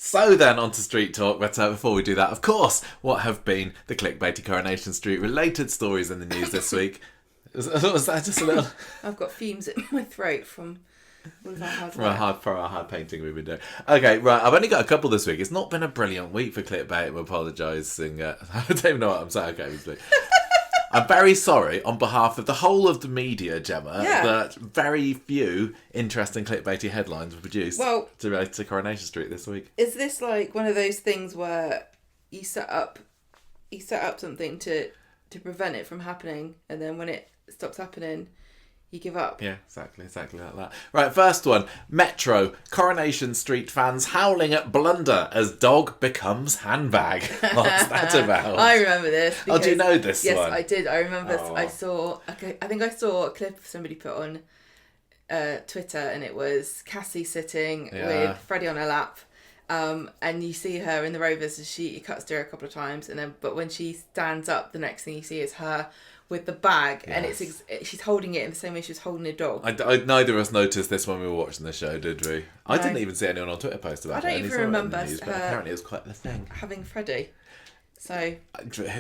So then, on to Street Talk, but before we do that, of course, what have been the clickbaity Coronation Street related stories in the news this week? Was that just a little... I've got fumes in my throat from all of our hard work. For our hard painting we've been doing. Okay, right, I've only got a couple this week. It's not been a brilliant week for clickbait. I'm apologising. I don't even know what I'm saying. Okay, I'm very sorry on behalf of the whole of the media, Gemma, that very few interesting clickbaity headlines were produced to Coronation Street this week. Is this like one of those things where you set up something to prevent it from happening, and then when it stops happening, you give up? Yeah, exactly like that. Right, first one. Metro. Coronation Street fans howling at blunder as dog becomes handbag. What's that about? I remember this. Do you know this one? Yes, I did. I remember. I think I saw a clip somebody put on Twitter, and it was Cassie sitting with Freddie on her lap. And you see her in the Rovers as she cuts to her a couple of times, but when she stands up, the next thing you see is her with the bag, and she's holding it in the same way she was holding a dog. Neither of us noticed this when we were watching the show, did we? I didn't even see anyone on Twitter post about it. I don't even remember but apparently it was quite the thing. Having Freddie. So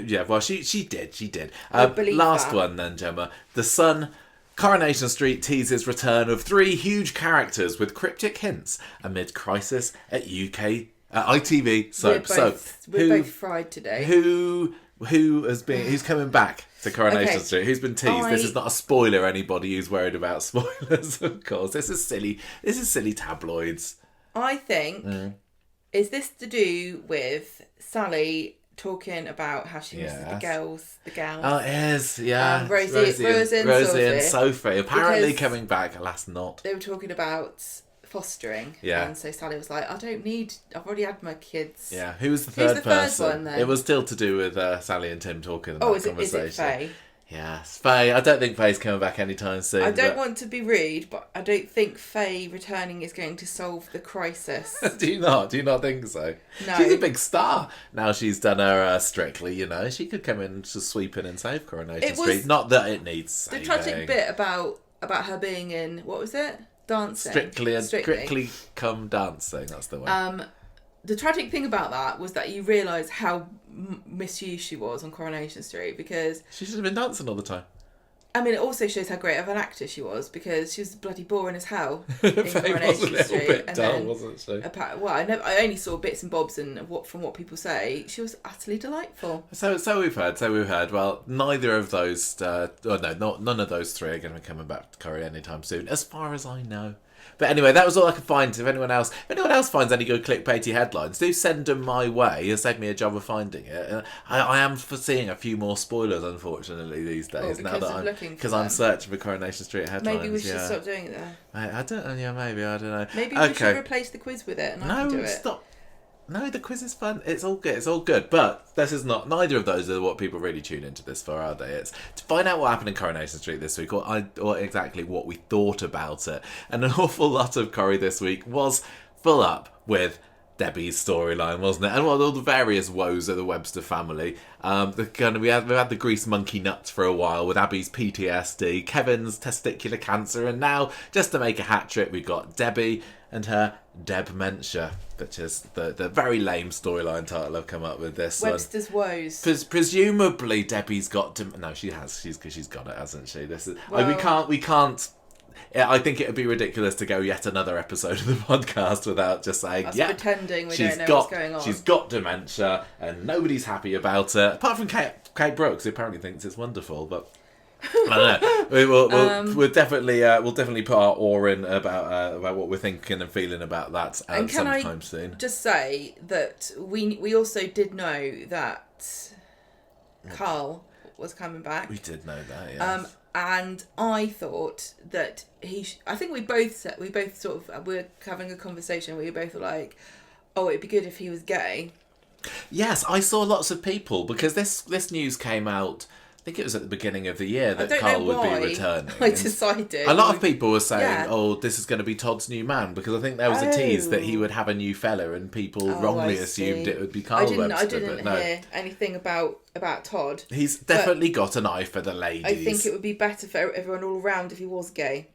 yeah, well, she did. Last one then, Gemma. The Sun. Coronation Street teases return of 3 huge characters with cryptic hints amid crisis at UK ITV soap. We're both fried today. Who's coming back to Coronation Street? Who's been teased? This is not a spoiler. Anybody who's worried about spoilers, of course. This is silly tabloids. I think is this to do with Sally talking about how she misses the gals. Oh, it is, yeah. Rosie and Sophie. Apparently coming back, alas not. They were talking about fostering. Yeah. And so Sally was like, I've already had my kids. Yeah. Who was the third person? First one, then? It was still to do with Sally and Tim talking about that conversation. Is it Faye? Yes, Faye. I don't think Faye's coming back anytime soon. I don't want to be rude, but I don't think Faye returning is going to solve the crisis. Do you not? Do you not think so? No. She's a big star. Now she's done her Strictly, she could come in to sweep in and save Coronation Street. Not that it needs saving. The tragic bit about her being in, what was it? Dancing. Strictly Come Dancing, that's the one. The tragic thing about that was that you realise how misused she was on Coronation Street, because she should have been dancing all the time. I mean, it also shows how great of an actor she was, because she was bloody boring as hell in Faye Coronation was a little Street. bit dull, wasn't she? I only saw bits and bobs, and from what people say, she was utterly delightful. So we've heard. Well, neither of those, none of those 3 are going to be coming back to Corrie anytime soon, as far as I know. But anyway, that was all I could find. If anyone else finds any good clickbaity headlines, do send them my way. It'll save me a job of finding it. I am foreseeing a few more spoilers, unfortunately, these days. Because I'm searching for Coronation Street headlines. Maybe we should stop doing it there. I don't know. Yeah, maybe, I don't know. Maybe we should replace the quiz with it, and I can do it. Stop. No, the quiz is fun. It's all good. But this is not. Neither of those are what people really tune into this for, are they? It's to find out what happened in Coronation Street this week, or exactly what we thought about it. And an awful lot of Corrie this week was full up with Debbie's storyline, wasn't it? And all the various woes of the Webster family. We had the grease monkey nuts for a while with Abby's PTSD, Kevin's testicular cancer, and now, just to make a hat trick, we've got Debbie and her dementia, which is the very lame storyline title I've come up with this Webster's woes. Presumably Debbie's got no, she's got it, hasn't she? This is we can't. I think it would be ridiculous to go yet another episode of the podcast without just saying, pretending we don't know what's going on. She's got dementia and nobody's happy about it, apart from Kate Brooks, who apparently thinks it's wonderful, but I don't know. We'll definitely put our oar in about what we're thinking and feeling about that sometime soon. Just say that we also did know that Carl was coming back. We did know that, yes. And I thought that I think we both sort of we're having a conversation where we both were like, oh, it'd be good if he was gay. Yes, I saw lots of people, because this news came out, I think it was at the beginning of the year, that Carl would be returning. I decided. A lot of people were saying, oh, this is going to be Todd's new man, because I think there was a tease that he would have a new fella, and people wrongly assumed it would be Carl Webster. I didn't hear anything about Todd. He's definitely got an eye for the ladies. I think it would be better for everyone all around if he was gay.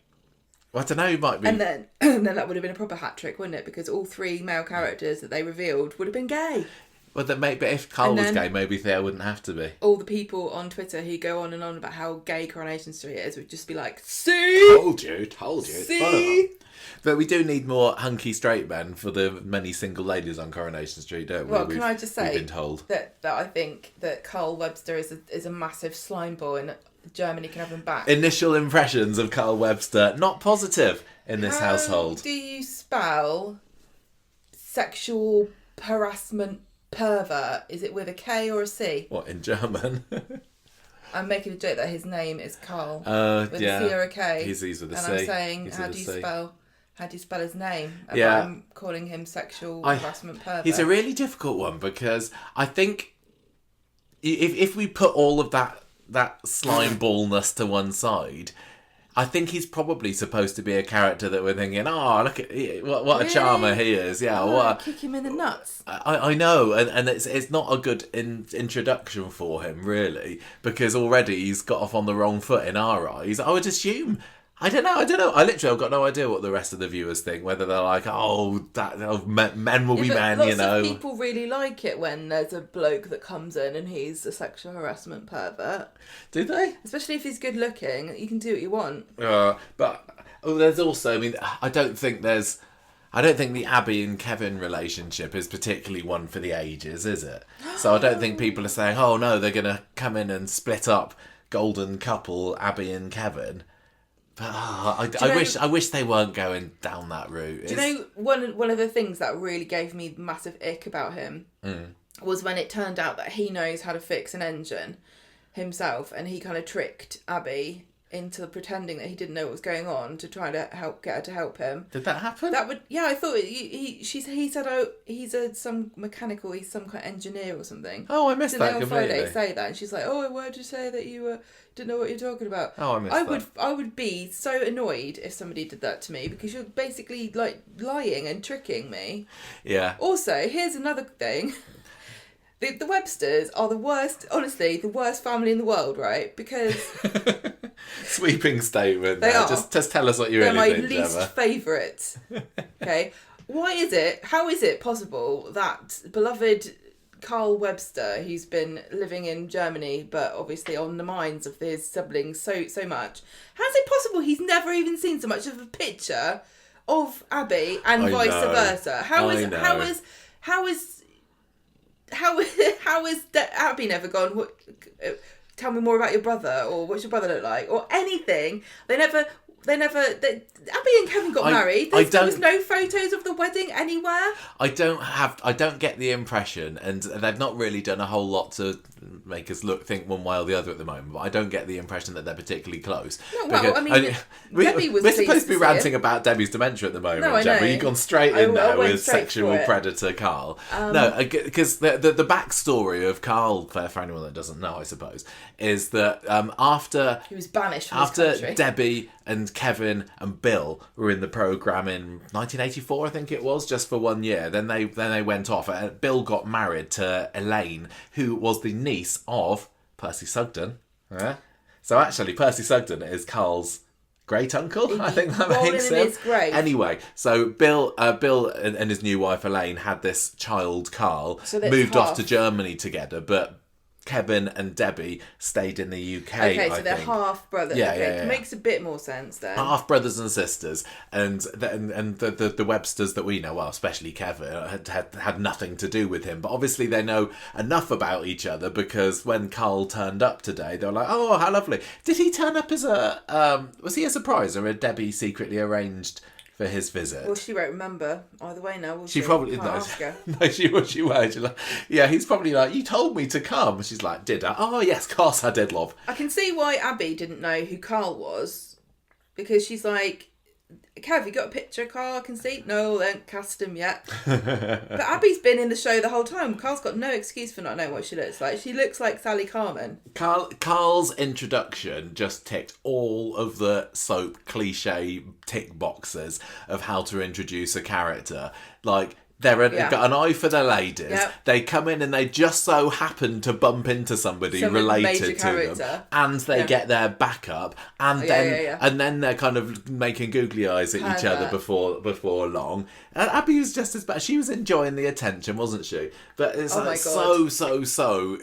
I don't know, it might be. And then that would have been a proper hat trick, wouldn't it? Because all 3 male characters that they revealed would have been gay. Well, then maybe if Carl was gay, maybe Theo wouldn't have to be. All the people on Twitter who go on and on about how gay Coronation Street is would just be like, see? Told you. See? But we do need more hunky straight men for the many single ladies on Coronation Street, don't we? Well, can I just say we've been told. that I think that Carl Webster is a massive slime ball and Germany can have him back. Initial impressions of Carl Webster, not positive in this household. How do you spell sexual harassment pervert? Is it with a K or a C? What, in German? I'm making a joke that his name is Carl. With yeah. a C or a K. He's with a C. And I'm saying, how do you spell his name? And yeah. I'm calling him sexual harassment pervert. He's a really difficult one because I think if we put all of that slime ballness to one side, I think he's probably supposed to be a character that we're thinking, oh, look at what a charmer he is. Yeah, kick him in the nuts. I know, and it's not a good introduction for him really, because already he's got off on the wrong foot in our eyes. I would assume. I don't know. I literally have got no idea what the rest of the viewers think. Whether they're like, men will be men, Lots of people really like it when there's a bloke that comes in and he's a sexual harassment pervert. Do they? Especially if he's good looking, you can do what you want. But there's also, I mean, I don't think the Abby and Kevin relationship is particularly one for the ages, is it? So I don't think people are saying, oh no, they're going to come in and split up golden couple Abby and Kevin. But I wish they weren't going down that route. Do you know one of the things that really gave me massive ick about him was when it turned out that he knows how to fix an engine himself, and he kind of tricked Abby into pretending that he didn't know what was going on to try to get her to help him. Did that happen? I thought he said, oh, he's some mechanical, he's some kind of engineer or something. Oh, I missed that completely. Friday say that, and she's like, oh, why did you say that you didn't know what you're talking about? Oh, I missed that. I would be so annoyed if somebody did that to me, because you're basically like lying and tricking me. Yeah. Also, here's another thing. The Websters are the worst, honestly, the worst family in the world, right? Because... Sweeping statement. They are. Just tell us what you really think, they're my least favourite. Okay? How is it possible that beloved Carl Webster, who's been living in Germany, but obviously on the minds of his siblings so much, how's it possible he's never even seen so much of a picture of Abby and vice versa? How is Abby never gone, tell me more about your brother, or what's your brother look like, or anything? Abby and Kevin got married. There was no photos of the wedding anywhere. I don't get the impression, and they've not really done a whole lot to make us think one way or the other at the moment, but I don't get the impression that they're particularly close. We're supposed to be ranting about Debbie's dementia at the moment, Jen, but you've gone straight in there with sexual predator Carl. No, because the backstory of Carl, for anyone that doesn't know, I suppose, is that after he was banished from after his country. Debbie and Kevin and Bill were in the programme in 1984, I think it was, just for 1 year. Then they went off. Bill got married to Elaine, who was the niece of Percy Sugden. So actually, Percy Sugden is Carl's great uncle. I think that makes sense. Anyway, so Bill and his new wife Elaine had this child Carl, moved off to Germany together, but Kevin and Debbie stayed in the UK. Okay, so they're half brothers. Yeah, It makes a bit more sense then. Half brothers and sisters, and the Websters that we know, well, especially Kevin, had nothing to do with him. But obviously they know enough about each other, because when Carl turned up today, they were like, "Oh, how lovely!" Did he turn up as was he a surprise, or had Debbie secretly arranged for his visit? Well, she won't remember either way now. She probably knows. No, she won't. She's like, yeah, he's probably like, you told me to come. She's like, did I? Oh yes, of course I did, love. I can see why Abby didn't know who Carl was, because she's like, Kev, you got a picture of Carl I can see? No, they haven't cast him yet. But Abby's been in the show the whole time. Carl's got no excuse for not knowing what she looks like. She looks like Sally Carmen. Carl's introduction just ticked all of the soap cliche tick boxes of how to introduce a character. Like, got an eye for the ladies. Yep. They come in and they just so happen to bump into somebody related to them, and they get their backup, and then they're kind of making googly eyes at each other before long. And Abby was just as bad. She was enjoying the attention, wasn't she? But it's so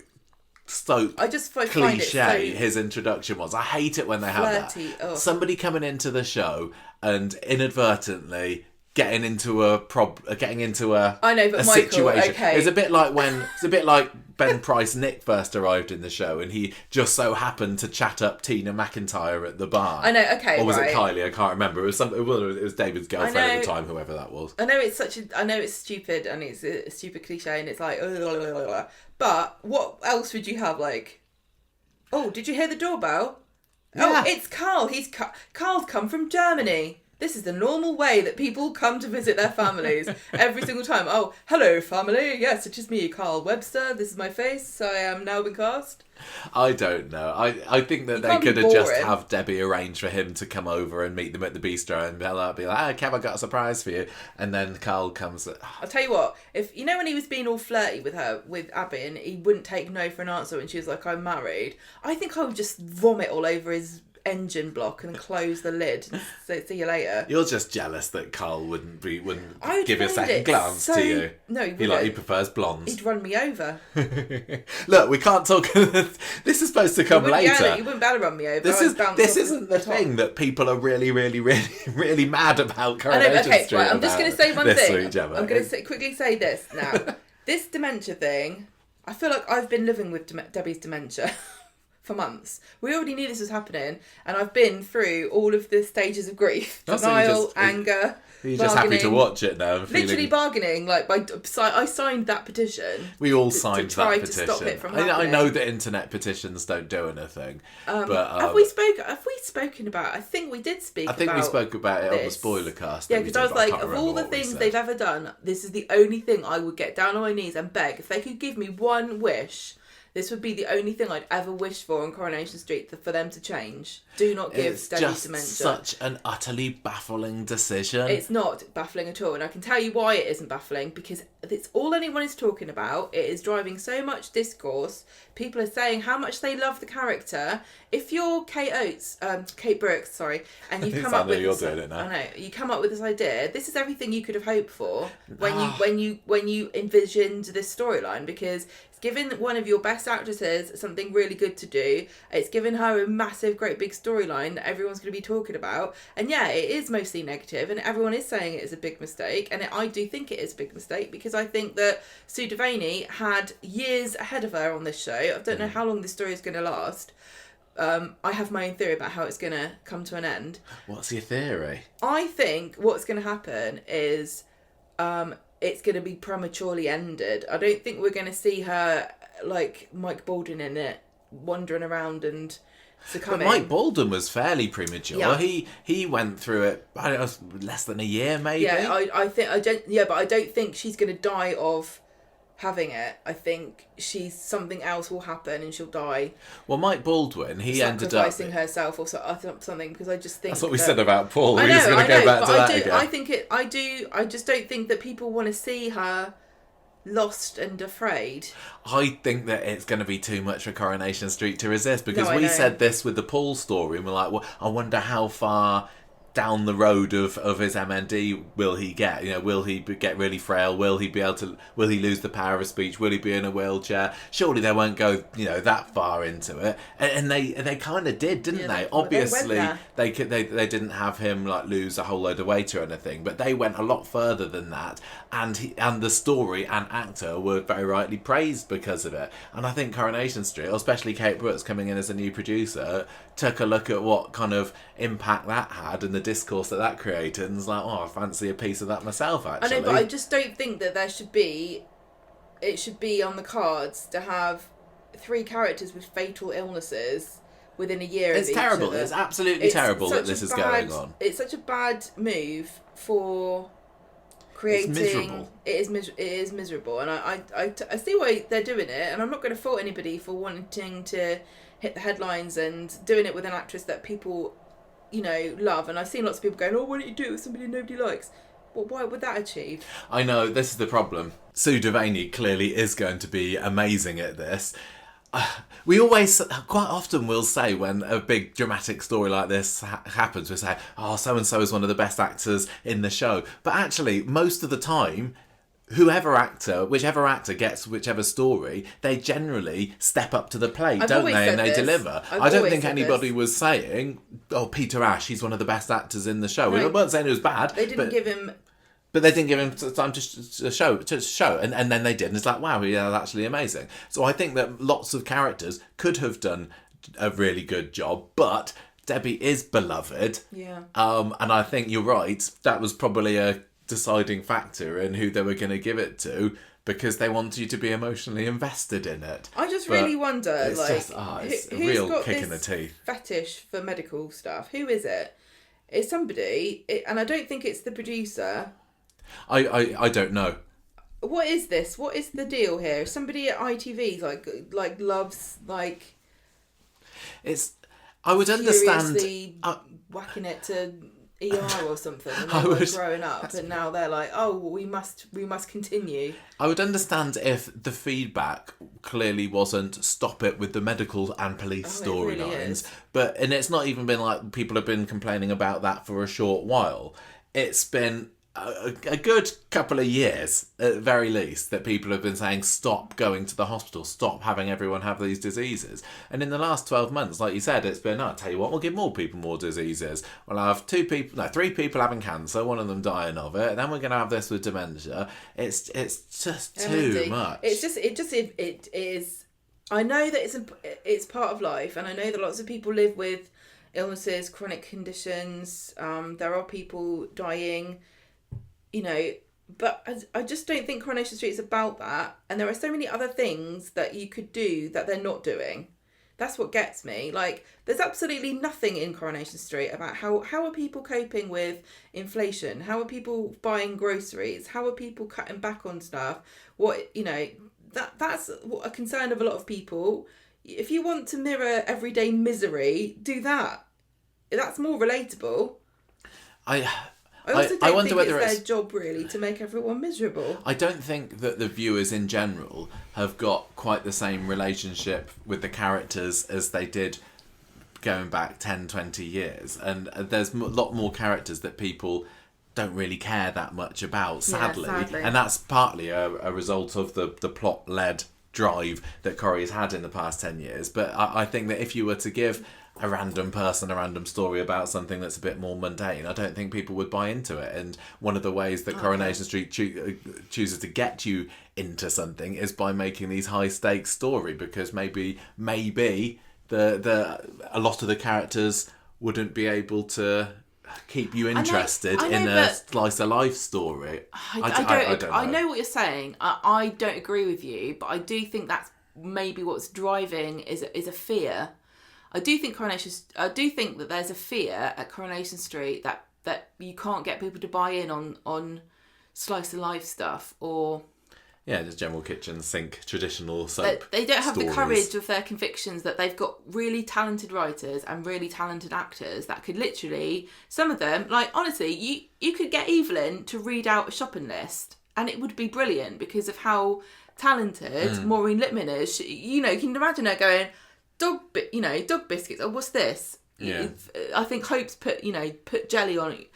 I just cliche his introduction was. I hate it when they have that. Somebody coming into the show and inadvertently getting into a situation. Okay. It's a bit like Ben Price Nick first arrived in the show and he just so happened to chat up Tina McIntyre at the bar. I know, okay, or was it Kylie? I can't remember. It was David's girlfriend at the time, whoever that was. I know it's stupid and it's a stupid cliche and it's like but what else would you have, like, oh, did you hear the doorbell? Yeah. Oh, it's Carl. Carl's come from Germany. This is the normal way that people come to visit their families every single time. Oh, hello, family. Yes, it is me, Carl Webster. This is my face. I am now been cast. I don't know. I think that they could have just have Debbie arrange for him to come over and meet them at the bistro and be like, Kev, I got a surprise for you. And then Carl comes. I'll tell you what, if you know when he was being all flirty with Abby, and he wouldn't take no for an answer when she was like, I'm married, I think I would just vomit all over his engine block and close the lid and say, see you later. You're just jealous that Carl wouldn't give a second glance to you. No, he prefers blondes. He'd run me over. Look, we can't talk. This is supposed to come later. You wouldn't be able to run me over. This isn't the thing that people are really, really, really, really mad about Coronation Street. Right, I'm just going to say one thing. Week, I'm going to quickly say this now. This dementia thing, I feel like I've been living with Debbie's dementia for months. We already knew this was happening, and I've been through all of the stages of grief: denial, anger. You're just happy to watch it now. Literally bargaining. Like I signed that petition. We all signed that petition. To stop it from happening. I know that internet petitions don't do anything. But have we spoken about? I think we did speak. I think we spoke about it on the spoiler cast. Yeah, because I was like, of all the things they've ever done, this is the only thing I would get down on my knees and beg. If they could give me one wish, this would be the only thing I'd ever wish for on Coronation Street, for them to change. Do not give Debbie's dementia. It's just such an utterly baffling decision. It's not baffling at all, and I can tell you why it isn't baffling, because it's all anyone is talking about. It is driving so much discourse. People are saying how much they love the character. If you're Kate Brooks, and you've come up with you're doing it now. I know, you come up with this idea. This is everything you could have hoped for when you envisioned this storyline, because it's given one of your best actresses something really good to do. It's given her a massive, great big storyline that everyone's going to be talking about. And yeah, it is mostly negative, and everyone is saying it is a big mistake. And I do think it is a big mistake, because I think that Sue Devaney had years ahead of her on this show. I don't know how long this story is going to last. I have my own theory about how it's going to come to an end. What's your theory? I think what's going to happen is it's going to be prematurely ended. I don't think we're going to see her like Mike Baldwin in it, wandering around and succumbing. But Mike Baldwin was fairly premature. Yeah. He went through it, I don't know, less than a year maybe. Yeah, but I don't think she's going to die of having it. I think something else will happen and she'll die. Well, Mike Baldwin, he ended up sacrificing herself or something, because I just think that's what we said about Paul. We're just going to go back to that again. I just don't think that people want to see her lost and afraid. I think that it's going to be too much for Coronation Street to resist, because we said this with the Paul story, and we're like, well, I wonder how far down the road of his MND will he get? You know, will he get really frail? Will he lose the power of speech? Will he be in a wheelchair? Surely they won't go, that far into it. And they kind of did, didn't they? Obviously, they didn't have him like lose a whole load of weight or anything, but they went a lot further than that. And the story and actor were very rightly praised because of it. And I think Coronation Street, or especially Kate Brooks coming in as a new producer, took a look at what kind of impact that had and the discourse that created, and was like, I fancy a piece of that myself, actually. I know, but I just don't think that it should be on the cards to have 3 characters with fatal illnesses within a year of each other. It's terrible. It's absolutely terrible that this is going on. It's such a bad move for creating. It's miserable. It is miserable, and I see why they're doing it, and I'm not going to fault anybody for wanting to hit the headlines and doing it with an actress that people love. And I've seen lots of people going, why don't you do it with somebody nobody likes? What would that achieve? I know, this is the problem. Sue Devaney clearly is going to be amazing at this. We always, quite often will say when a big dramatic story like this happens, we say, oh, so-and-so is one of the best actors in the show. But actually, most of the time, whichever actor gets whichever story, they generally step up to the plate, don't they? And they deliver. I don't think anybody was saying, oh, Peter Ash, he's one of the best actors in the show. No, we weren't saying it was bad. They didn't give him... But they didn't give him time to show. And then they did. And it's like, wow, yeah, that's actually amazing. So I think that lots of characters could have done a really good job, but Debbie is beloved. Yeah. And I think you're right. That was probably a deciding factor in who they were going to give it to, because they want you to be emotionally invested in it. I just really wonder, it's a real got kick this in the teeth. Fetish for medical stuff. Who is it? It's somebody, and I don't think it's the producer. I don't know. What is this? What is the deal here? Somebody at ITV like loves like. It's. I would understand. Whacking it to ER or something. And they were growing up, and now they're like, oh, we must continue. I would understand if the feedback clearly wasn't stop it with the medical and police storylines, and it's not even been like people have been complaining about that for a short while. It's been a good couple of years, at the very least, that people have been saying stop going to the hospital, stop having everyone have these diseases. And in the last 12 months, like you said, it's been, I'll tell you what, we'll give more people more diseases. We'll have 3 people having cancer, one of them dying of it, and then we're going to have this with dementia. It's just too much. It is. I know that it's part of life, and I know that lots of people live with illnesses, chronic conditions. There are people dying. But I just don't think Coronation Street is about that. And there are so many other things that you could do that they're not doing. That's what gets me. Like, there's absolutely nothing in Coronation Street about how are people coping with inflation? How are people buying groceries? How are people cutting back on stuff? That's a concern of a lot of people. If you want to mirror everyday misery, do that. That's more relatable. I also don't think it's their job, really, to make everyone miserable. I don't think that the viewers in general have got quite the same relationship with the characters as they did going back 10, 20 years. And there's a lot more characters that people don't really care that much about, sadly. Yeah, sadly. And that's partly a result of the plot-led drive that Corrie's had in the past 10 years. But I think that if you were to give a random person a random story about something that's a bit more mundane, I don't think people would buy into it. And one of the ways that Coronation Street chooses to get you into something is by making these high stakes story, because maybe a lot of the characters wouldn't be able to keep you interested in a slice of life story. I don't know. I know what you're saying. I don't agree with you, but I do think that's maybe what's driving is a fear. I do think that there's a fear at Coronation Street that you can't get people to buy in on slice of life stuff, or just general kitchen sink traditional soap. They don't have stories. the courage of their convictions that they've got really talented writers and really talented actors that could literally, some of them, like honestly, you could get Evelyn to read out a shopping list and it would be brilliant because of how talented Maureen Lipman is. You can imagine her going, dog biscuits. Oh, what's this? Yeah. I think Hope's put jelly on it.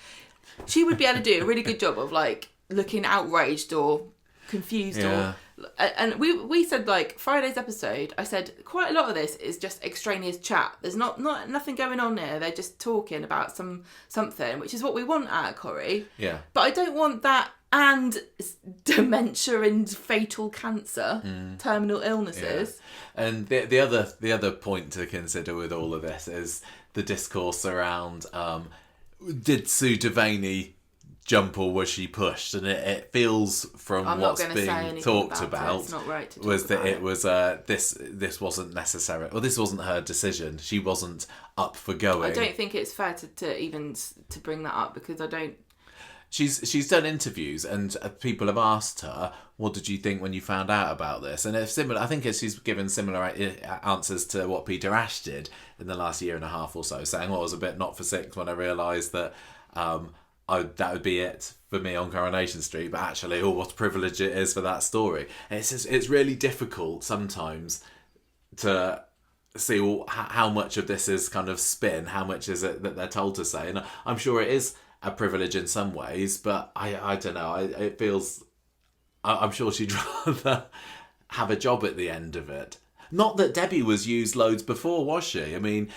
She would be able to do a really good job of like looking outraged or confused and we said like Friday's episode, I said quite a lot of this is just extraneous chat. There's nothing going on there. They're just talking about something, which is what we want out of Corrie. Yeah. But I don't want that and dementia and fatal cancer, terminal illnesses. Yeah. And the other point to consider with all of this is the discourse around did Sue Devaney jump or was she pushed? And it feels from what's being talked about it's not right to was that it it was this wasn't necessary, or this wasn't her decision. She wasn't up for going. I don't think it's fair to even to bring that up, because I don't. She's done interviews and people have asked her, what did you think when you found out about this? And it's similar. I think she's given similar answers to what Peter Ash did in the last year and a half or so, saying, I was a bit not for six when I realised that that would be it for me on Coronation Street, but actually, what a privilege it is for that story. And it's really difficult sometimes to see how much of this is kind of spin, how much is it that they're told to say. And I'm sure it is a privilege in some ways, but I don't know. It feels... I'm sure she'd rather have a job at the end of it. Not that Debbie was used loads before, was she? I mean,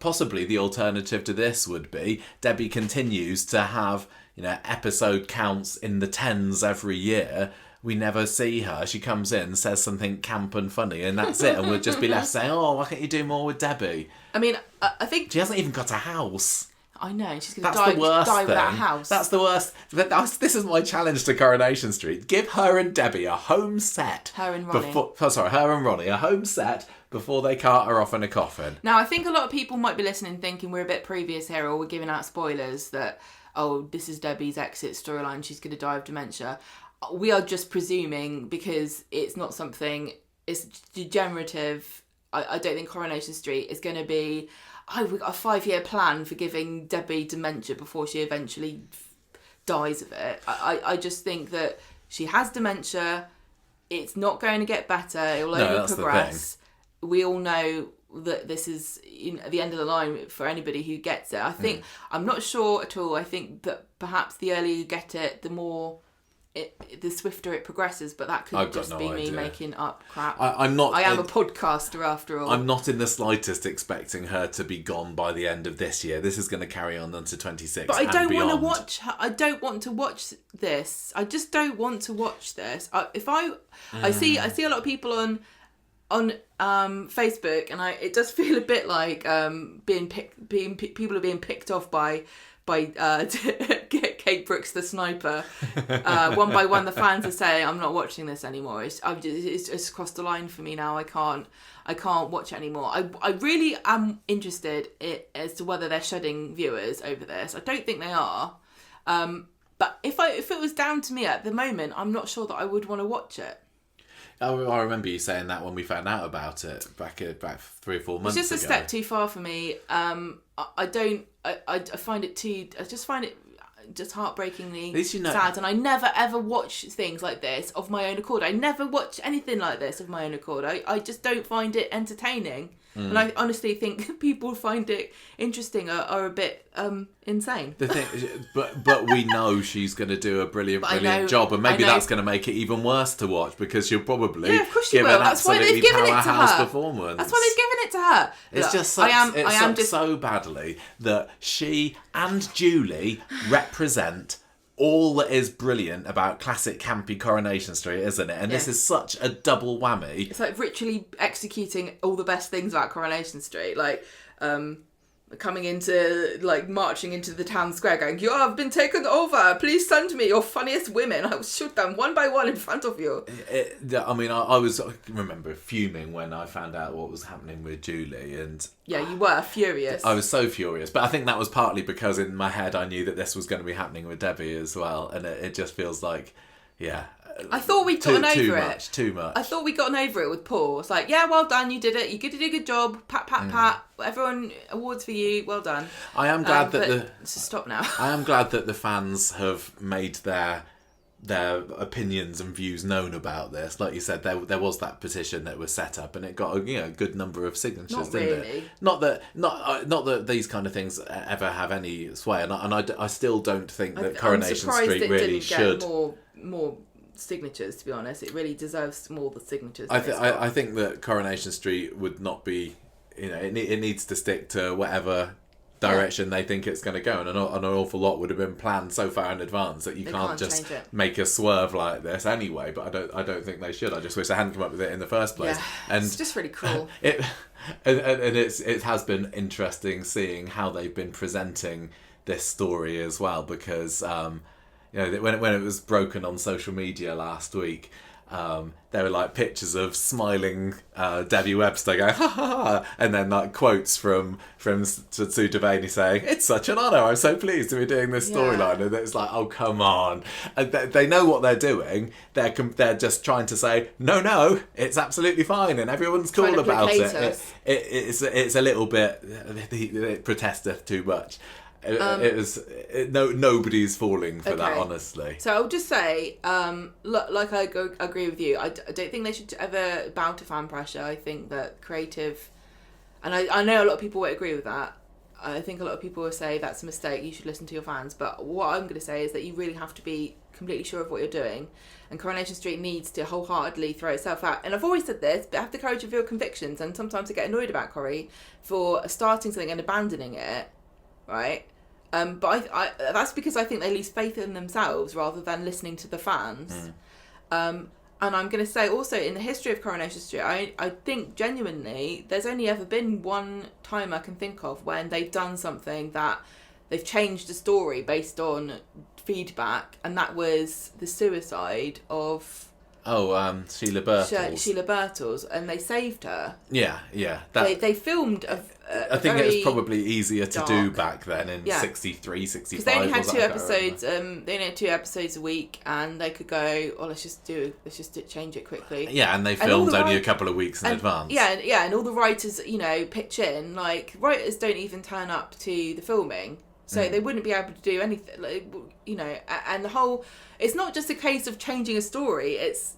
possibly the alternative to this would be Debbie continues to have, episode counts in the tens every year. We never see her. She comes in, says something camp and funny, and that's it. And we'll just be left saying, "Oh, why can't you do more with Debbie?" I mean, I think she hasn't even got a house. I know, she's going to die without a house. That's the worst. This is my challenge to Coronation Street. Give her and Debbie a home set. Her and Ronnie. Her and Ronnie, a home set before they cart her off in a coffin. Now, I think a lot of people might be listening thinking we're a bit previous here, or we're giving out spoilers that, this is Debbie's exit storyline, she's going to die of dementia. We are just presuming, because it's not something, it's degenerative. I don't think Coronation Street is going to be... we've got a 5-year plan for giving Debbie dementia before she eventually dies of it. I just think that she has dementia. It's not going to get better. It will only progress. We all know that this is at the end of the line for anybody who gets it. I think, I'm not sure at all. I think that perhaps the earlier you get it, the more... the swifter it progresses, but that could just be me making up crap. I am a podcaster after all. I'm not in the slightest expecting her to be gone by the end of this year. This is going to carry on until 26. But I don't want to watch her. I don't want to watch this. I just don't want to watch this. I see a lot of people on Facebook, and it does feel a bit like people are being picked off by Kate Brooks the sniper. One by one the fans are saying, I'm not watching this anymore. It's just crossed the line for me now. I can't watch it anymore. I really am interested as to whether they're shedding viewers over this. I don't think they are, but if it was down to me at the moment, I'm not sure that I would want to watch it. I remember you saying that when we found out about it back 3 or 4 months ago. It's just a step too far for me. I just find it just heartbreakingly sad, and I never ever watch things like this of my own accord. I never watch anything like this of my own accord. I just don't find it entertaining. And I honestly think people find it interesting are a bit insane. The thing, but we know she's going to do a brilliant job, and maybe that's going to make it even worse to watch, because she'll probably give an absolutely powerhouse performance. That's why they've given it to her. It's just sucks so badly that she and Julie represent all that is brilliant about classic campy Coronation Street, isn't it? And this is such a double whammy. It's like ritually executing all the best things about Coronation Street, like coming into, like, marching into the town square going, "You have been taken over, please send me your funniest women, I will shoot them one by one in front of you." I remember fuming when I found out what was happening with Julie, and yeah, you were furious. I was so furious, but I think that was partly because in my head I knew that this was going to be happening with Debbie as well, and it just feels like, I thought we'd gotten over it. Too much. I thought we'd gotten over it with Paul. It's like, yeah, well done, you did it. You did a good job. Pat, pat, pat. Everyone, awards for you. Well done. I am glad that stop now. I am glad that the fans have made their opinions and views known about this. Like you said, there was that petition that was set up, and it got a good number of signatures, didn't it? Not that these kind of things ever have any sway, and I still don't think that Coronation Street really should more signatures. To be honest, it really deserves more the signatures. I think that Coronation Street would not be, it needs to stick to whatever direction they think it's going to go, and an awful lot would have been planned so far in advance that you can't just make a swerve like this anyway. But I don't think they should. I just wish they hadn't come up with it in the first place. And it's just really cruel. It has been interesting seeing how they've been presenting this story as well, because when it was broken on social media last week, there were like pictures of smiling Debbie Webster going ha ha ha, and then like quotes from Sue Devaney saying, "It's such an honour, I'm so pleased to be doing this storyline," and it's like, oh come on. And they know what they're doing. They're just trying to say no, it's absolutely fine and everyone's cool about it. It's a little bit, it protesteth too much. Nobody's falling for that, honestly. So I'll just say, like I agree with you. I don't think they should ever bow to fan pressure. I think that creative, and I know a lot of people won't agree with that. I think a lot of people will say that's a mistake, you should listen to your fans. But what I'm going to say is that you really have to be completely sure of what you're doing. And Coronation Street needs to wholeheartedly throw itself out. And I've always said this, but have the courage of your convictions. And sometimes I get annoyed about Corrie for starting something and abandoning it, right? But I that's because I think they lose faith in themselves rather than listening to the fans. And I'm going to say also, in the history of Coronation Street, I think genuinely there's only ever been one time I can think of when they've done something that they've changed the story based on feedback, and that was the suicide of Sheila Birtles. Sheila Birtles, and they saved her. Yeah. They filmed I think it was probably easier to do back then in 63, 65. Because they only had 2 episodes. They only had 2 episodes a week, and they could go, "Oh, let's just change it quickly." Yeah, and they filmed only a couple of weeks in advance. Yeah, and all the writers, pitch in. Like, writers don't even turn up to the filming, so they wouldn't be able to do anything. Like, and the whole, it's not just a case of changing a story. It's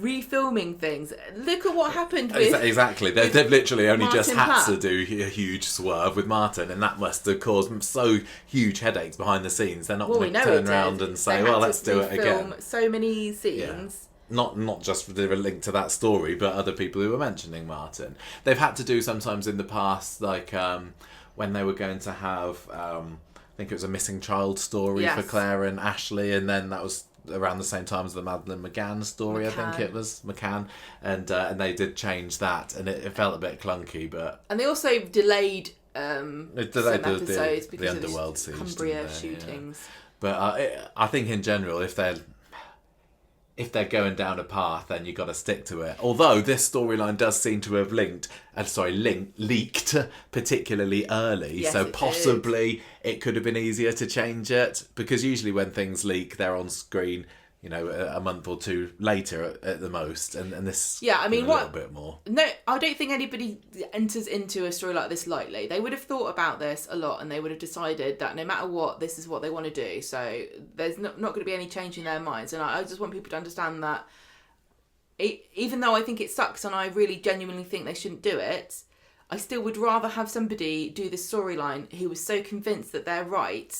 refilming things. Look at what happened with exactly. They've literally only Martin just had Platt. to do a huge swerve with Martin, and that must have caused so huge headaches behind the scenes. They're not going to turn around and say, "Well, let's do it again." So many scenes. Yeah. Not just with a link to that story, but other people who were mentioning Martin. They've had to do sometimes in the past, like when they were going to have, I think it was a missing child story for Claire and Ashley, and then that was around the same time as the Madeleine McCann story. I think it was McCann, and they did change that, and it felt a bit clunky, but and they also delayed some episodes because the Underworld of Cumbria shootings. Yeah. But I think in general, if they're going down a path, then you've got to stick to it. Although this storyline does seem to have leaked particularly early, so possibly it could have been easier to change it, because usually when things leak, they're on screen, a month or 2 later at the most, and this a little bit more. No, I don't think anybody enters into a story like this lightly. They would have thought about this a lot, and they would have decided that no matter what, this is what they want to do. So there's not going to be any change in their minds, and I just want people to understand that even though I think it sucks and I really genuinely think they shouldn't do it, I still would rather have somebody do this storyline who was so convinced that they're right,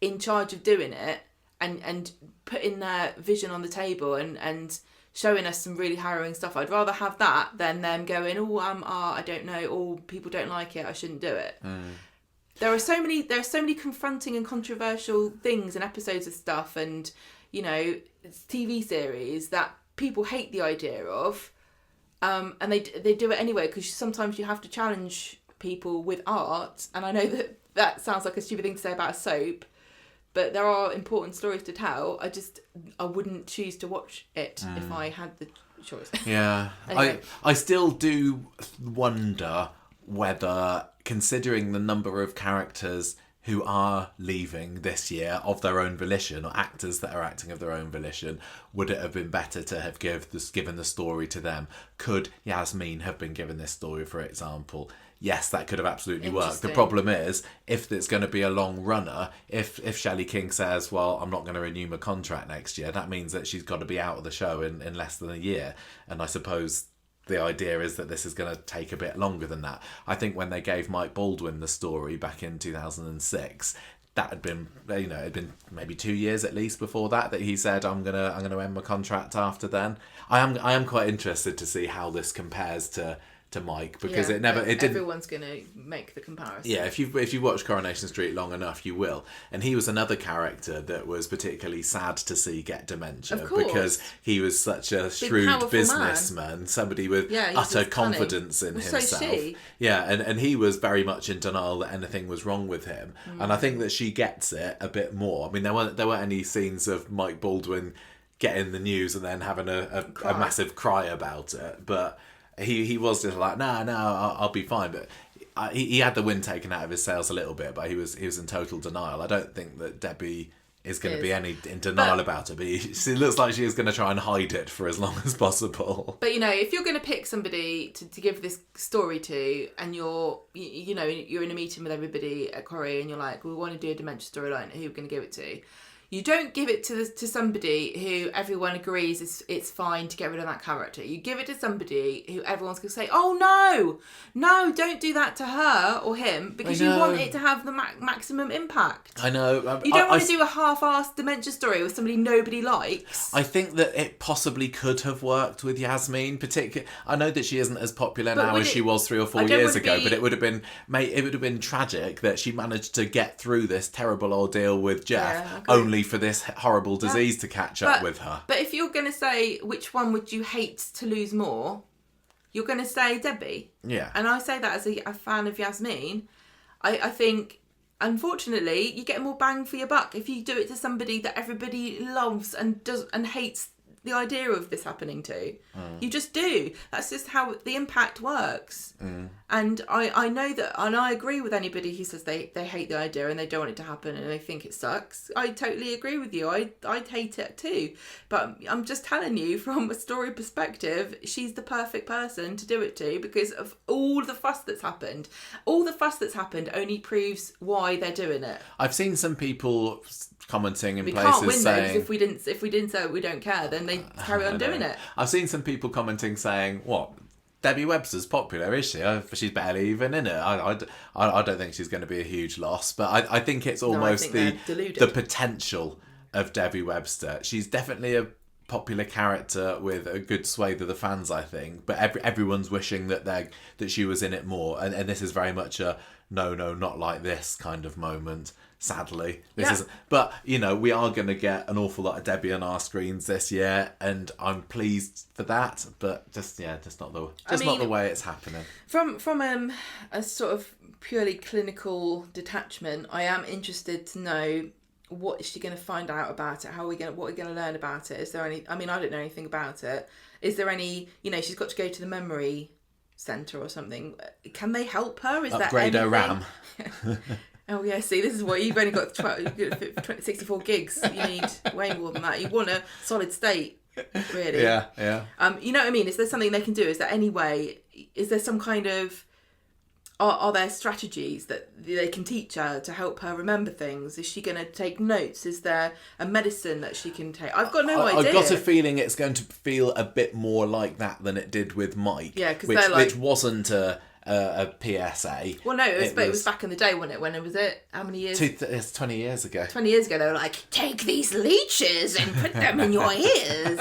in charge of doing it, and putting their vision on the table and showing us some really harrowing stuff. I'd rather have that than them going, I don't know, or people don't like it, I shouldn't do it. There are so many confronting and controversial things and episodes of stuff and TV series that people hate the idea of, and they do it anyway, because sometimes you have to challenge people with art. And I know that sounds like a stupid thing to say about a soap, but there are important stories to tell. I wouldn't choose to watch it if I had the choice. Yeah. Anyway. I still do wonder whether, considering the number of characters who are leaving this year of their own volition, or actors that are acting of their own volition, would it have been better to have given the story to them? Could Yasmin have been given this story, for example? Yes, that could have absolutely worked. The problem is, if it's going to be a long runner, if Shelley King says, well, I'm not going to renew my contract next year, that means that she's got to be out of the show in less than a year. And I suppose the idea is that this is going to take a bit longer than that. I think when they gave Mike Baldwin the story back in 2006, that had been, it'd been maybe 2 years at least before that he said, I'm gonna end my contract after then. I am quite interested to see how this compares to Mike, because everyone's going to make the comparison. Yeah, if you watch Coronation Street long enough, you will. And he was another character that was particularly sad to see get dementia, because he was such a shrewd businessman, somebody with utter confidence in himself. So she. Yeah, and he was very much in denial that anything was wrong with him. And I think that she gets it a bit more. I mean, there weren't any scenes of Mike Baldwin getting the news and then having a massive cry about it, but he was just like, no, I'll be fine. But he had the wind taken out of his sails a little bit, but he was in total denial. I don't think that Debbie is going to be any in denial about it, but she looks like she is going to try and hide it for as long as possible. But if you're going to pick somebody to give this story to, and you're in a meeting with everybody at Corrie, and you're like, we want to do a dementia storyline, who are we going to give it to? You don't give it to somebody who everyone agrees it's fine to get rid of that character. You give it to somebody who everyone's going to say, oh no, don't do that to her or him, because you want it to have the maximum impact. I know. You don't want to do a half-assed dementia story with somebody nobody likes. I think that it possibly could have worked with Yasmin, particularly. I know that she isn't as popular now as she was 3 or 4 years ago, but it would have been tragic that she managed to get through this terrible ordeal with Jeff only for this horrible disease to catch up with her. But if you're going to say which one would you hate to lose more, you're going to say Debbie. Yeah. And I say that as a fan of Yasmin. I think, unfortunately, you get more bang for your buck if you do it to somebody that everybody loves and hates the idea of this happening to. You just do. That's just how the impact works. And I know that, and I agree with anybody who says they hate the idea and they don't want it to happen and they think it sucks. I totally agree with you. I'd hate it too. But I'm just telling you, from a story perspective, she's the perfect person to do it to, because of all the fuss that's happened. All the fuss that's happened only proves why they're doing it. I've seen some people commenting in places can't win saying, those if we didn't say we don't care, then they carry on doing it. I've seen some people commenting saying, what, Debbie Webster's popular, is she? She's barely even in it. I don't think she's going to be a huge loss, but I think it's almost the potential of Debbie Webster. She's definitely a popular character with a good swathe of the fans, I think, but everyone's wishing that she was in it more, and this is very much a no, not like this kind of moment. Sadly, this isn't. But we are going to get an awful lot of Debbie on our screens this year, and I'm pleased for that. But just not the way it's happening. From a sort of purely clinical detachment, I am interested to know what is she going to find out about it. What are we going to learn about it? Is there any? I mean, I don't know anything about it. Is there any? She's got to go to the memory centre or something. Can they help her? Upgrade her RAM. Oh yeah, see, this is what you've only got 64 gigs. You need way more than that. You want a solid state, really. Yeah. You know what I mean? Is there something they can do? Is there any way? Is there some kind of? Are there strategies that they can teach her to help her remember things? Is she going to take notes? Is there a medicine that she can take? I've got no idea. I've got a feeling it's going to feel a bit more like that than it did with Mike. Yeah, because which wasn't a PSA. Well, no, it was back in the day, wasn't it? When was it? How many years? It's 20 years ago. 20 years ago, they were like, take these leeches and put them in your ears.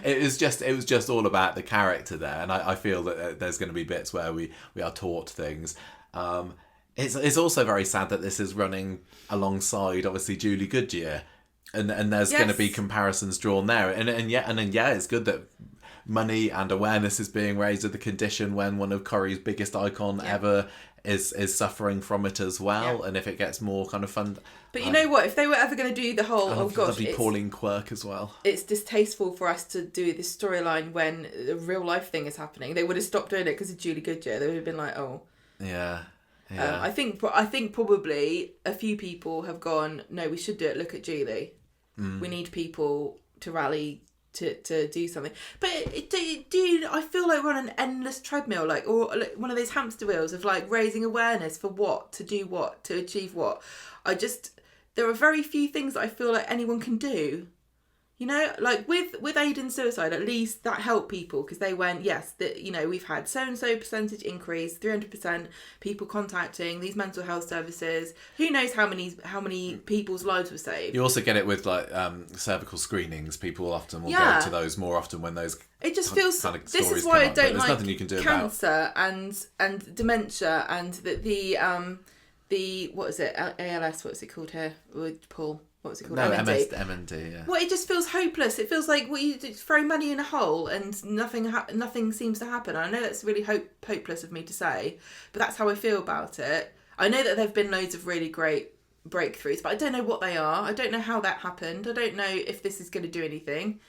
It was just all about the character there, and I feel that there's going to be bits where we are taught things. It's also very sad that this is running alongside, obviously, Julie Goodyear, and there's going to be comparisons drawn there, and it's good that money and awareness is being raised of the condition when one of Corrie's biggest icon ever is suffering from it as well, and if it gets more kind of fun. But you know what? If they were ever going to do the whole, Pauline Quirk as well. It's distasteful for us to do this storyline when the real life thing is happening. They would have stopped doing it because of Julie Goodyear. They would have been like, oh. Yeah. I think probably a few people have gone, no, we should do it. Look at Julie. We need people to rally to do something. But I feel like we're on an endless treadmill, or one of those hamster wheels of raising awareness for what, to do what, to achieve what. There are very few things that I feel like anyone can do. With Aidan's suicide, at least that helped people, because they went, yes, we've had so-and-so percentage increase, 300% people contacting these mental health services. Who knows how many people's lives were saved. You also get it with cervical screamings. People often will go to those more often when those. It just feels. Kind of this is why I don't like nothing you can do cancer and dementia and the what is it, ALS? What's it called here with Paul? What's it called? No, MND, yeah. Well, it just feels hopeless. It feels like you throw money in a hole and nothing seems to happen. I know that's really hopeless of me to say, but that's how I feel about it. I know that there have been loads of really great breakthroughs, but I don't know what they are. I don't know how that happened. I don't know if this is going to do anything.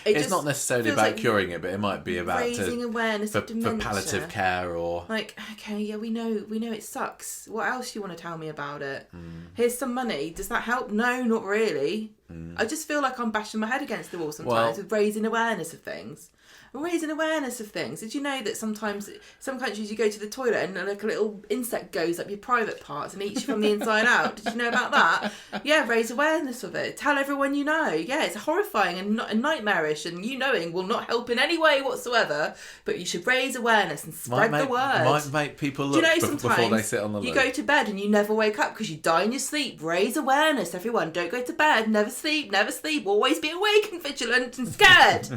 It's not necessarily about like curing it, but it might be about raising awareness of dementia. For palliative care or... Like, okay, yeah, we know it sucks. What else do you want to tell me about it? Here's some money. Does that help? No, not really. I just feel like I'm bashing my head against the wall sometimes with raising awareness of things. Raising awareness of things. Did you know that sometimes some countries you go to the toilet and like a little insect goes up your private parts and eats you from the inside out? Did you know about that? Yeah, raise awareness of it. Tell everyone you know. Yeah, it's horrifying and nightmarish, and you knowing will not help in any way whatsoever. But you should raise awareness and spread the word. Might make people look before they sit on the loo. You go to bed and you never wake up because you die in your sleep. Raise awareness, everyone. Don't go to bed. Never sleep. Never sleep. Always be awake and vigilant and scared.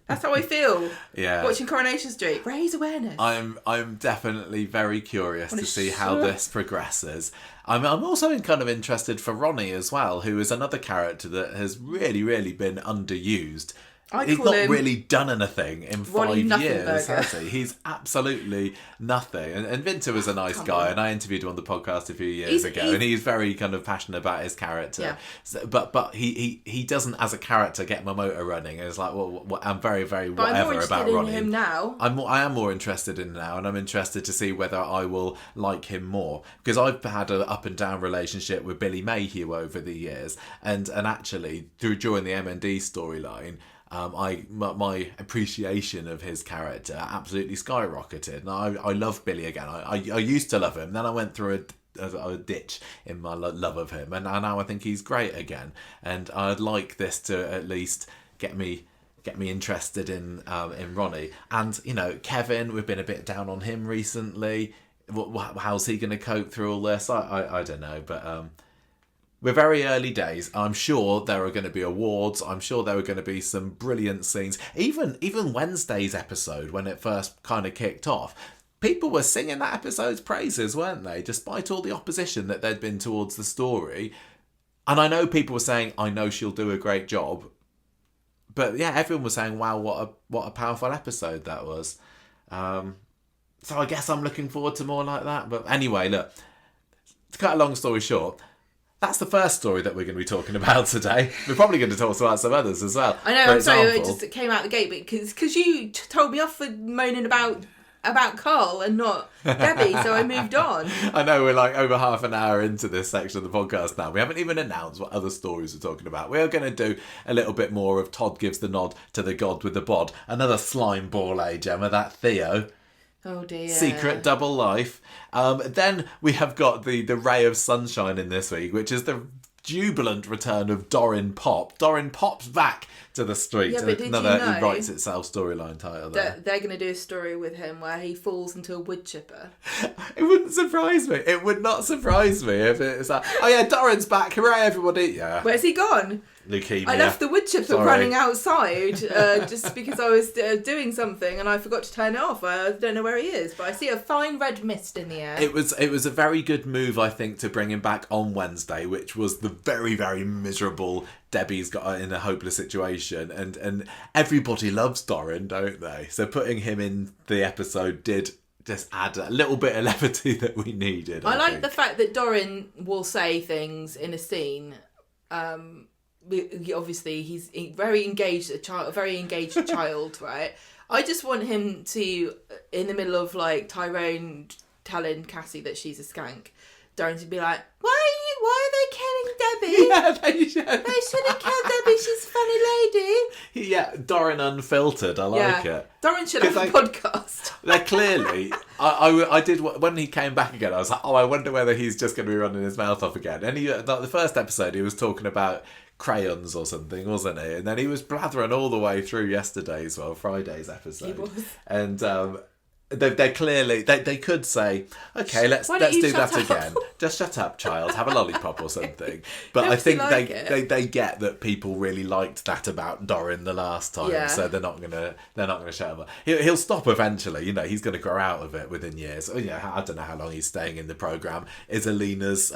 That's how I feel. Yeah. Watching Coronation Street. Raise awareness. I'm definitely very curious to see how this progresses. I'm also kind of interested for Ronnie as well, who is another character that has really, really been underused. He's not really done anything in 5 years, has he? He's absolutely nothing. And Vinter was a nice guy, and I interviewed him on the podcast a few years ago, and he's very kind of passionate about his character. Yeah. So, but he doesn't, as a character, get my motor running. And it's like, well, I'm very, very whatever about Ronnie. I'm more interested in him now. I am more interested in him now, and I'm interested to see whether I will like him more. Because I've had an up and down relationship with Billy Mayhew over the years, and actually, during the MND storyline, my appreciation of his character absolutely skyrocketed. And I love Billy again. I used to love him. Then I went through a ditch in my love of him. And now I think he's great again. And I'd like this to at least get me interested in Ronnie. And, you know, Kevin, we've been a bit down on him recently. How's he going to cope through all this? I don't know. But... we're very early days. I'm sure there are going to be awards. I'm sure there are going to be some brilliant scenes. Even Wednesday's episode, when it first kind of kicked off, people were singing that episode's praises, weren't they? Despite all the opposition that there'd been towards the story. And I know people were saying, I know she'll do a great job. But yeah, everyone was saying, wow, what a powerful episode that was. So I guess I'm looking forward to more like that. But anyway, look, to cut a long story short, that's the first story that we're going to be talking about today. We're probably going to talk about some others as well. I know, I'm sorry, it just came out the gate because you told me off for moaning about Carl and not Debbie, so I moved on. I know, we're like over half an hour into this section of the podcast now. We haven't even announced what other stories we're talking about. We are going to do a little bit more of Todd gives the nod to the god with the bod. Another slime ball, Gemma, that Theo. Oh dear. Secret double life. Then we have got the ray of sunshine in this week, which is the jubilant return of Dorin Pop. Dorin Pop's back to the street. Yeah, but another It Writes Itself storyline title there. They're going to do a story with him where he falls into a wood chipper. It wouldn't surprise me. It would not surprise me if it's like, oh yeah, Dorin's back. Hooray, everybody. Yeah. Where's he gone? Leukemia. I left the wood chipper running outside just because I was doing something and I forgot to turn it off. I don't know where he is, but I see a fine red mist in the air. It was a very good move, I think, to bring him back on Wednesday, which was the very, very miserable Debbie's got in a hopeless situation, and everybody loves Dorin, don't they? So putting him in the episode did just add a little bit of levity that we needed. I like the fact that Dorin will say things in a scene. Obviously he's very engaged, a very engaged child, right? I just want him to, in the middle of like Tyrone telling Cassie that she's a skank, Dorin to be like, why are they killing Debbie? Yeah, they should. They shouldn't kill Debbie, she's a funny lady. Yeah, Dorin Unfiltered, I like it. Dorin should have a podcast. They're clearly, I did, when he came back again, I was like, oh, I wonder whether he's just going to be running his mouth off again. And the first episode, he was talking about crayons or something, wasn't he? And then he was blathering all the way through Friday's episode. He was. And they're clearly, they could say, okay, let's do that again. Just shut up, child. Have a lollipop or something. But I think they get that people really liked that about Dorin the last time, so they're not gonna shut him up. He'll stop eventually. You know, he's gonna grow out of it within years. Oh, yeah, I don't know how long he's staying in the program. Is Alina's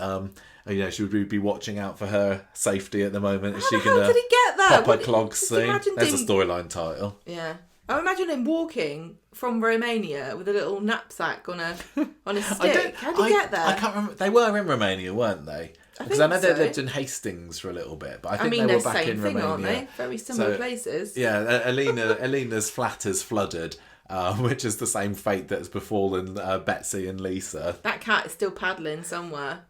should we be watching out for her safety at the moment? Is she gonna did he get that? Pop a clogs scene? There's a storyline title. Yeah. I imagine him walking from Romania with a little knapsack on a stick. How did he get there? I can't remember. They were in Romania, weren't they? Because I know they lived in Hastings for a little bit, but I think they were back in Romania. Aren't they? Very similar places. Yeah, Alina's flat is flooded, which is the same fate that's befallen Betsy and Lisa. That cat is still paddling somewhere.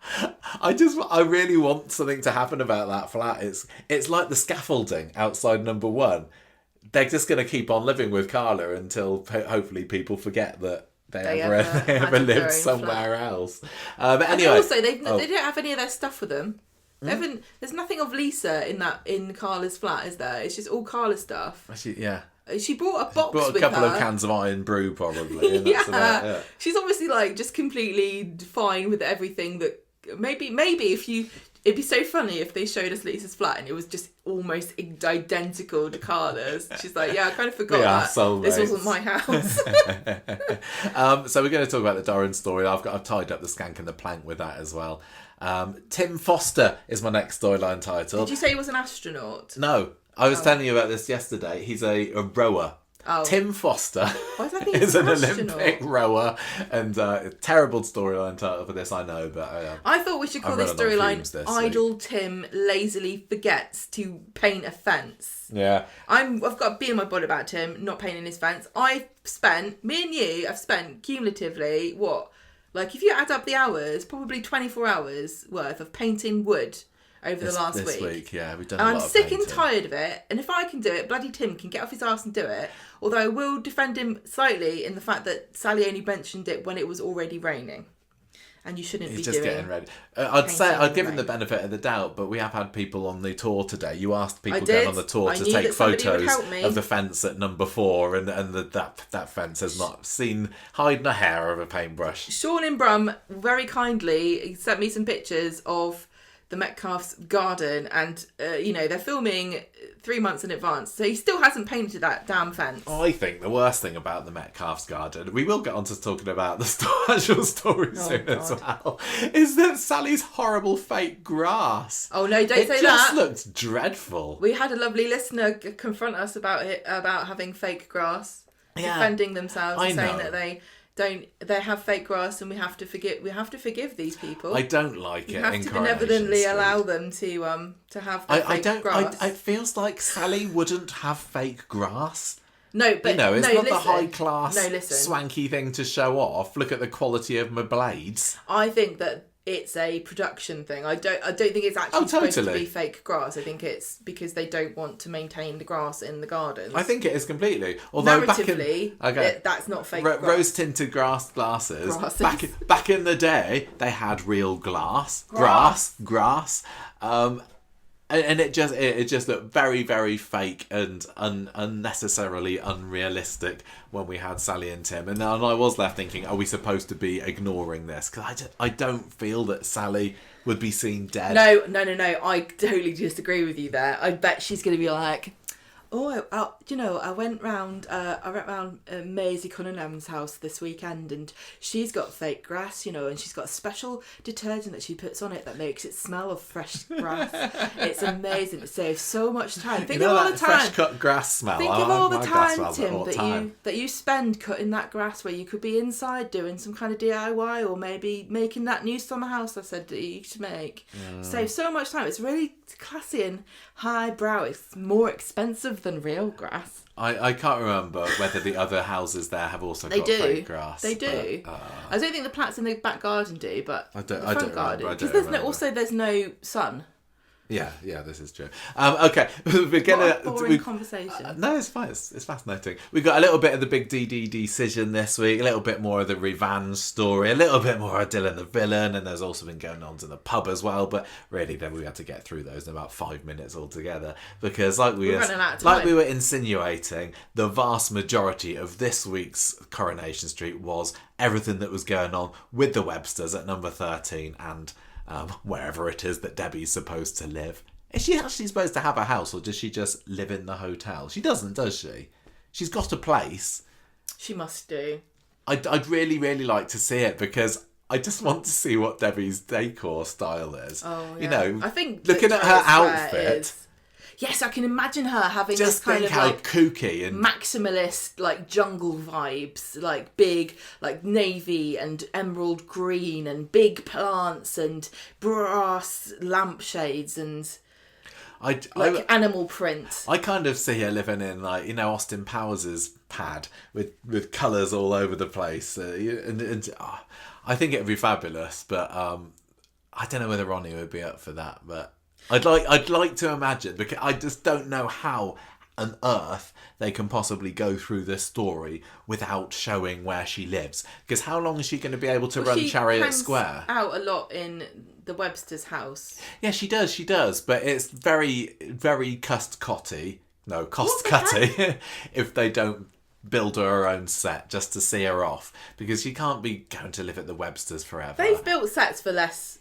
I really want something to happen about that flat. It's like the scaffolding outside number 1. They're just going to keep on living with Carla until hopefully people forget that they ever lived somewhere else. But anyway, and also they don't have any of their stuff with them. There's nothing of Lisa in Carla's flat, is there? It's just all Carla stuff. Actually, yeah. She brought a box with her. Brought a couple of cans of Iron Brew, probably. Yeah. She's obviously just completely fine with everything. That maybe it'd be so funny if they showed us Lisa's flat and it was just almost identical to Carla's. She's like, yeah, I kind of forgot that this wasn't my house. So we're going to talk about the Dorin story. I've tied up the skank and the plank with that as well. Tim Foster is my next storyline title. Did you say he was an astronaut? No, I was telling you about this yesterday. He's a rower. Oh. Tim Foster is an Olympic rower, and a terrible storyline title for this, I know, but I thought we should call this storyline "Idle Tim Lazily Forgets to Paint a Fence." Yeah, I've got to be in my body about Tim not painting his fence. Me and you have spent cumulatively if you add up the hours, probably 24 hours worth of painting wood over the last week. This week, yeah, we've done a lot of sick painting. And tired of it, and if I can do it, bloody Tim can get off his arse and do it. Although I will defend him slightly in the fact that Sally only mentioned it when it was already raining. And you shouldn't be just doing getting ready. I'd give him the benefit of the doubt, but we have had people on the tour today. You asked people going on the tour to take photos of the fence at number 4, and that fence has not seen hide nor hair of a paintbrush. Sean in Brum very kindly sent me some pictures of the Metcalf's garden, and they're filming 3 months in advance, so he still hasn't painted that damn fence. I think the worst thing about the Metcalf's garden, we will get on to talking about the actual story soon as well, is that Sally's horrible fake grass. Oh no, don't say that. It just looked dreadful. We had a lovely listener confront us about having fake grass, defending themselves and saying that they have fake grass, and we have to forgive these people. I don't like it. You have to benevolently allow them to have fake grass. It feels like Sally wouldn't have fake grass. No, but it's not the high class, swanky thing to show off. Look at the quality of my blades. I think that it's a production thing. I don't think it's actually supposed to be fake grass. I think it's because they don't want to maintain the grass in the gardens. I think it is completely. Although narratively, that's not fake grass. Rose tinted glasses. Back in the day, they had real grass. And it just looked very, very fake and unnecessarily unrealistic when we had Sally and Tim. And I was left thinking, are we supposed to be ignoring this? Because I don't feel that Sally would be seen dead. No. I totally disagree with you there. I bet she's going to be like, I went round Maisie Cunningham's house this weekend, and she's got fake grass, and she's got a special detergent that she puts on it that makes it smell of fresh grass. It's amazing. It saves so much time. Think of all the time. Fresh cut grass smell. Think of all the time, Tim, that you spend cutting that grass, where you could be inside doing some kind of DIY, or maybe making that new summer house I said that you should make. Save so much time. It's really classy and highbrow. It's more expensive than real grass. I can't remember whether the other houses there have also got fake grass. They do. But, I don't think the plants in the back garden do, but the front garden. Because there's no sun. Yeah, this is true. Okay, we're gonna boring conversation. No, it's fine. It's fascinating. We've got a little bit of the big DD decision this week, a little bit more of the revenge story, a little bit more of Dylan the villain, and there's also been going on to the pub as well. But really, then we had to get through those in about 5 minutes altogether, because like we were insinuating, the vast majority of this week's Coronation Street was everything that was going on with the Websters at number 13 and wherever it is that Debbie's supposed to live. Is she actually supposed to have a house, or does she just live in the hotel? She doesn't, does she? She's got a place. She must do. I'd really, really like to see it, because I just want to see what Debbie's decor style is. Oh, yeah. I think looking at her outfit. Yes, I can imagine her having Just this kind think of how like kooky and maximalist, like jungle vibes, like big, like navy and emerald green and big plants and brass lampshades and animal print. I kind of see her living in like Austin Powers' pad with colours all over the place, I think it'd be fabulous. But I don't know whether Ronnie would be up for that. But I'd like to imagine, because I just don't know how on earth they can possibly go through this story without showing where she lives. Because how long is she going to be able to run Chariot Square? Out a lot in the Webster's house. Yeah, she does. But it's very, very cost-cutty if they don't build her own set just to see her off. Because she can't be going to live at the Websters forever. They've built sets for less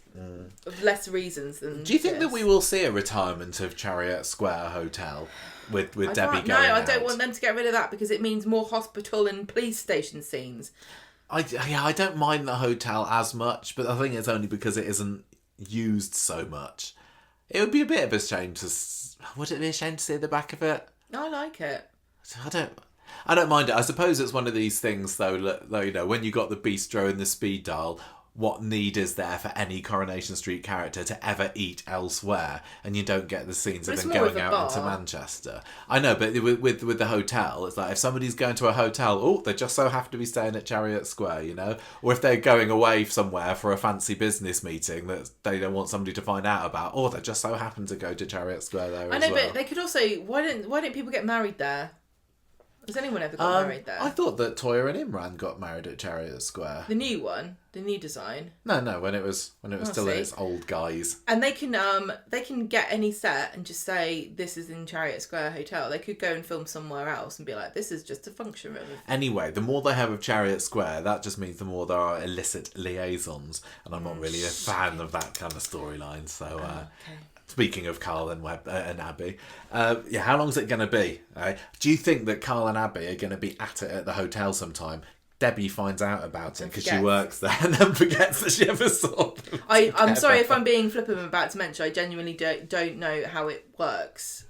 reasons than. Do you think that we will see a retirement of Chariot Square Hotel with Debbie going out? No, I don't want them to get rid of that, because it means more hospital and police station scenes. I don't mind the hotel as much, but I think it's only because it isn't used so much. It would be a bit of a shame to. Would it be a shame to see the back of it? I like it. I don't mind it. I suppose it's one of these things, though, when you got the bistro and the speed dial, what need is there for any Coronation Street character to ever eat elsewhere, and you don't get the scenes of them going out into Manchester. I know, but with the hotel, it's like if somebody's going to a hotel, they just so have to be staying at Chariot Square, or if they're going away somewhere for a fancy business meeting that they don't want somebody to find out about, or they just so happen to go to Chariot Square there. I know, but they could also. Why don't people get married there? Has anyone ever got married there? I thought that Toya and Imran got married at Chariot Square. The new one, the new design. No, when it was still in its old guise. And they can get any set and just say this is in Chariot Square Hotel. They could go and film somewhere else and be like, this is just a function room. Anyway, the more they have of Chariot Square, that just means the more there are illicit liaisons, and I'm not really a fan of that kind of storyline. So. Okay. Speaking of Carl and Abby, how long is it going to be? Do you think that Carl and Abby are going to be at it at the hotel sometime? Debbie finds out about it because she works there and then forgets that she ever saw them. I'm sorry if I'm being flippant about dementia. I genuinely don't know how it works.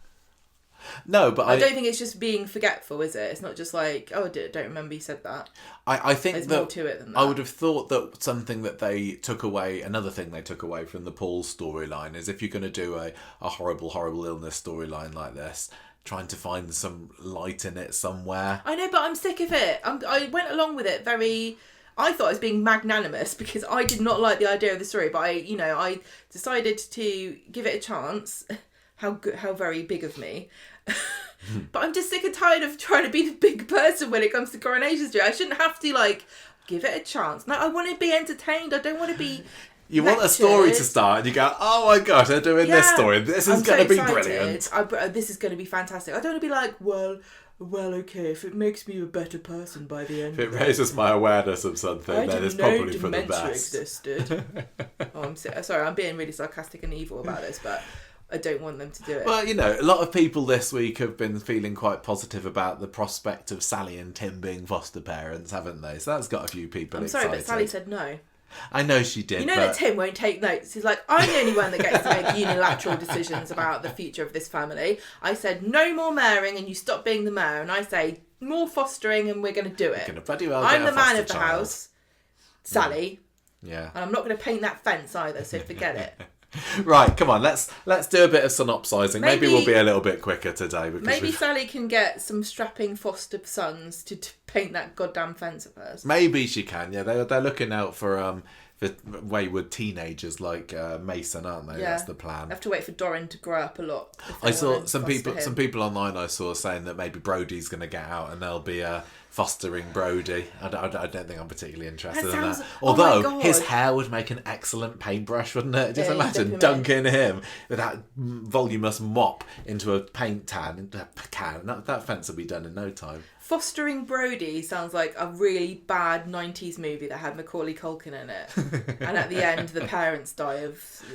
No, but I don't think it's just being forgetful, is it? It's not just like, I don't remember you said that. I think there's that more to it than that. I would have thought that another thing they took away from the Paul storyline is, if you're going to do a horrible, horrible illness storyline like this, trying to find some light in it somewhere. I know, but I'm sick of it. I went along with it I thought I was being magnanimous because I did not like the idea of the story, but I decided to give it a chance. How very big of me. But I'm just sick and tired of trying to be the big person when it comes to Coronation Street. I shouldn't have to give it a chance. No, I want to be entertained. I don't want to be You want a story to start and you go, oh my gosh, they're doing this story. This is going to be brilliant. This is going to be fantastic. I don't want to be like, well, okay, if it makes me a better person by the end. If it raises my awareness of something, then it's probably for the best. Existed. I'm sorry, I'm being really sarcastic and evil about this, but I don't want them to do it. Well, a lot of people this week have been feeling quite positive about the prospect of Sally and Tim being foster parents, haven't they? So that's got a few people excited. I'm sorry, but Sally said no. I know she did. That Tim won't take notes. He's like, I'm the only one that gets to make unilateral decisions about the future of this family. I said no more marrying and you stop being the mayor. And I say more fostering and we're going to do it. I'm the man of the house, Sally. Yeah. And I'm not going to paint that fence either, so forget it. Right, come on, let's do a bit of synopsising. Maybe we'll be a little bit quicker today. Maybe Sally can get some strapping foster sons to paint that goddamn fence of hers. Maybe she can, yeah. They're looking out for wayward teenagers like Mason, aren't they? Yeah. That's the plan. I have to wait for Dorin to grow up a lot. I saw some people online I saw saying that maybe Brody's going to get out and they'll be fostering Brody. I don't think I'm particularly interested in that. Although his hair would make an excellent paintbrush, wouldn't it? Just imagine dunking him with that voluminous mop into a paint can. That fence will be done in no time. Fostering Brody sounds like a really bad 90s movie that had Macaulay Culkin in it. And at the end, the parents die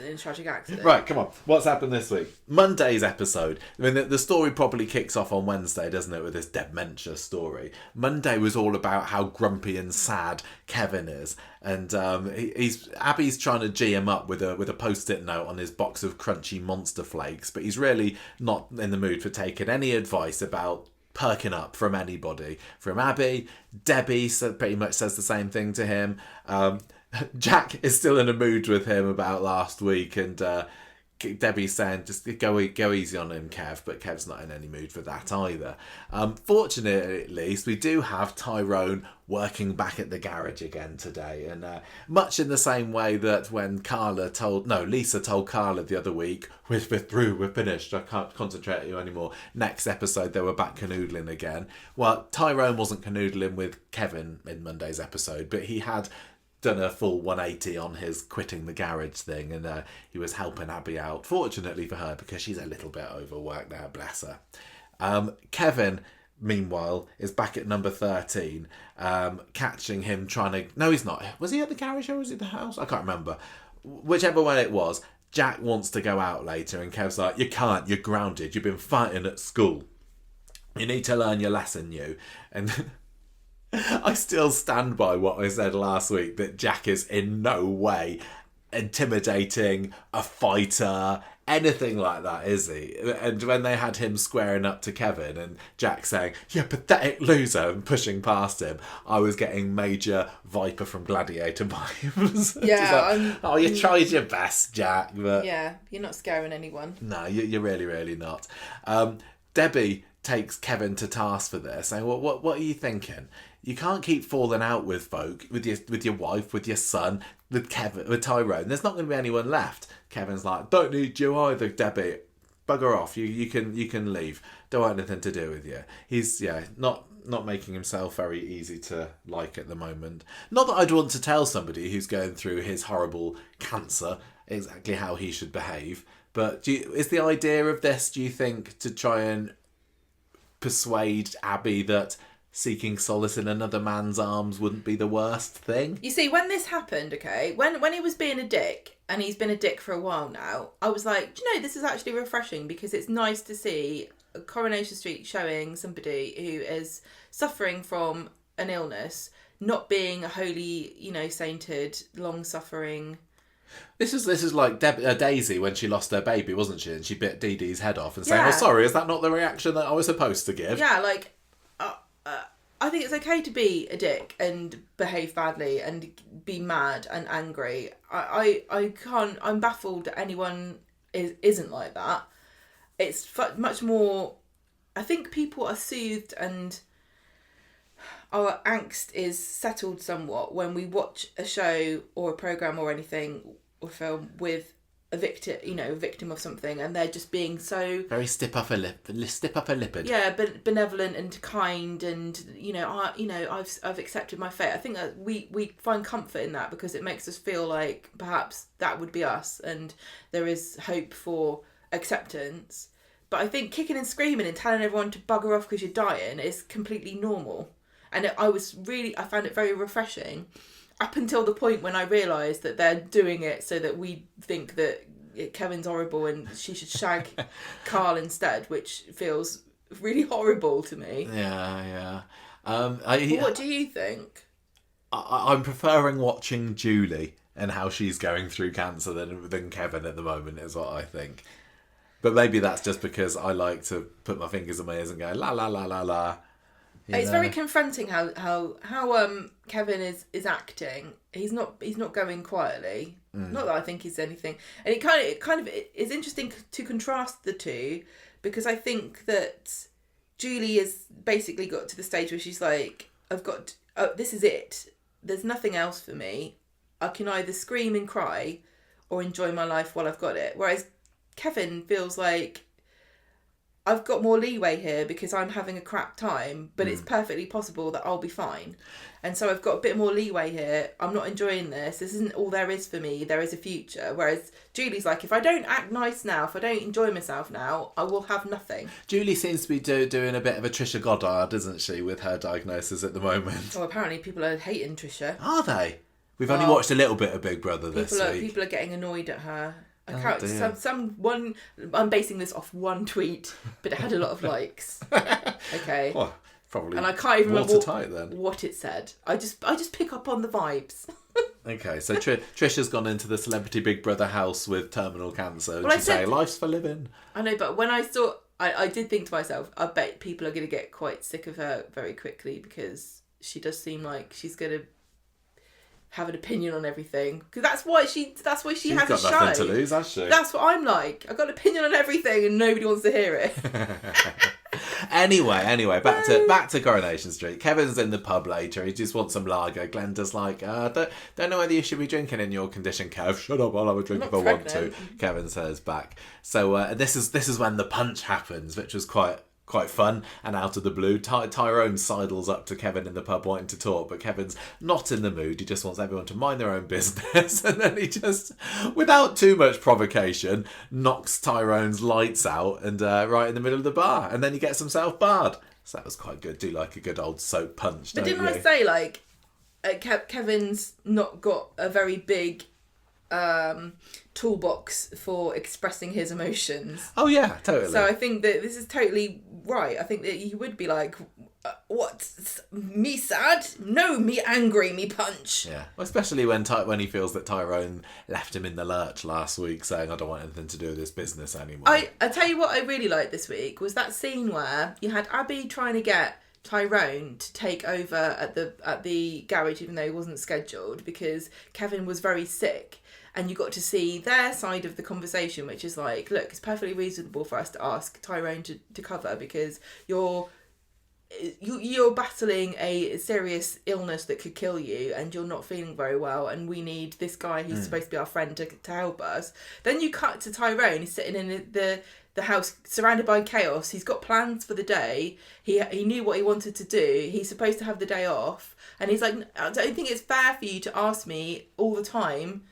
in a tragic accident. Right, come on. What's happened this week? Monday's episode. I mean, the story probably kicks off on Wednesday, doesn't it, with this dementia story. Monday was all about how grumpy and sad Kevin is, and Abby's trying to G him up with a post-it note on his box of crunchy Monster Flakes, but he's really not in the mood for taking any advice about perking up from anybody. From Abby, Debbie pretty much says the same thing to him. Jack is still in a mood with him about last week, and Debbie's saying just go easy on him, Kev, but Kev's not in any mood for that either. Fortunately, at least, we do have Tyrone working back at the garage again today, and much in the same way that when Lisa told Carla the other week, we're through, we're finished, I can't concentrate on you anymore. Next episode, they were back canoodling again. Well, Tyrone wasn't canoodling with Kevin in Monday's episode, but he had done a full 180 on his quitting the garage thing, and he was helping Abby out, fortunately for her, because she's a little bit overworked now, bless her. Kevin, meanwhile, is back at number 13, catching him trying to... No, he's not. Was he at the garage or was he at the house? I can't remember. Whichever one it was, Jack wants to go out later, and Kev's like, you can't, you're grounded, you've been fighting at school. You need to learn your lesson, you. And... I still stand by what I said last week, that Jack is in no way intimidating, a fighter, anything like that, is he? And when they had him squaring up to Kevin and Jack saying, "You pathetic loser," and pushing past him, I was getting major Viper from Gladiator vibes. Yeah. Like, you tried your best, Jack. But yeah, you're not scaring anyone. No, you're really, really not. Debbie takes Kevin to task for this, saying, what are you thinking? You can't keep falling out with folk, with your wife, with your son, with Tyrone. There's not going to be anyone left. Kevin's like, don't need you either, Debbie. Bugger off. You can leave. Don't want anything to do with you. He's not making himself very easy to like at the moment. Not that I'd want to tell somebody who's going through his horrible cancer exactly how he should behave. But is the idea of this, do you think, to try and persuade Abby that seeking solace in another man's arms wouldn't be the worst thing? You see, when this happened, okay, when he was being a dick, and he's been a dick for a while now, I was like, do you know, this is actually refreshing, because it's nice to see Coronation Street showing somebody who is suffering from an illness, not being a holy, sainted, long-suffering... This is like Daisy when she lost her baby, wasn't she? And she bit Dee Dee's head off and saying, "Oh, sorry, is that not the reaction that I was supposed to give?" Yeah, like, I think it's okay to be a dick and behave badly and be mad and angry. I can't... I'm baffled that anyone isn't like that. It's much more... I think people are soothed and our angst is settled somewhat when we watch a show or a programme or anything or film with a victim of something, and they're just being so very stiff upper lipid. Yeah, benevolent and kind, and I've accepted my fate. I think that we find comfort in that because it makes us feel like perhaps that would be us, and there is hope for acceptance. But I think kicking and screaming and telling everyone to bugger off because you're dying is completely normal, and I found it very refreshing. Up until the point when I realised that they're doing it so that we think that Kevin's horrible and she should shag Carl instead, which feels really horrible to me. Yeah. What do you think? I'm preferring watching Julie and how she's going through cancer than Kevin at the moment, is what I think. But maybe that's just because I like to put my fingers in my ears and go la la la la la. It's very confronting how Kevin is acting. He's not going quietly. Not that I think he's anything. And it kind of is interesting to contrast the two, because I think that Julie has basically got to the stage where she's like, this is it. There's nothing else for me. I can either scream and cry or enjoy my life while I've got it. Whereas Kevin feels like, I've got more leeway here because I'm having a crap time, but it's perfectly possible that I'll be fine. And so I've got a bit more leeway here. I'm not enjoying this. This isn't all there is for me. There is a future. Whereas Julie's like, if I don't act nice now, if I don't enjoy myself now, I will have nothing. Julie seems to be doing a bit of a Trisha Goddard, isn't she, with her diagnosis at the moment? Well, apparently people are hating Trisha. Are they? We've only watched a little bit of Big Brother this week. People are getting annoyed at her. I'm basing this off one tweet, but it had a lot of likes. Okay. Well, Probably. And I can't even remember what it said. I just pick up on the vibes. Okay, so Trisha's gone into the Celebrity Big Brother house with terminal cancer. And she's saying, life's for living. I know, but when I saw... I did think to myself, I bet people are going to get quite sick of her very quickly because she does seem like she's going to have an opinion on everything. Because that's why she has a show. She's got nothing to lose, has she? That's what I'm like. I've got an opinion on everything and nobody wants to hear it. Anyway, back to Coronation Street. Kevin's in the pub later. He just wants some lager. Glenda's like, don't know whether you should be drinking in your condition, Kev. Shut up, I'll have a drink if I want to. Kevin says back. So this is when the punch happens, which was quite fun and out of the blue. Tyrone sidles up to Kevin in the pub wanting to talk, but Kevin's not in the mood. He just wants everyone to mind their own business, and then he just, without too much provocation, knocks Tyrone's lights out and right in the middle of the bar, and then he gets himself barred. So that was quite good. Do like a good old soap punch, but didn't I say, like, Kevin's not got a very big toolbox for expressing his emotions. Oh yeah, totally. So I think that this is totally right. I think that he would be like, what? Me sad? No, me angry, me punch. Yeah, well, especially when he feels that Tyrone left him in the lurch last week saying, I don't want anything to do with this business anymore. I tell you what I really liked this week was that scene where you had Abby trying to get Tyrone to take over at the garage even though he wasn't scheduled because Kevin was very sick. And you got to see their side of the conversation, which is like, look, it's perfectly reasonable for us to ask Tyrone to cover because you're battling a serious illness that could kill you and you're not feeling very well and we need this guy who's supposed to be our friend to help us. Then you cut to Tyrone. He's sitting in the house surrounded by chaos. He's got plans for the day. He knew what he wanted to do. He's supposed to have the day off. And he's like, I don't think it's fair for you to ask me all the time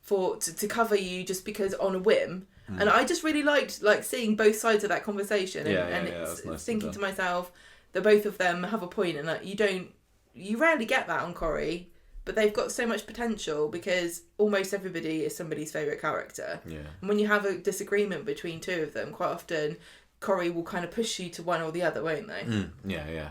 to cover you just because on a whim. And I just really liked seeing both sides of that conversation and it's nice thinking to myself that both of them have a point and you rarely get that on Corrie, but they've got so much potential because almost everybody is somebody's favourite character. Yeah. And when you have a disagreement between two of them, quite often Corrie will kind of push you to one or the other, won't they? Yeah.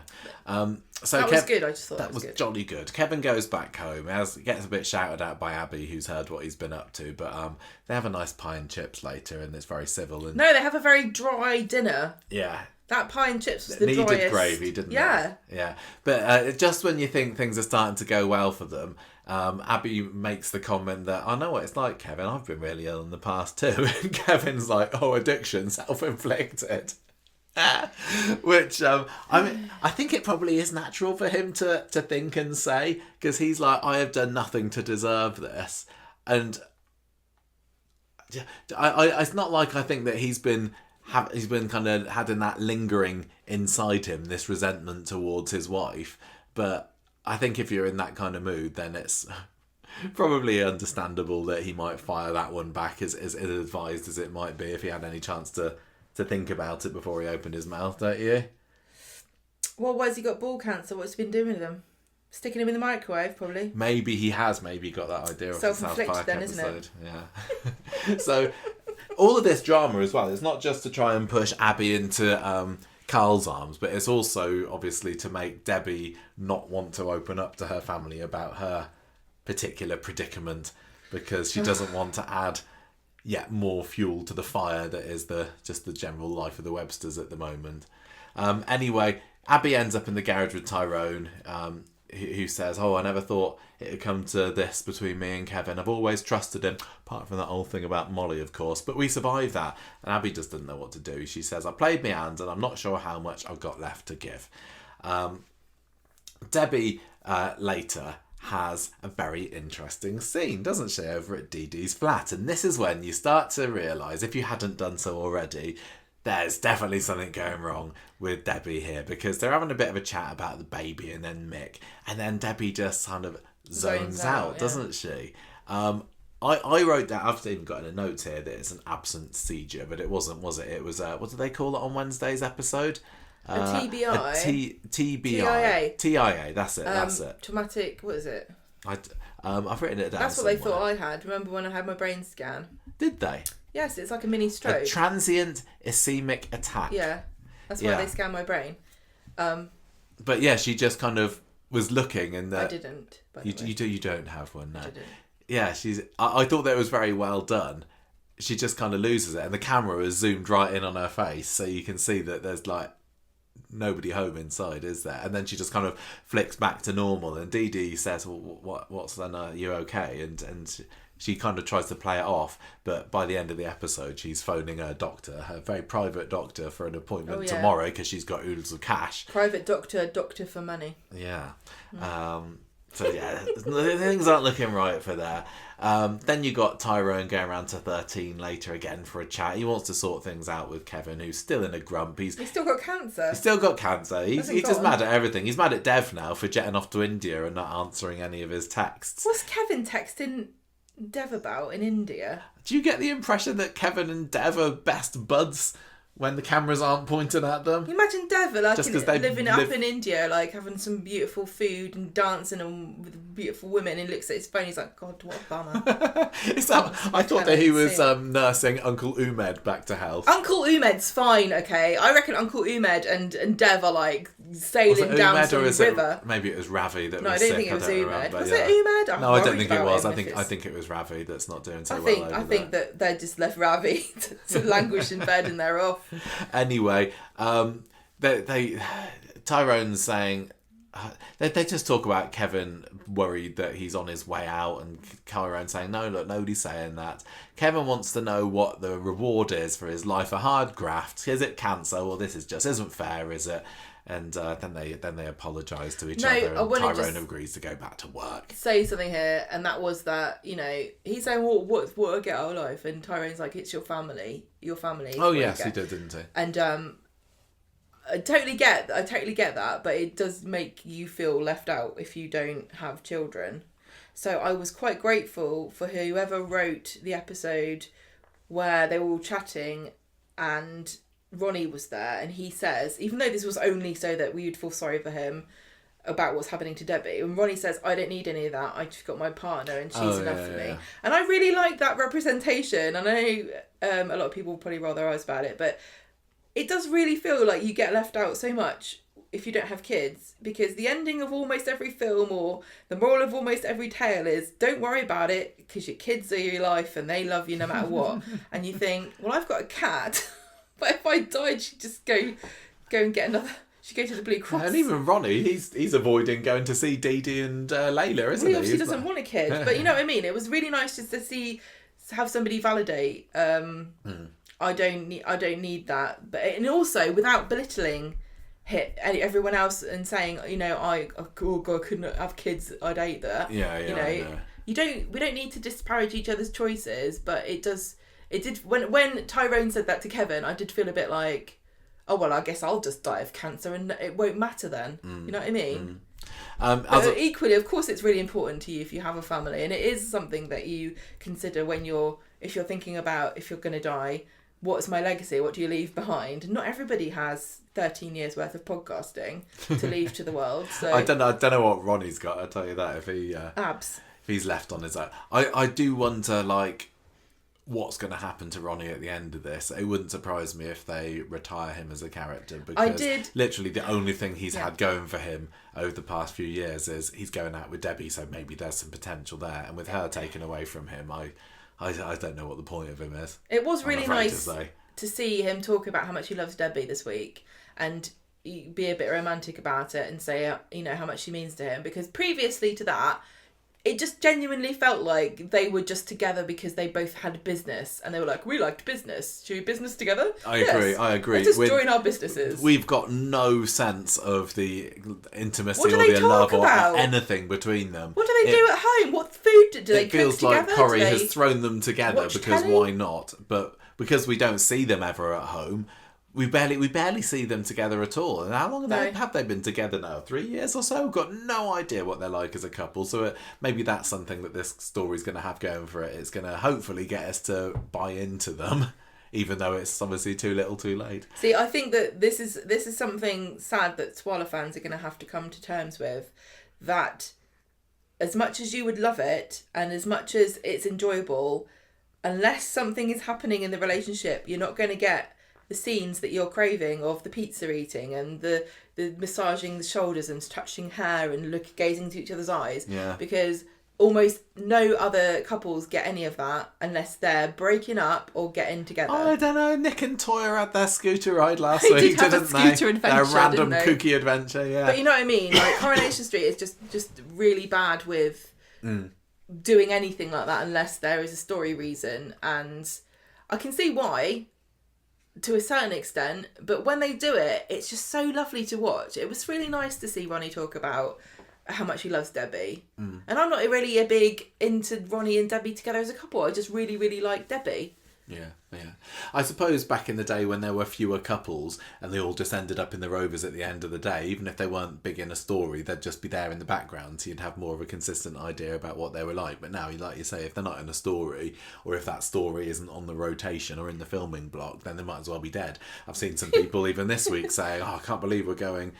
So that was good. I just thought that was good. Jolly good. Kevin goes back home. He gets a bit shouted at by Abby, who's heard what he's been up to. But they have a nice pie and chips later, and it's very civil. And no, they have a very dry dinner. Yeah. That pie and chips was the needed driest. Gravy, didn't it? Yeah. But just when you think things are starting to go well for them, Abby makes the comment that, I know what it's like, Kevin. I've been really ill in the past too. And Kevin's like, oh, addiction, self-inflicted. Which, I think it probably is natural for him to think and say, because he's like, I have done nothing to deserve this. And it's not like I think that he's been kind of having that lingering inside him, this resentment towards his wife. But I think if you're in that kind of mood, then it's probably understandable that he might fire that one back as advised as it might be if he had any chance to think about it before he opened his mouth, don't you? Well, why has he got ball cancer? What's he been doing with them? Sticking him in the microwave, probably. Maybe he has. Maybe he got that idea off the South Park then, episode. Isn't it? Yeah. So all of this drama as well, it's not just to try and push Abby into Carl's arms, but it's also obviously to make Debbie not want to open up to her family about her particular predicament because she doesn't want to add yet more fuel to the fire that is just the general life of the Websters at the moment. Anyway, Abby ends up in the garage with Tyrone, who says, oh, I never thought it would come to this between me and Kevin. I've always trusted him, apart from that whole thing about Molly, of course. But we survived that. And Abby just doesn't know what to do. She says, I played my hand and I'm not sure how much I've got left to give. Debbie later has a very interesting scene, doesn't she, over at Dee Dee's flat. And this is when you start to realise, if you hadn't done so already, there's definitely something going wrong with Debbie here, because they're having a bit of a chat about the baby and then Mick, and then Debbie just kind of zones out, doesn't she? I wrote that, I've even got in a note here that it's an absent seizure, but it wasn't, was it? It was, what did they call it on Wednesday's episode? A TBI. TBI. TIA, that's it. Traumatic, what is it? I've written it down. That's what they thought I had. Remember when I had my brain scan? Did they? Yes, it's like a mini stroke. A transient ischemic attack. Yeah, that's why they scanned my brain. But yeah, she just kind of was looking, and I didn't. You don't have one, no. I didn't. Yeah, I thought that was very well done. She just kind of loses it, and the camera is zoomed right in on her face, so you can see that there's like nobody home inside, is there? And then she just kind of flicks back to normal, and Dee Dee says, well, what's then? You okay? And she kind of tries to play it off, but by the end of the episode, she's phoning her doctor, her very private doctor, for an appointment tomorrow because she's got oodles of cash. Private doctor for money. Yeah. So yeah, things aren't looking right for there. Then you got Tyrone going around to 13 later again for a chat. He wants to sort things out with Kevin, who's still in a grump. He's still got cancer. He's still got cancer. He's just mad at everything. He's mad at Dev now for jetting off to India and not answering any of his texts. What's Kevin texting Dev about in India? Do you get the impression that Kevin and Dev are best buds when the cameras aren't pointing at them? Imagine Dev living up in India, like having some beautiful food and dancing and with beautiful women, and he looks at his phone, he's like, God, what a bummer. I thought that he was nursing Uncle Umed back to health. Uncle Umed's fine, okay. I reckon Uncle Umed and Dev are like sailing down some river. Maybe it was Ravi that was sick. No, I don't think it was Umed. Was it Umed? No, I don't think it was. I think it was Ravi that's not doing so well. I think that they just left Ravi to languish in bed and they're off. Anyway, Tyrone's saying they just talk about Kevin worried that he's on his way out, and Tyrone saying, no, look, nobody's saying that. Kevin wants to know what the reward is for his life a hard graft. Is it cancer? Well, this isn't fair, is it? And then they apologise to each other, and Tyrone agrees to go back to work. Say something here, and that was that, he's saying, what I get out of life? And Tyrone's like, it's your family. Oh yes, he did, didn't he? And I totally get that, but it does make you feel left out if you don't have children. So I was quite grateful for whoever wrote the episode where they were all chatting and Ronnie was there, and he says, even though this was only so that we would feel sorry for him about what's happening to Debbie, and Ronnie says, I don't need any of that, I just got my partner and she's enough for me. And I really like that representation. I know a lot of people will probably roll their eyes about it, but it does really feel like you get left out so much if you don't have kids, because the ending of almost every film or the moral of almost every tale is don't worry about it because your kids are your life and they love you no matter what. And you think, well, I've got a cat, but if I died, she'd just go and get another. She'd go to the Blue Cross. And even Ronnie, he's avoiding going to see Dee Dee and Layla, isn't he? He obviously doesn't want a kid, but you know what I mean. It was really nice just to have somebody validate. I don't need that, but and also without belittling everyone else and saying, I couldn't have kids, I'd hate that. We don't need to disparage each other's choices, but it did when Tyrone said that to Kevin, I did feel a bit like, oh well, I guess I'll just die of cancer and it won't matter then. You know what I mean? But equally, of course, it's really important to you if you have a family, and it is something that you consider if you're thinking about if you're going to die. What's my legacy? What do you leave behind? Not everybody has 13 years worth of podcasting to leave to the world. So I don't know what Ronnie's got. I'll tell you that if he abs. If he's left on his own. I do wonder what's going to happen to Ronnie at the end of this. It wouldn't surprise me if they retire him as a character, because literally the only thing he's had going for him over the past few years is he's going out with Debbie, so maybe there's some potential there, and with her taken away from him, I don't know what the point of him is. It was really nice to see him talk about how much he loves Debbie this week and be a bit romantic about it and say, how much she means to him. Because previously to that, it just genuinely felt like they were just together because they both had business and they were like, we liked business. Should we business together? I agree. Let's just join our businesses. We've got no sense of the intimacy or the love or anything between them. What do they do at home? What food do they cook together? It feels like Corrie has thrown them together because why not? But because we don't see them ever at home, we barely see them together at all. And how long have they been together now? 3 years or so? We've got no idea what they're like as a couple. So maybe that's something that this story's going to have going for it. It's going to hopefully get us to buy into them, even though it's obviously too little too late. See, I think that this is something sad that Swallow fans are going to have to come to terms with, that as much as you would love it and as much as it's enjoyable, unless something is happening in the relationship, you're not going to get the scenes that you're craving of the pizza eating and the massaging the shoulders and touching hair and gazing into each other's eyes. Yeah. Because almost no other couples get any of that unless they're breaking up or getting together. Oh, I don't know. Nick and Toya had their scooter ride last They week, did have a didn't scooter they? adventure, Their random didn't they? kooky adventure, yeah. But you know what I mean? Like, Coronation Street is just really bad with doing anything like that unless there is a story reason. And I can see why, to a certain extent, but when they do it, it's just so lovely to watch. It was really nice to see Ronnie talk about how much he loves Debbie. And I'm not really a big into Ronnie and Debbie together as a couple. I just really, really like Debbie. Yeah. I suppose back in the day when there were fewer couples and they all just ended up in the Rovers at the end of the day, even if they weren't big in a story, they'd just be there in the background, so you'd have more of a consistent idea about what they were like. But now, like you say, if they're not in a story, or if that story isn't on the rotation or in the filming block, then they might as well be dead. I've seen some people even this week saying, I can't believe we're going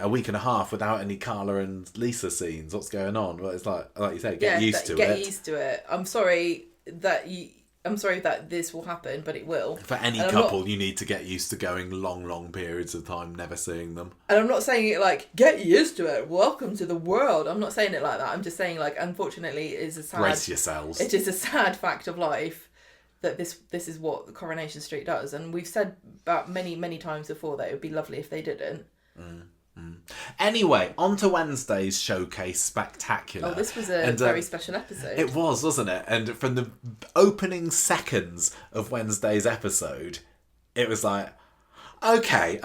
a week and a half without any Carla and Lisa scenes. What's going on? Well, it's like you say, get used to it. Get used to it. I'm sorry that this will happen, but it will. For any couple, you need to get used to going long periods of time never seeing them. And I'm not saying it like, get used to it, welcome to the world. I'm not saying it like that. I'm just saying, like, unfortunately, it is a sad... Brace yourselves. It is a sad fact of life that this is what Coronation Street does. And we've said about many times before that it would be lovely if they didn't. Anyway, on to Wednesday's Showcase Spectacular. Oh, this was a very special episode. It was, wasn't it? And from the opening seconds of Wednesday's episode, it was like, okay,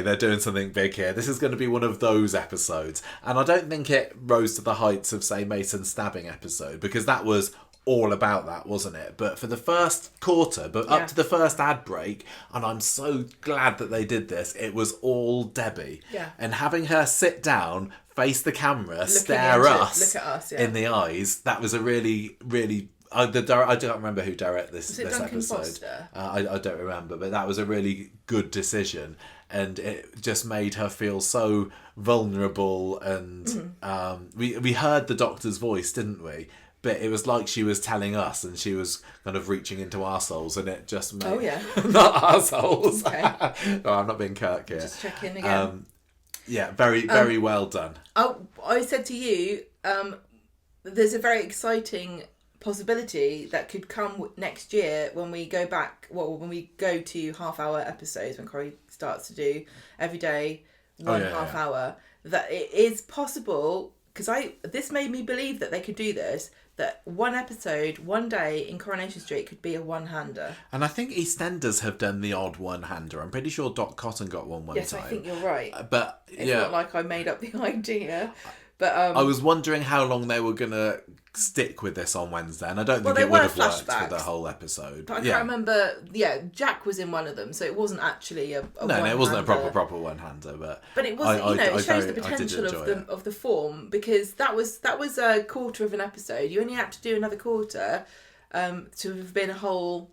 they're doing something big here. This is going to be one of those episodes. And I don't think it rose to the heights of, say, Mason's stabbing episode, because that was all about that, wasn't it? But for the first quarter, up to the first ad break, and I'm so glad that they did this, it was all Debbie. Yeah. And having her sit down, face the camera, stare look us at us, in the eyes, that was a really, really... I don't remember who directed this Duncan episode. Foster? I don't remember, but that was a really good decision, and it just made her feel so vulnerable. And we heard the doctor's voice, didn't we? But it was like she was telling us, and she was kind of reaching into our souls, and it just made... Oh, yeah. Not our souls. Okay. No, I'm not being Kirk here. Just check in again. Very well done. I said to you, there's a very exciting possibility that could come next year when we go back, when we go to half-hour episodes, when Corrie starts to do every day, half hour, that it is possible, because this made me believe that they could do this, that one episode, one day in Coronation Street could be a one-hander. And I think EastEnders have done the odd one-hander. I'm pretty sure Dot Cotton got one time. Yes, I think you're right. But it's not like I made up the idea. But I was wondering how long they were going to stick with this on Wednesday, and I don't think it would have worked for the whole episode. But I can't remember. Yeah, Jack was in one of them, so it wasn't actually a no, it wasn't a proper one-hander. But it was, it shows the potential of the form, because that was a quarter of an episode. You only had to do another quarter to have been a whole,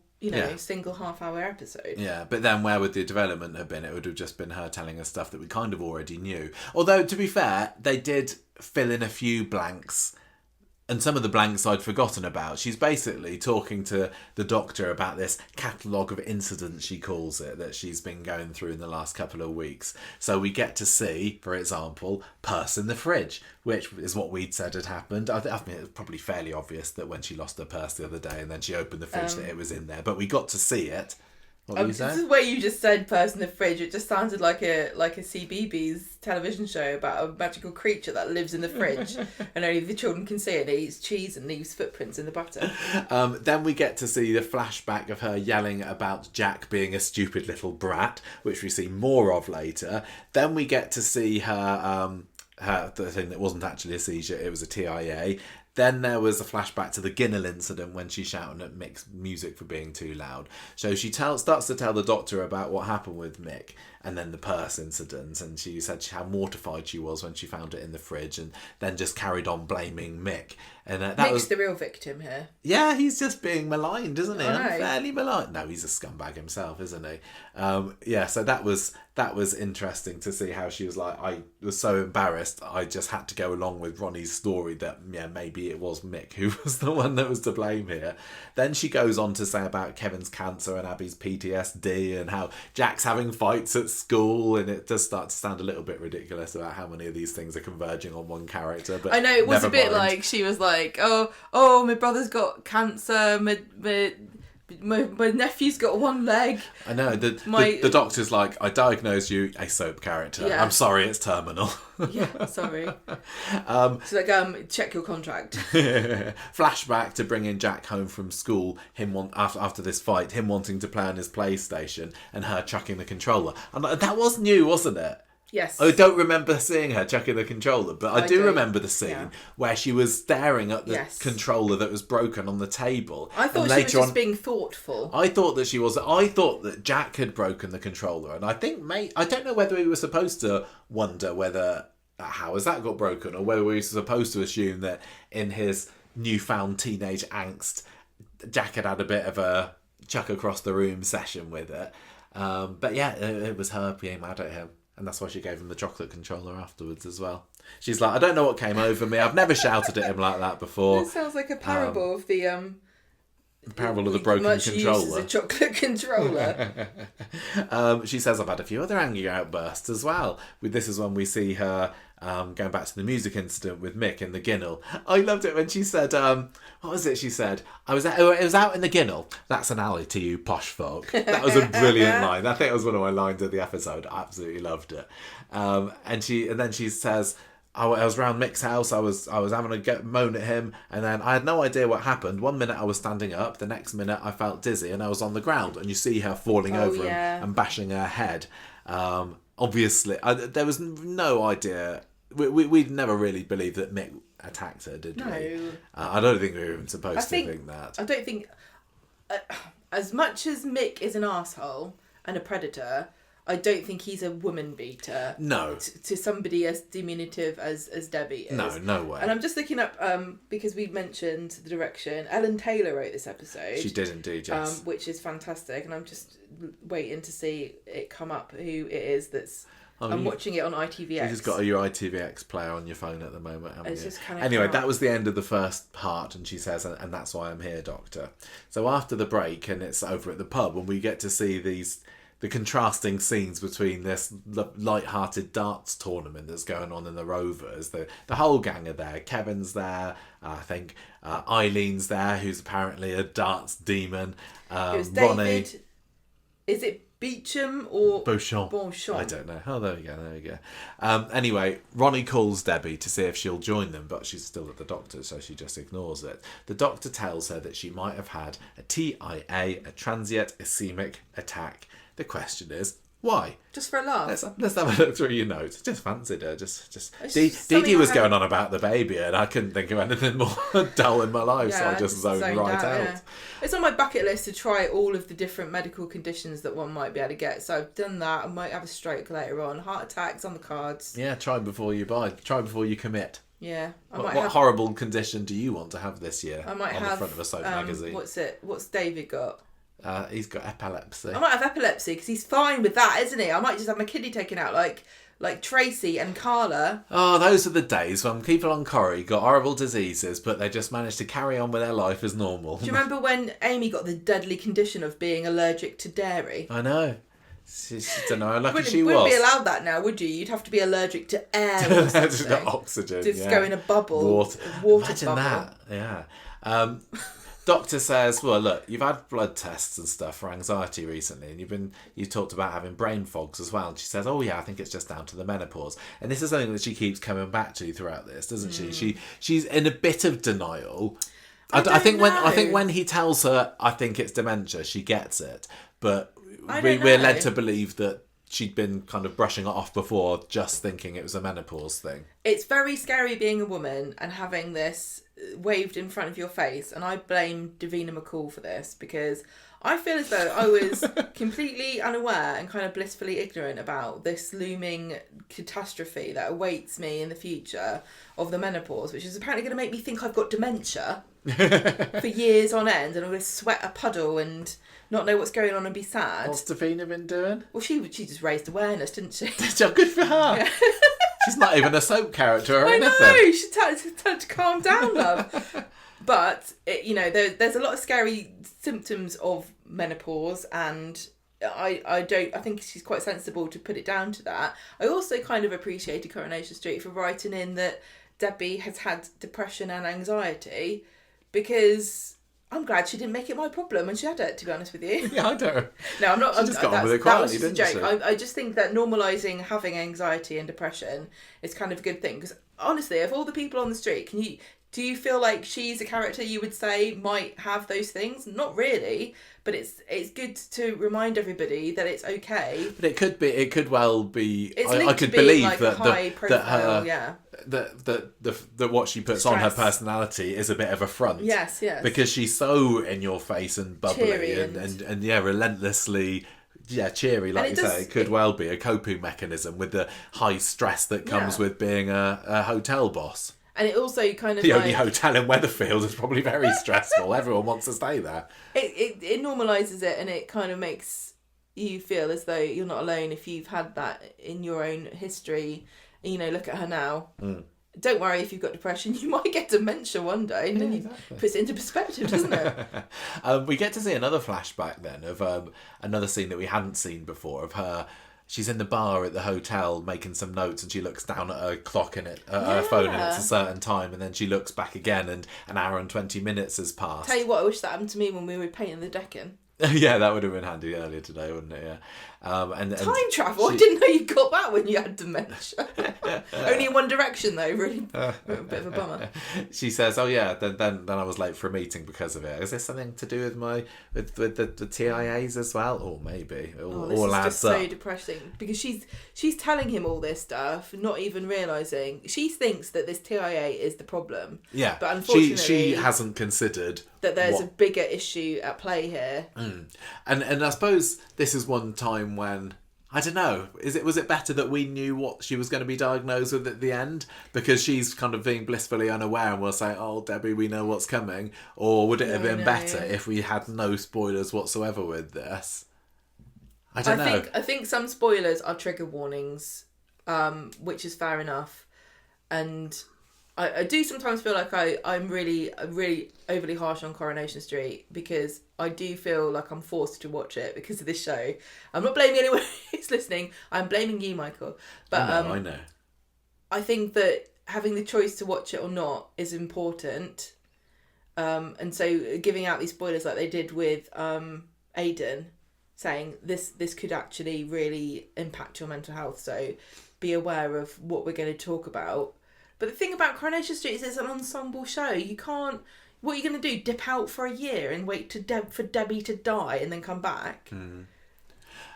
single half-hour episode. Yeah, but then where would the development have been? It would have just been her telling us stuff that we kind of already knew. Although, to be fair, they did fill in a few blanks, and some of the blanks I'd forgotten about. She's basically talking to the doctor about this catalogue of incidents, she calls it, that she's been going through in the last couple of weeks. So we get to see, for example, purse in the fridge, which is what we'd said had happened. I think it was probably fairly obvious that when she lost her purse the other day and then she opened the fridge that it was in there. But we got to see it. What were you saying? This is where you just said "purse in the fridge." It just sounded like a CBeebies television show about a magical creature that lives in the fridge, and only the children can see it. It eats cheese and leaves footprints in the butter. Then we get to see the flashback of her yelling about Jack being a stupid little brat, which we see more of later. Then we get to see her the thing that wasn't actually a seizure; it was a TIA. Then there was a flashback to the Ginnell incident when she's shouting at Mick's music for being too loud. So she starts to tell the doctor about what happened with Mick, and then the purse incident, and she said how mortified she was when she found it in the fridge, and then just carried on blaming Mick. And Mick's the real victim here. Yeah, he's just being maligned, isn't he? Right. Unfairly maligned. No, he's a scumbag himself, isn't he? So that was interesting to see how she was like, I was so embarrassed, I just had to go along with Ronnie's story that maybe maybe it was Mick who was the one that was to blame here. Then she goes on to say about Kevin's cancer and Abby's PTSD and how Jack's having fights at school, and it does start to sound a little bit ridiculous about how many of these things are converging on one character. But I know, it was a bit mind. Like she was like, oh, my brother's got cancer, my nephew's got one leg. I know, the doctor's like, I diagnosed you a soap character. Yeah. I'm sorry, it's terminal. Yeah, sorry. She's like, check your contract. Flashback to bringing Jack home from school, after this fight, him wanting to play on his PlayStation and her chucking the controller. And that was new, wasn't it? Yes. I don't remember seeing her chucking the controller, but I do remember the scene where she was staring at the controller that was broken on the table. I thought she was just being thoughtful. I thought that she was. I thought that Jack had broken the controller, and I think, I don't know whether we were supposed to wonder whether how has that got broken, or whether we were supposed to assume that in his newfound teenage angst, Jack had a bit of a chuck across the room session with it. But yeah, it was her being mad at him. And that's why she gave him the chocolate controller afterwards as well. She's like, I don't know what came over me. I've never shouted at him like that before. This sounds like a parable of the parable of the broken controller. Used as a chocolate controller. She says, I've had a few other angry outbursts as well. This is when we see her going back to the music incident with Mick in the Ginnel. I loved it when she said, what was it she said? It was out in the Ginnel. That's an alley to you posh folk. That was a brilliant line. I think it was one of my lines of the episode. I absolutely loved it. And then she says, I was around Mick's house, I was having a moan at him, and then I had no idea what happened. One minute I was standing up, the next minute I felt dizzy and I was on the ground, and you see her falling over him and bashing her head. Obviously, there was no idea. We'd never really believed that Mick attacked her, did we? No. I don't think we were even supposed to think that. I don't think... as much as Mick is an arsehole and a predator, I don't think he's a woman beater. No. To somebody as diminutive as Debbie is. No way. And I'm just looking up, because we mentioned the direction, Ellen Taylor wrote this episode. She did indeed, yes. Which is fantastic, and I'm just waiting to see it come up, who it is that's... I'm watching it on ITVX. You just got your ITVX player on your phone at the moment, haven't it's you? Just kind of anyway, that was the end of the first part, and she says, and that's why I'm here, Doctor. So after the break, and it's over at the pub, and we get to see the contrasting scenes between this light-hearted darts tournament that's going on in the Rovers. The whole gang are there. Kevin's there. I think Eileen's there, who's apparently a darts demon. It was Ronnie. David. Is it Beecham or Beauchamp? I don't know. Oh, there we go. Anyway, Ronnie calls Debbie to see if she'll join them, but she's still at the doctor's, so she just ignores it. The doctor tells her that she might have had a TIA, a transient ischemic attack. The question is, why? Just for a laugh. Let's have a look through your notes. Just fancied her. Dee Dee was going on about the baby, and I couldn't think of anything more dull in my life, so I just zoned right out. Yeah. It's on my bucket list to try all of the different medical conditions that one might be able to get. So I've done that. I might have a stroke later on. Heart attacks on the cards. Yeah, try before you buy. Try before you commit. Yeah. What horrible condition do you want to have this year? I might on have the front of a soap magazine. What's David got? He's got epilepsy. I might have epilepsy because he's fine with that, isn't he? I might just have my kidney taken out like Tracy and Carla. Oh, those are the days when people on Corrie got horrible diseases, but they just managed to carry on with their life as normal. Do you remember when Amy got the deadly condition of being allergic to dairy? I know. She don't know how lucky she You was. wouldn't be allowed that now, would you? You'd have to be allergic to air or something. Oxygen. Just go in a bubble. Water Imagine bubble. that. Yeah. Doctor says, well, look, you've had blood tests and stuff for anxiety recently, and you talked about having brain fogs as well. And she says, oh yeah, I think it's just down to the menopause. And this is something that she keeps coming back to throughout this, doesn't she? She's in a bit of denial. I think when he tells her, I think it's dementia, she gets it. But we're led to believe that she'd been kind of brushing it off before, just thinking it was a menopause thing. It's very scary being a woman and having this waved in front of your face, and I blame Davina McCall for this, because I feel as though I was completely unaware and kind of blissfully ignorant about this looming catastrophe that awaits me in the future of the menopause, which is apparently going to make me think I've got dementia for years on end, and I'm going to sweat a puddle and not know what's going on and be sad. What's Davina been doing? Well, she just raised awareness, didn't she? Good for her. She's not even a soap character or anything. I know. You should tell her to calm down, love. But there's a lot of scary symptoms of menopause, and I think she's quite sensible to put it down to that. I also kind of appreciated Coronation Street for writing in that Debbie has had depression and anxiety, because I'm glad she didn't make it my problem when she had it, to be honest with you. Yeah, I don't. No, I'm not. She just got on with it quietly, didn't she? I just think that normalising having anxiety and depression is kind of a good thing, because honestly, of all the people on the street, do you feel like she's a character you would say might have those things? Not really, but it's good to remind everybody that it's okay. But it could well be. I could believe like that high profile, that what she puts on her personality is a bit of a front. Yes. Because she's so in your face and bubbly cheery and relentlessly. Yeah, cheery, like you say. It could well be a coping mechanism with the high stress that comes with being a hotel boss. And it also kind of the only hotel in Weatherfield is probably very stressful. Everyone wants to stay there. It normalises it, and it kind of makes you feel as though you're not alone if you've had that in your own history. And, look at her now. Don't worry if you've got depression. You might get dementia one day, and then it puts it into perspective, doesn't it? We get to see another flashback then of another scene that we hadn't seen before of her. She's in the bar at the hotel making some notes, and she looks down at her clock and her phone, and it's a certain time, and then she looks back again, and an hour and 20 minutes has passed. Tell you what, I wish that happened to me when we were painting the decking. Yeah, that would have been handy earlier today, wouldn't it? Yeah. And time travel? I didn't know you got that when you had dementia. Only in one direction, though. Really, a bit of a bummer. She says, "Oh yeah, then I was late for a meeting because of it. Is this something to do with the TIAs as well, or maybe this is just so depressing, because she's telling him all this stuff, not even realising she thinks that this TIA is the problem. Yeah, but unfortunately, she hasn't considered that there's a bigger issue at play here. And I suppose this is one time when, I don't know, was it better that we knew what she was going to be diagnosed with at the end, because she's kind of being blissfully unaware and we'll say, oh Debbie, we know what's coming, or would it have been better if we had no spoilers whatsoever with this? I don't know. I think some spoilers are trigger warnings, which is fair enough, and I do sometimes feel like I'm really overly harsh on Coronation Street, because I do feel like I'm forced to watch it because of this show. I'm not blaming anyone who's listening. I'm blaming you, Michael. But I know. I think that having the choice to watch it or not is important. And so giving out these spoilers like they did with Aidan, saying this could actually really impact your mental health. So be aware of what we're going to talk about. But the thing about Coronation Street is it's an ensemble show. You can't... What are you going to do? Dip out for a year and wait for Debbie to die and then come back?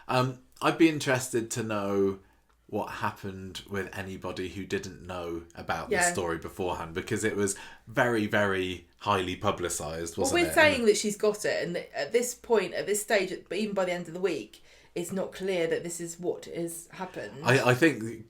I'd be interested to know what happened with anybody who didn't know about the story beforehand, because it was very, very highly publicised, wasn't it? Well, we're saying that she's got it, and at this point, at this stage, but even by the end of the week, it's not clear that this is what has happened. I think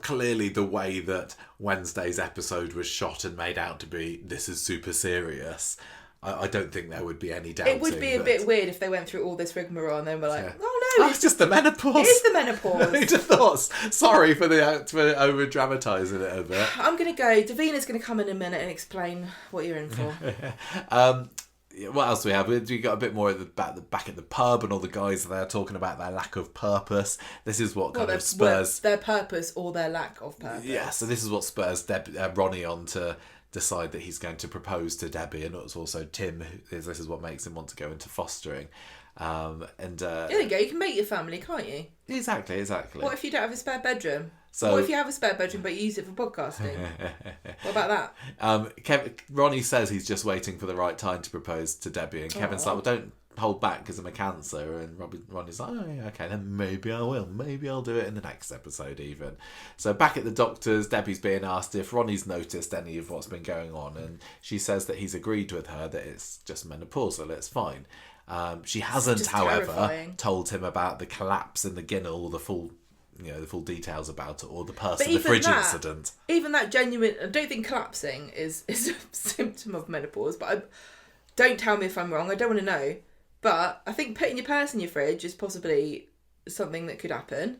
clearly the way that Wednesday's episode was shot and made out to be, this is super serious, I don't think there would be any doubt. It would be a bit weird if they went through all this rigmarole and then were like, oh no, it's just the menopause. It is the menopause. Who'd have thought? Sorry for over dramatising it a bit. I'm going to go. Davina's going to come in a minute and explain what you're in for. What else do we have? We got a bit more back at the pub, and all the guys are there talking about their lack of purpose. This is what kind of spurs their purpose or their lack of purpose. Yeah, so this is what spurs Ronnie on to decide that he's going to propose to Debbie, and it's also Tim. This is what makes him want to go into fostering. There you go. You can make your family, can't you? Exactly. What if you don't have a spare bedroom? So, what if you have a spare bedroom but you use it for podcasting? What about that? Ronnie says he's just waiting for the right time to propose to Debbie, and Kevin's like, well, don't hold back because I'm a Cancer, and Ronnie's like, oh yeah, okay, then maybe I will. Maybe I'll do it in the next episode even. So back at the doctor's, Debbie's being asked if Ronnie's noticed any of what's been going on, and she says that he's agreed with her that it's just menopausal, it's fine. She hasn't, however, told him about the collapse in the Guinness, or the full details about it, or the person, the fridge incident. Even that genuine, I don't think collapsing is a symptom of menopause, but don't tell me if I'm wrong, I don't want to know. But I think putting your purse in your fridge is possibly something that could happen.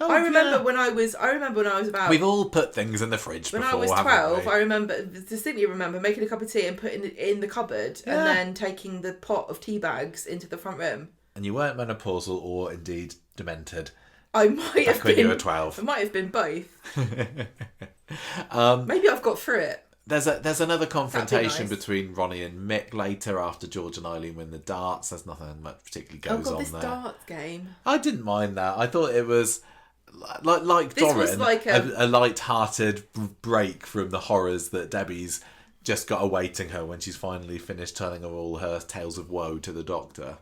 Oh, I remember when I was about... We've all put things in the fridge when before, I was 12, I distinctly remember making a cup of tea and putting it in the cupboard and then taking the pot of tea bags into the front room. And you weren't menopausal or indeed demented. I might have been... when you were 12. I might have been both. Maybe I've got through it. There's another confrontation between Ronnie and Mick later after George and Eileen win the darts. There's nothing much particularly goes on this there. darts game. I didn't mind that. I thought it was like Dorin, was like a light-hearted break from the horrors that Debbie's just got awaiting her when she's finally finished telling her all her tales of woe to the doctor.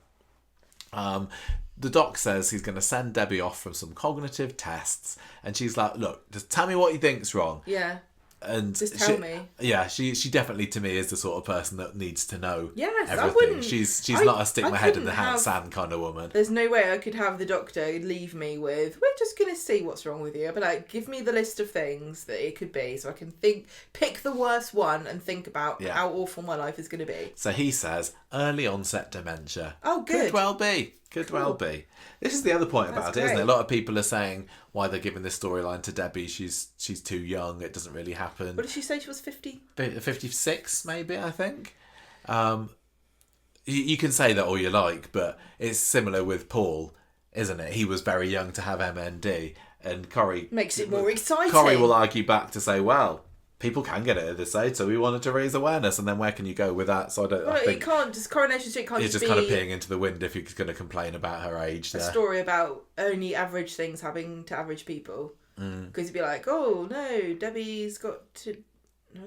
The doc says he's going to send Debbie off from some cognitive tests, and she's like, "Look, just tell me what you think's wrong." Yeah. And just tell me. Yeah, she definitely to me is the sort of person that needs to know everything. I wouldn't. She's not a stick my head in the sand kind of woman. There's no way I could have the doctor leave me with, "We're just gonna see what's wrong with you." I'd be like, "Give me the list of things that it could be, so I can pick the worst one and think about how awful my life is gonna be." So he says early onset dementia. Oh, good. Could well be. Could well be. This is the other point about it, isn't it? A lot of people are saying why they're giving this storyline to Debbie. She's too young. It doesn't really happen. What did she say? She was 50? 56, maybe, I think. You can say that all you like, but it's similar with Paul, isn't it? He was very young to have MND, and Corrie... makes it more exciting. Corrie will argue back to say, well, people can get it at this age, so we wanted to raise awareness, and then where can you go with that? So I think it can't just... Coronation Street can't just be... It's just kind of peeing into the wind if you're going to complain about her age. A story about only average things happening to average people. Because you'd be like, "Oh, no, Debbie's got... I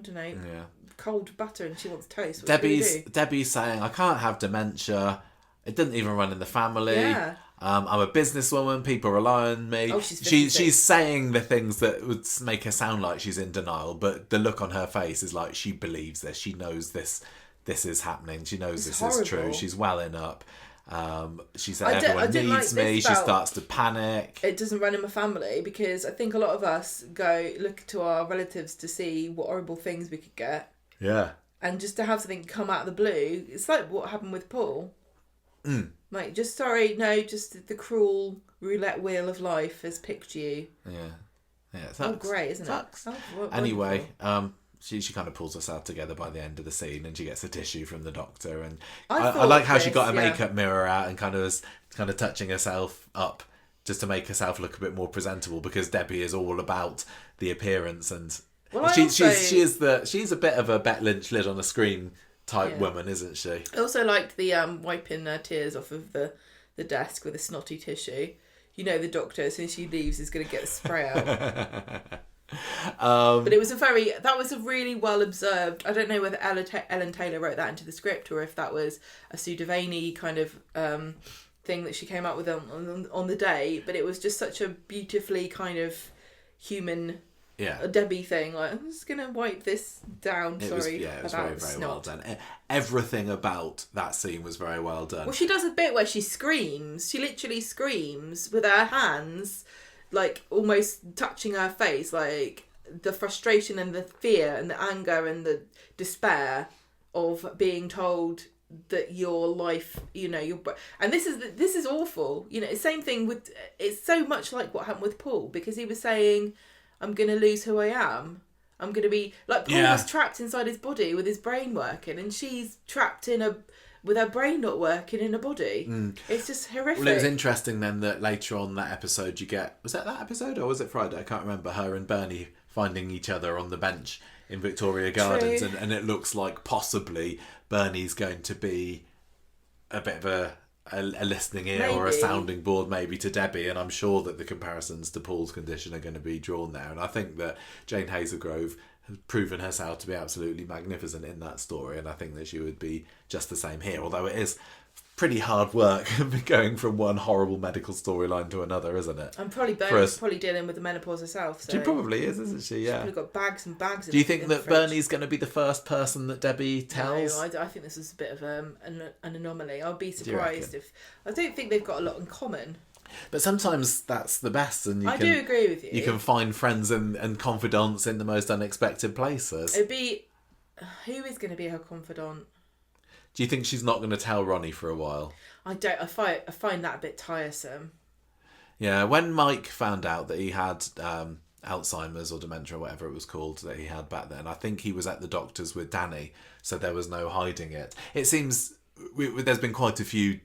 don't know, cold butter and she wants toast." Debbie's saying, "I can't have dementia. It didn't even run in the family. Yeah. I'm a businesswoman. People rely on me." Oh, she's saying the things that would make her sound like she's in denial, but the look on her face is like she believes this. She knows this is happening. She knows this is true. She's welling up. She said everyone needs me. She starts to panic. It doesn't run in my family, because I think a lot of us go look to our relatives to see what horrible things we could get. Yeah. And just to have something come out of the blue, it's like what happened with Paul. Like, just the cruel roulette wheel of life has picked you. Yeah. It sucks. Oh, great, isn't it? Anyway, she kind of pulls herself together by the end of the scene, and she gets a tissue from the doctor, and I like how she got a makeup mirror out and kind of touching herself up just to make herself look a bit more presentable, because Debbie is all about the appearance, and she's a bit of a Bet Lynch lid on a screen type woman, isn't she? I also liked the wiping tears off of the desk with a snotty tissue. You know, the doctor, as soon as she leaves, is going to get the spray out. But it was that was a really well observed. I don't know whether Ellen Taylor wrote that into the script, or if that was a Sue Devaney kind of thing that she came up with on the day. But it was just such a beautifully kind of human, a Debbie thing. Like, I'm just gonna wipe this down. It was very, very well done. Everything about that scene was very well done. Well, she does a bit where she screams. She literally screams with her hands, like almost touching her face, like the frustration and the fear and the anger and the despair of being told that your life, and this is awful. It's same thing with. It's so much like what happened with Paul, because he was saying, "I'm going to lose who I am. I'm going to be..." Like, Paul was trapped inside his body with his brain working, and she's trapped with her brain not working in her body. It's just horrific. Well, it was interesting then that later on that episode you get... Was that episode, or was it Friday? I can't remember. Her and Bernie finding each other on the bench in Victoria Gardens, and it looks like possibly Bernie's going to be a bit of a listening ear, or a sounding board maybe to Debbie, and I'm sure that the comparisons to Paul's condition are going to be drawn there, and I think that Jane Hazelgrove has proven herself to be absolutely magnificent in that story, and I think that she would be just the same here, although it is pretty hard work going from one horrible medical storyline to another, isn't it? And probably Bernie's probably dealing with the menopause herself. So she probably is, isn't she? Yeah. She's probably got bags and bags. Do you think that Bernie's going to be the first person that Debbie tells? No, I think this is a bit of an anomaly. I'd be surprised if... I don't think they've got a lot in common. But sometimes that's the best, and I do agree with you. You can find friends and confidants in the most unexpected places. It'd be... Who is going to be her confidant? Do you think she's not going to tell Ronnie for a while? I don't. I find that a bit tiresome. Yeah, when Mike found out that he had Alzheimer's or dementia or whatever it was called that he had back then, I think he was at the doctor's with Danny, so there was no hiding it. It seems there's been quite a few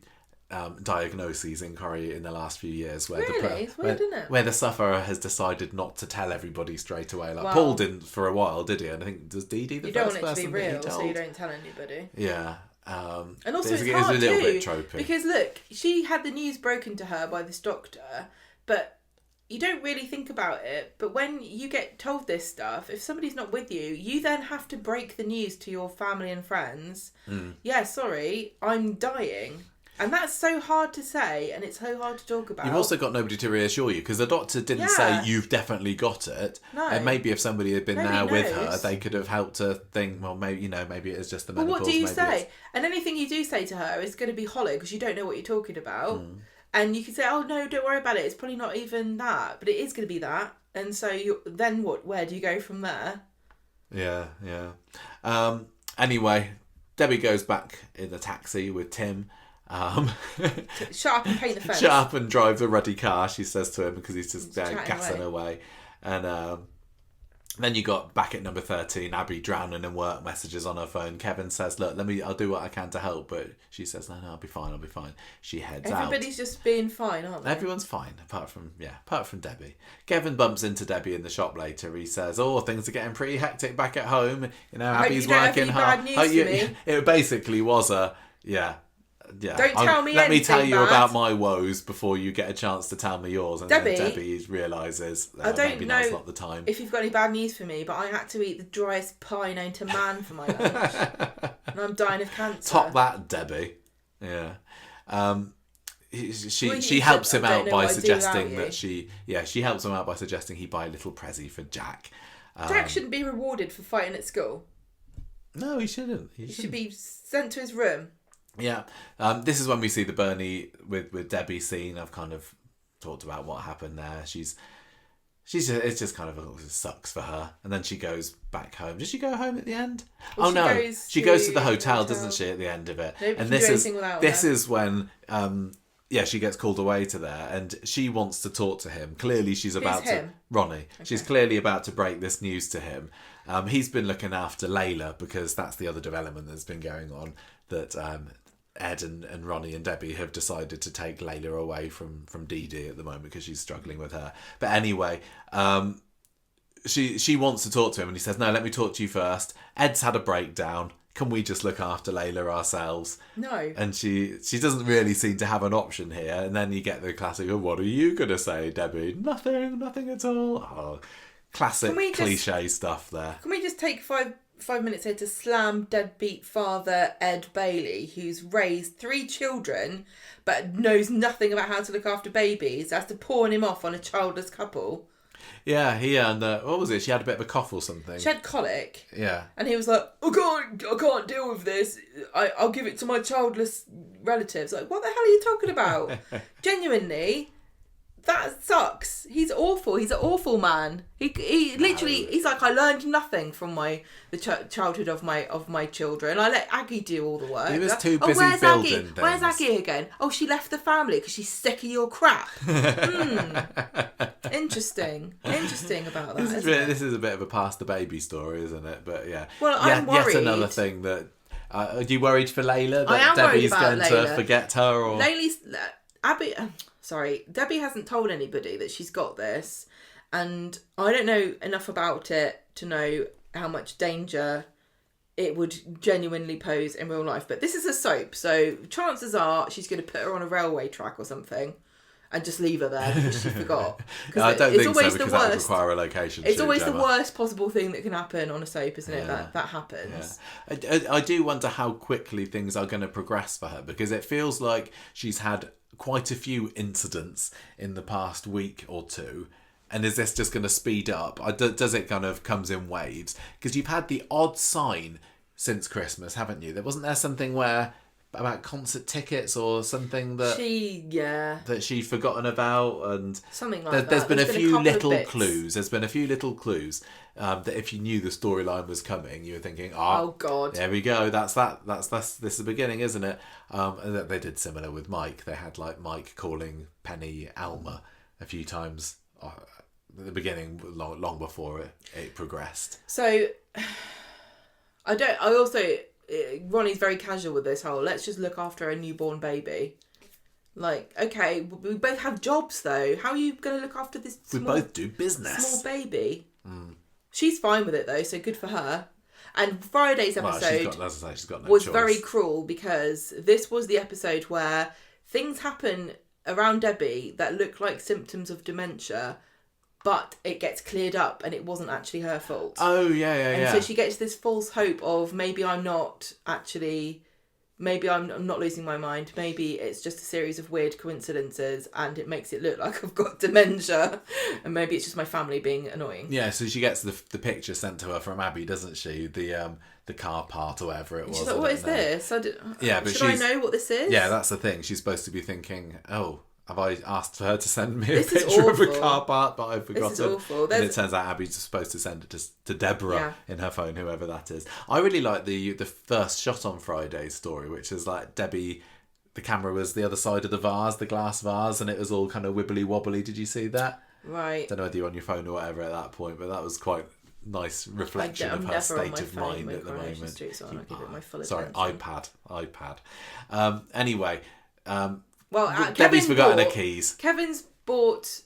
diagnoses in Corrie in the last few years where it's weird, isn't it? Where the sufferer has decided not to tell everybody straight away. Like Paul didn't for a while, did he? And I think does Dee Dee the first person that he told? You don't want it to be real, so you don't tell anybody. Yeah. And also it's hard a little too, bit tropey. because look, she had the news broken to her by this doctor, but you don't really think about it. But when you get told this stuff, if somebody's not with you, you then have to break the news to your family and friends. Yeah, sorry, I'm dying. And that's so hard to say, and it's so hard to talk about. You've also got nobody to reassure you, because the doctor didn't say you've definitely got it. No. And maybe if somebody had been Nobody there with knows. her, they could have helped her think, well, maybe it's just the menopause. Well, what do you maybe say? And anything you do say to her is going to be hollow because you don't know what you're talking about. And you can say, oh, no, don't worry about it. It's probably not even that. But it is going to be that. And so then what? Where do you go from there? Yeah. Anyway, Debbie goes back in the taxi with Tim. Shut up and paint the fence. Shut up and drive the ruddy car, she says to him, because he's just gassing away. And then you got back at number 13, Abby drowning in work messages on her phone. Kevin says, look, I'll do what I can to help, but she says, no, I'll be fine. She heads out. Everybody's just being fine, aren't they? Everyone's fine, apart from Debbie. Kevin bumps into Debbie in the shop later. He says, oh, things are getting pretty hectic back at home. Abby's working hard. It basically was don't tell me let anything me tell you bad. about my woes before you get a chance to tell me yours. And Debbie, then Debbie realises maybe know now's not the time. If you've got any bad news for me, but I had to eat the driest pie known to man for my lunch. And I'm dying of cancer. Top that, Debbie. Yeah. She helps him out by suggesting that she helps him out by suggesting he buy a little prezi for Jack. Jack shouldn't be rewarded for fighting at school. No, he shouldn't. He should be sent to his room. Yeah. This is when we see the Bernie with Debbie scene. I've kind of talked about what happened there. It's just kind of it sucks for her. And then she goes back home. Does she go home at the end? Well, she goes to the hotel, doesn't she, at the end of it? Nobody and this is when she gets called away to there, and she wants to talk to him. Clearly she's about to Ronnie. Okay. She's clearly about to break this news to him. He's been looking after Layla, because that's the other development that's been going on, that Ed and Ronnie and Debbie have decided to take Layla away from Dee Dee at the moment because she's struggling with her. But anyway, she wants to talk to him, and he says, no, let me talk to you first. Ed's had a breakdown. Can we just look after Layla ourselves? No. And she doesn't really seem to have an option here. And then you get the classic, what are you going to say, Debbie? Nothing at all. Oh, classic cliche stuff there. Can we just take five minutes here to slam deadbeat father Ed Bailey, who's raised 3 children but knows nothing about how to look after babies, has to pawn him off on a childless couple. Yeah, and what was it? She had a bit of a cough or something. She had colic. Yeah. And he was like, I can't deal with this. I'll give it to my childless relatives. Like, what the hell are you talking about? Genuinely, that sucks. He's awful. He's an awful man. He literally, he's like, I learned nothing from the childhood of my children. I let Aggie do all the work. He was too busy where's building Aggie? things. Where's Aggie again? Oh, she left the family because she's sick of your crap. Interesting about that. This is a bit of a pass the baby story, isn't it? But yeah. Well, I'm worried. Yet another thing that. Are you worried for Layla? I am Debbie's worried about going Layla. to forget her, or Debbie hasn't told anybody that she's got this, and I don't know enough about it to know how much danger it would genuinely pose in real life. But this is a soap, so chances are she's going to put her on a railway track or something and just leave her there because she forgot. I don't think so, because that would require a location. It's always the worst possible thing that can happen on a soap, isn't it? That happens. Yeah. I do wonder how quickly things are going to progress for her, because it feels like she's had quite a few incidents in the past week or two. And is this just going to speed up? Does it kind of comes in waves? Because you've had the odd sign since Christmas, haven't you? Wasn't there something about concert tickets or something that she'd forgotten about, and something like that. There's been a few little clues. There's been a few little clues that if you knew the storyline was coming, you were thinking, "Oh God, there we go. That's this is the beginning, isn't it?" And they did similar with Mike. They had like Mike calling Penny Alma. a few times at the beginning, long before it progressed. So, Ronnie's very casual with this whole, let's just look after a newborn baby. Like, okay, we both have jobs though. How are you going to look after this We both do business. Small baby? She's fine with it though, so good for her. And Friday's episode she's got no was choice. very cruel because this was the episode where things happen around Debbie that look like symptoms of dementia, but it gets cleared up and it wasn't actually her fault. Oh, yeah. And so she gets this false hope of maybe I'm not losing my mind. Maybe it's just a series of weird coincidences and it makes it look like I've got dementia. And maybe it's just my family being annoying. Yeah, so she gets the picture sent to her from Abby, doesn't she? The car part or whatever it was. She's like, what is this? Should I know what this is? Yeah, that's the thing. She's supposed to be thinking, oh, have I asked her to send me a picture of a car part, but I've forgotten. This is awful. And it turns out Abby's supposed to send it to Deborah in her phone, whoever that is. I really like the first shot on Friday's story, which is like Debbie, the camera was the other side of the vase, the glass vase, and it was all kind of wibbly wobbly. Did you see that? Right. Don't know whether you're on your phone or whatever at that point, but that was quite nice reflection of her state of mind at the moment. iPad. Anyway. Debbie's forgotten her keys. Kevin's bought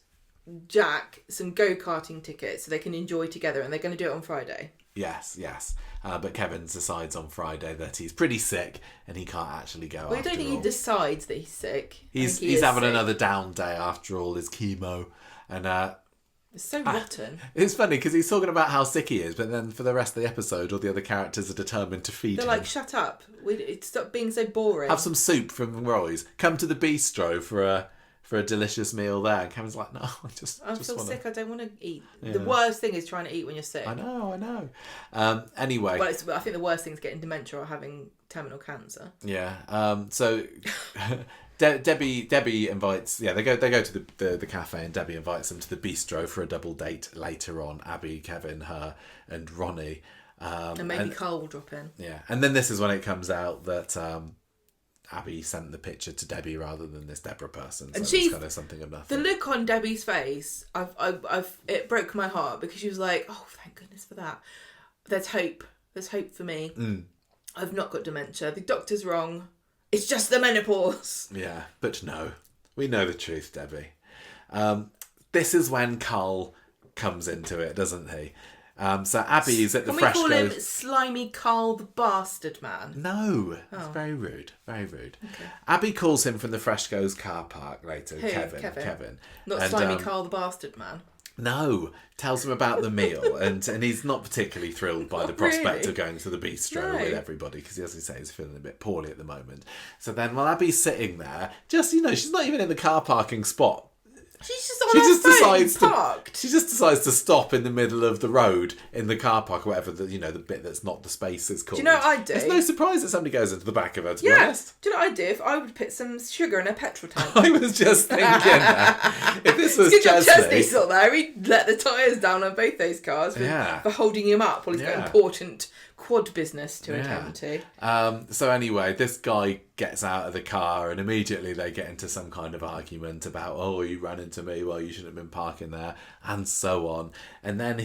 Jack some go-karting tickets so they can enjoy together, and they're going to do it on Friday. Yes. But Kevin decides on Friday that he's pretty sick and he can't actually go. Well, I don't think he decides that he's sick. He's having another down day after all his chemo, and it's so rotten. It's funny because he's talking about how sick he is, but then for the rest of the episode, all the other characters are determined to feed him. They're like, shut up. Stop being so boring. Have some soup from Roy's. Come to the bistro for a delicious meal there. And Kevin's like, no, I feel sick. I don't want to eat. Yeah. The worst thing is trying to eat when you're sick. I know. Anyway. Well, I think the worst thing is getting dementia or having terminal cancer. Yeah. So... Debbie invites. Yeah, they go to the cafe, and Debbie invites them to the bistro for a double date later on. Abby, Kevin, her, and Ronnie. And maybe Carl will drop in. Yeah, and then this is when it comes out that Abby sent the picture to Debbie rather than this Deborah person. So and she's kind of something of nothing. The look on Debbie's face, it broke my heart because she was like, "Oh, thank goodness for that. There's hope. There's hope for me. I've not got dementia. The doctor's wrong. It's just the menopause." Yeah, but no. We know the truth, Debbie. This is when Carl comes into it, doesn't he? So Abby's at the Fresco... Can we call him Slimy Carl the Bastard Man? No. That's very rude. Very rude. Okay. Abby calls him from the Fresco's car park later. Who? Kevin. Not Slimy Carl the Bastard Man? No, tells him about the meal, and he's not particularly thrilled by the prospect of going to the bistro with everybody because, as he says, he's feeling a bit poorly at the moment. So then, while Abby's sitting there, she's not even in the car parking spot. She's just on her phone, parked. She just decides to stop in the middle of the road in the car park or whatever, the bit that's not the space is called. Do you know what I'd do? It's no surprise that somebody goes into the back of her, to be honest. Do you know what I'd do? If I would put some sugar in a petrol tank. I was just thinking that. If this was Chesney's not there, he'd let the tyres down on both those cars for holding him up while he's got important quad business to attend to. So anyway, this guy gets out of the car and immediately they get into some kind of argument about, oh, you ran into me, well, you shouldn't have been parking there, and so on. And then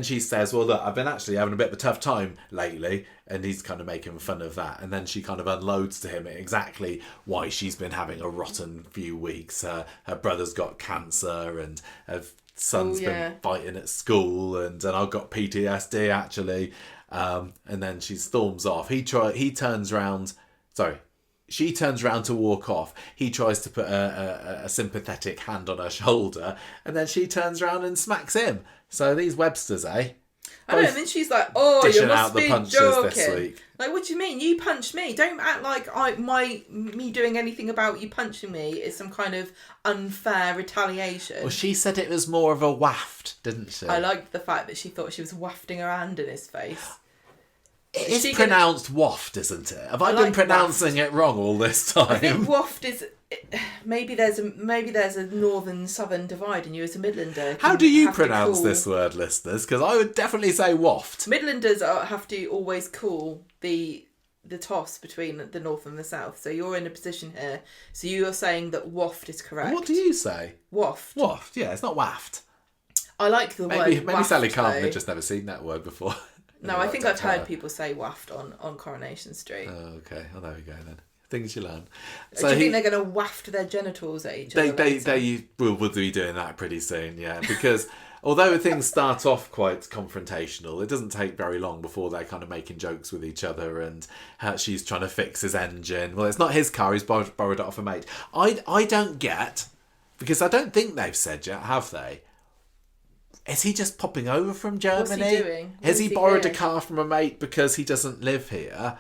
she says, well, look, I've been actually having a bit of a tough time lately, and he's kind of making fun of that. And then she kind of unloads to him exactly why she's been having a rotten few weeks. Her brother's got cancer and her son's been fighting at school, and I've got PTSD actually. And then she storms off. She turns round to walk off. He tries to put a sympathetic hand on her shoulder, and then she turns round and smacks him. So these Websters, eh? I know, and then she's like, "Oh, you must be joking." This week. Like, what do you mean? You punched me. Don't act like me doing anything about you punching me is some kind of unfair retaliation. Well, she said it was more of a waft, didn't she? I liked the fact that she thought she was wafting her hand in his face. It is pronounced waft, isn't it? Have I been pronouncing it wrong all this time? I think waft is... Maybe there's a northern-southern divide and you as a Midlander... How do you pronounce this word, listeners? Because I would definitely say waft. Midlanders have to always call the the toss between the north and the south. So you're in a position here. So you're saying that waft is correct. What do you say? Waft. Waft, yeah, it's not waft. I like the word Maybe waft, Sally Carlton though. had just never seen that word before. No, I think I've heard people say waft on Coronation Street. Oh, okay. Well, there we go then. Things you learn. So do you think they're going to waft their genitals at each other? They will be doing that pretty soon, yeah. Because although things start off quite confrontational, it doesn't take very long before they're kind of making jokes with each other, and she's trying to fix his engine. Well, it's not his car, he's borrowed it off a mate. I don't get, because I don't think they've said yet, have they? Is he just popping over from Germany? What's he doing? Has he borrowed a car from a mate because he doesn't live here?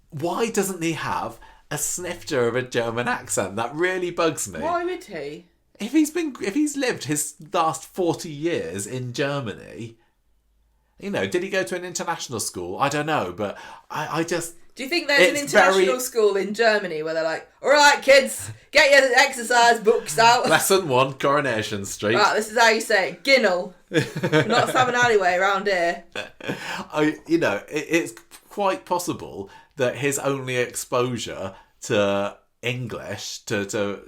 Why doesn't he have a snifter of a German accent? That really bugs me. Why would he? If he's lived his last 40 years in Germany, did he go to an international school? I don't know, but I just... Do you think there's an international school in Germany where they're like, all right, kids, get your exercise books out. Lesson 1, Coronation Street. Right, this is how you say it. Ginnel. Not Salmon Alleyway around here. It's quite possible that his only exposure to English, to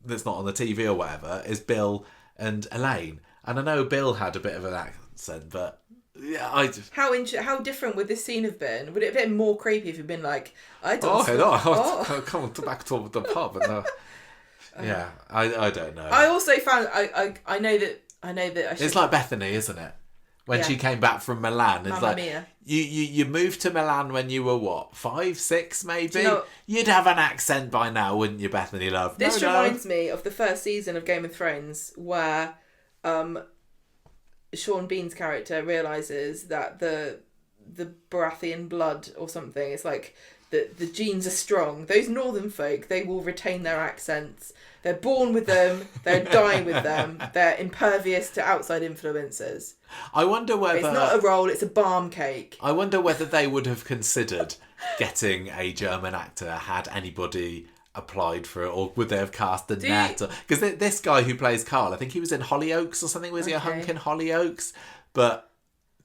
that's not on the TV or whatever, is Bill and Elaine. And I know Bill had a bit of an accent, but... Yeah, How different would this scene have been? Would it have been more creepy if you'd been like, I don't come back to the pub and yeah, I don't know. I also found I know that it's like Bethany, isn't it? When she came back from Milan, it's like mia. you moved to Milan when you were what, 5, 6 maybe? You'd have an accent by now, wouldn't you, Bethany love? This reminds me of the first season of Game of Thrones where Sean Bean's character realises that the Baratheon blood or something, it's like the genes are strong. Those northern folk, they will retain their accents. They're born with them, they're dying with them, they're impervious to outside influences. I wonder whether... It's not a roll, it's a balm cake. I wonder whether they would have considered getting a German actor had anybody applied for it, or would they have cast a net? Because this guy who plays Carl, I think he was in Hollyoaks or something. Was he a hunk in Hollyoaks? But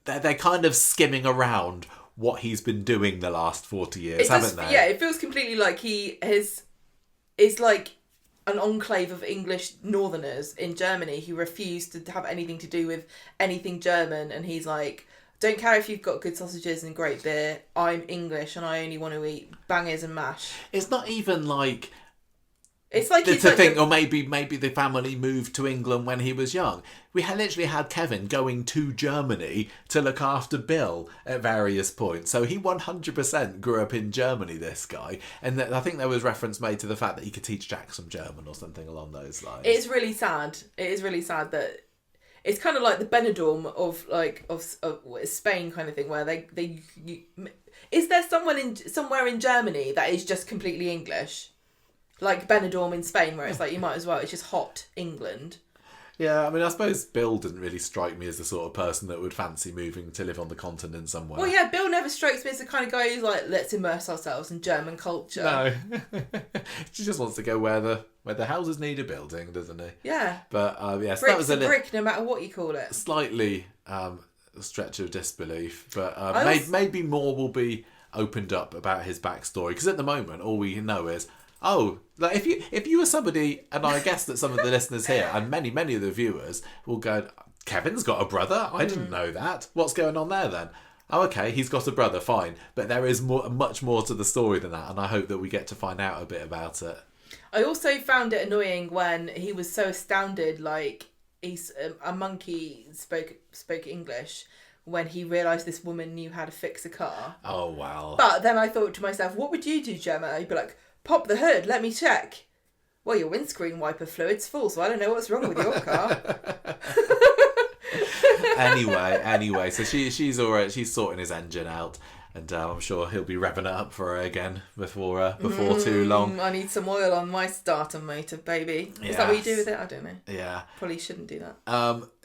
they're kind of skimming around what he's been doing the last 40 years, haven't they? Yeah, it feels completely like it's like an enclave of English northerners in Germany who refuse to have anything to do with anything German, and he's like, don't care if you've got good sausages and great beer. I'm English and I only want to eat bangers and mash. It's not even like... It's like... or maybe the family moved to England when he was young. We had literally had Kevin going to Germany to look after Bill at various points. So he 100% grew up in Germany, this guy. And I think there was reference made to the fact that he could teach Jack some German or something along those lines. It's really sad. It is really sad that... It's kind of like the Benidorm of Spain kind of thing, where is there somewhere in Germany that is just completely English, like Benidorm in Spain, where it's like you might as well, it's just hot England. Yeah, I mean, I suppose Bill didn't really strike me as the sort of person that would fancy moving to live on the continent somewhere. Well, yeah, Bill never strikes me as the kind of guy who's like, let's immerse ourselves in German culture. No, she just wants to go where the houses need a building, doesn't he? Yeah. But yes, Brick's that was a brick, no matter what you call it. Slightly a stretch of disbelief, but maybe more will be opened up about his backstory, because at the moment all we know is, like if you were somebody, and I guess that some of the listeners here and many of the viewers will go, Kevin's got a brother? I didn't know that. What's going on there then? Oh, okay, he's got a brother, fine. But there is much more to the story than that, and I hope that we get to find out a bit about it. I also found it annoying when he was so astounded, like he's a monkey spoke English, when he realised this woman knew how to fix a car. Oh, wow. But then I thought to myself, what would you do, Gemma? You'd be like, pop the hood, let me check. Well, your windscreen wiper fluid's full, so I don't know what's wrong with your car. Anyway, so she's all right. She's sorting his engine out, and I'm sure he'll be revving it up for her again before too long. I need some oil on my starter motor, baby. Is that what you do with it? I don't know. Yeah. Probably shouldn't do that.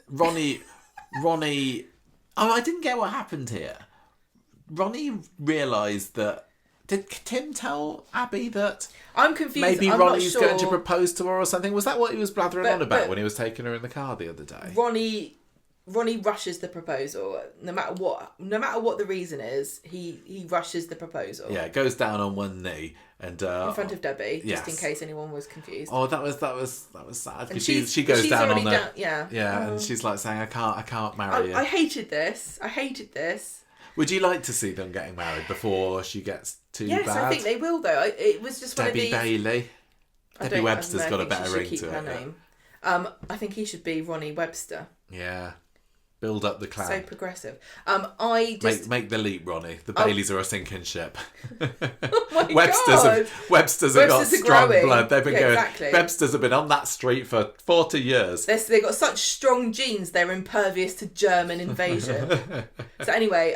Ronnie. Oh, I didn't get what happened here. Ronnie realised that. Did Tim tell Abby that? I'm confused. Maybe I'm Ronnie's not sure. going to propose to her or something. Was that what he was blathering on about when he was taking her in the car the other day? Ronnie Ronnie rushes the proposal. No matter what the reason is, he rushes the proposal. Yeah, goes down on one knee and in front of Debbie, yes. just in case anyone was confused. Oh, that was sad because she goes down on the and she's like saying, I can't marry you. I hated this. Would you like to see them getting married before she gets too bad? Yes, I think they will though. It was just Debbie one of these... Bailey. Debbie Webster's got a better ring to her it. Name. I think he should be Ronnie Webster. Yeah. Build up the clan. So progressive. I just... Make the leap, Ronnie. The Baileys are a sinking ship. Oh my God! Webster's have got strong blood. They've been going... Exactly. Webster's have been on that street for 40 years. They've got such strong genes, they're impervious to German invasion. So anyway,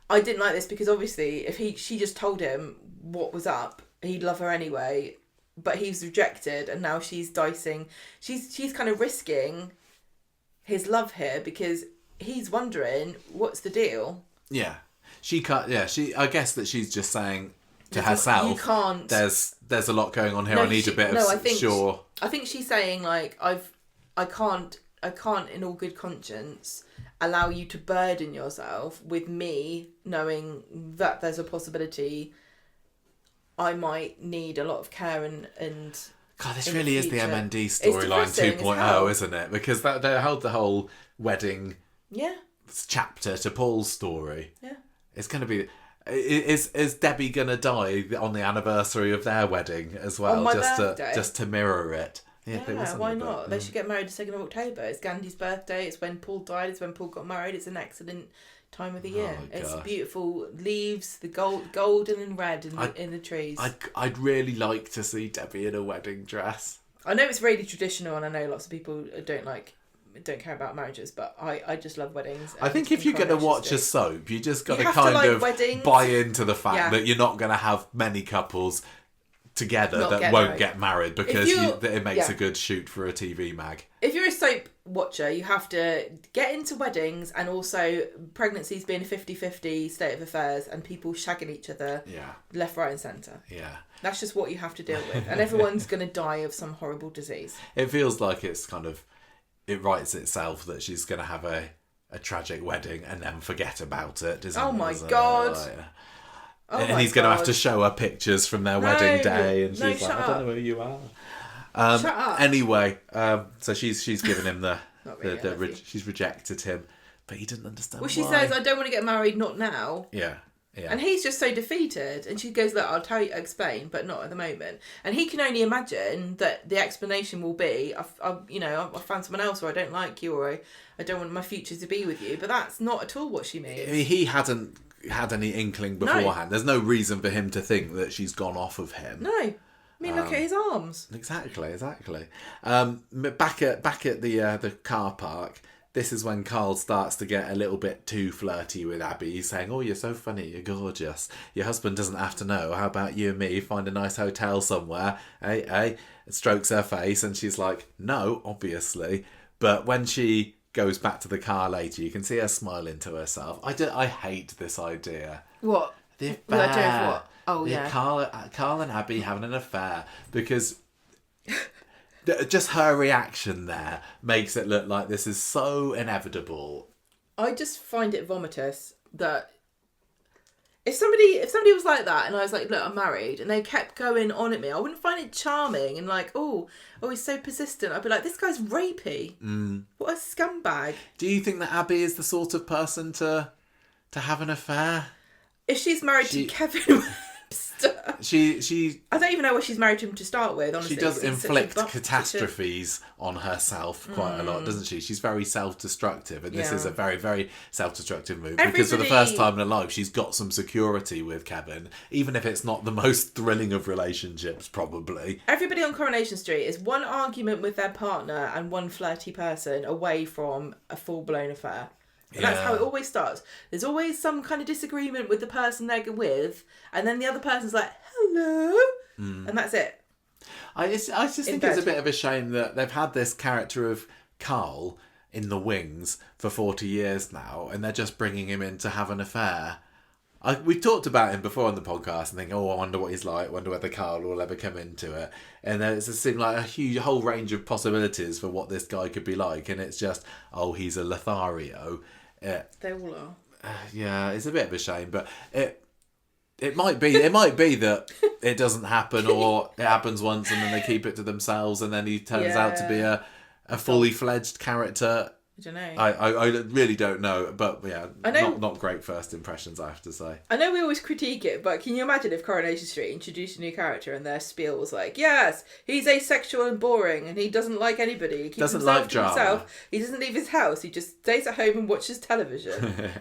I didn't like this because obviously if she just told him what was up, he'd love her anyway. But he's rejected and now she's dicing. She's kind of risking his love here because he's wondering what's the deal. Yeah, she can't. Yeah, I guess that she's just saying to herself, you can't. There's a lot going on here. I need a bit of sure. I think she's saying like I can't in all good conscience allow you to burden yourself with me knowing that there's a possibility I might need a lot of care and God, this really is the MND storyline 2.0, isn't it? Because they held the whole wedding chapter to Paul's story. Yeah. It's going to be... Is Debbie going to die on the anniversary of their wedding as well? On my birthday? Just to mirror it. Yeah, why not? They should get married the 2nd of October. It's Gandhi's birthday. It's when Paul died. It's when Paul got married. It's an excellent time of the year. It's beautiful leaves, the golden and red in the trees. I'd really like to see Debbie in a wedding dress. I know it's really traditional, and I know lots of people don't care about marriages, but I just love weddings. I think if you're going to watch a soap, you just got to kind of buy into the fact that you're not going to have many couples together that won't get married because it makes a good shoot for a TV mag. If you're a soap watcher, you have to get into weddings and also pregnancies being a 50-50 state of affairs and people shagging each other left, right and centre. Yeah. That's just what you have to deal with. And everyone's going to die of some horrible disease. It feels like it's kind of... It writes itself that she's going to have a tragic wedding and then forget about it, doesn't it? Oh my God. And he's going to have to show her pictures from their wedding day, and she's like, I don't know who you are. Shut up. Anyway, so she's given him she's rejected him, but he didn't understand. Well, she says, I don't want to get married, not now. Yeah. And he's just so defeated, and she goes, look, I'll explain, but not at the moment. And he can only imagine that the explanation will be, I found someone else, or I don't like you, or I don't want my future to be with you. But that's not at all what she means. He hadn't had any inkling beforehand. No. There's no reason for him to think that she's gone off of him. No. I mean, look at his arms. Exactly. Back at the car park, this is when Carl starts to get a little bit too flirty with Abby. He's saying, oh, you're so funny, you're gorgeous. Your husband doesn't have to know. How about you and me find a nice hotel somewhere? Hey. It strokes her face and she's like, no, obviously. But when she goes back to the car later, you can see her smiling to herself. I hate this idea. What? The affair. The idea of what? Oh, yeah. Carl and Abby having an affair because... Just her reaction there makes it look like this is so inevitable. I just find it vomitous that if somebody was like that and I was like, look, I'm married, and they kept going on at me, I wouldn't find it charming and like, oh, he's so persistent. I'd be like, this guy's rapey. What a scumbag. Do you think that Abby is the sort of person to have an affair? If she's married to Kevin Webster. She I don't even know why she's married to him to start with, honestly. She does inflict catastrophes on herself quite a lot, doesn't she? She's very self-destructive, and this is a very, very self-destructive move because for the first time in her life she's got some security with Kevin, even if it's not the most thrilling of relationships, probably. Everybody on Coronation Street is one argument with their partner and one flirty person away from a full-blown affair. And that's how it always starts. There's always some kind of disagreement with the person they're with, and then the other person's like, hello, and that's it. I just think it's a bit of a shame that they've had this character of Carl in the wings for 40 years now, and they're just bringing him in to have an affair. We've talked about him before on the podcast and think, I wonder what he's like, wonder whether Carl will ever come into it. And it seemed like a whole range of possibilities for what this guy could be like. And it's just, he's a Lothario. They all are. Yeah, it's a bit of a shame, but it might be that it doesn't happen, or it happens once and then they keep it to themselves, and then he turns out to be a fully fledged character. I don't know. I really don't know, but yeah, not great first impressions, I have to say. I know we always critique it, but can you imagine if Coronation Street introduced a new character and their spiel was like, yes, he's asexual and boring and he doesn't like anybody. He keeps doesn't himself like to drama. Himself. He doesn't leave his house. He just stays at home and watches television.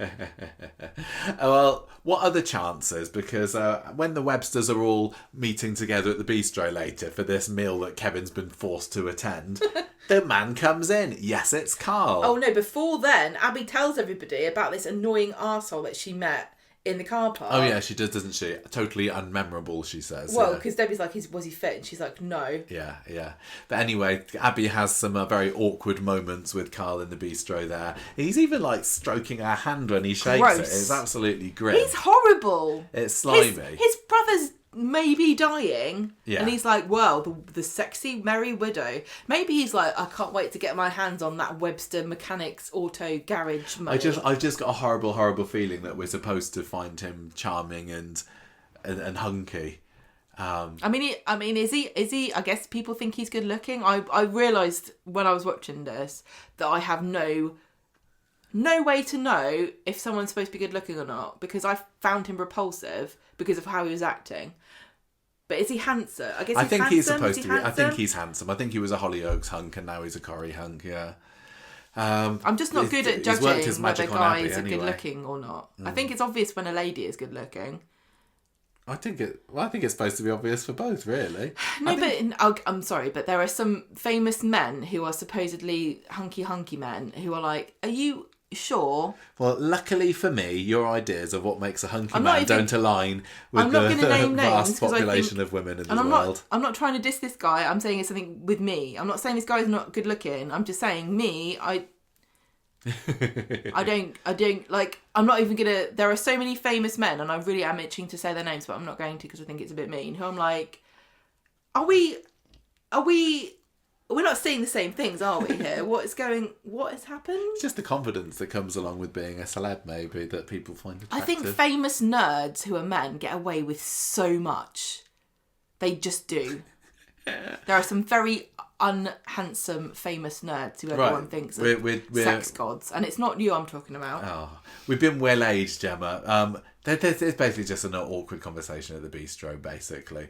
Well, what are the chances? Because when the Websters are all meeting together at the bistro later for this meal that Kevin's been forced to attend, the man comes in. Yes, it's Carl. Oh no, before then, Abby tells everybody about this annoying arsehole that she met in the car park. Oh yeah, she does, doesn't she? Totally unmemorable, she says. Well, because Debbie's like, was he fit? And she's like, no. Yeah. But anyway, Abby has some very awkward moments with Carl in the bistro there. He's even like stroking her hand when he shakes Gross. it. It's absolutely grim. He's horrible. It's slimy. His brother's maybe dying, and he's like, well, the sexy merry widow. Maybe he's like, I can't wait to get my hands on that Webster mechanics auto garage money. I've just got a horrible feeling that we're supposed to find him charming and hunky. I mean, is he? I guess people think he's good looking. I realised when I was watching this that I have no way to know if someone's supposed to be good looking or not, because I found him repulsive because of how he was acting. But is he handsome? I guess he's supposed to be. I think he's handsome. I think he was a Hollyoaks hunk and now he's a Corrie hunk, yeah. I'm just not good at judging whether guys are good anyway. looking or not. I think it's obvious when a lady is good looking. I think it's supposed to be obvious for both, really. I'm sorry, but there are some famous men who are supposedly hunky men who are like, are you sure? Well, luckily for me, your ideas of what makes a hunky man don't align with the vast population of women in the world. I'm not trying to diss this guy. I'm saying it's something with me. I'm not saying this guy's not good looking. I'm just saying I don't like. I'm not even gonna. There are so many famous men, and I really am itching to say their names, but I'm not going to because I think it's a bit mean. Who I'm like, are we? We're not seeing the same things, are we, here? What has happened? It's just the confidence that comes along with being a celeb, maybe, that people find attractive. I think famous nerds who are men get away with so much. They just do. There are some very unhandsome famous nerds who everyone thinks are sex gods. And it's not you I'm talking about. Oh, we've been waylaid, Gemma. There's basically just an awkward conversation at the bistro, basically.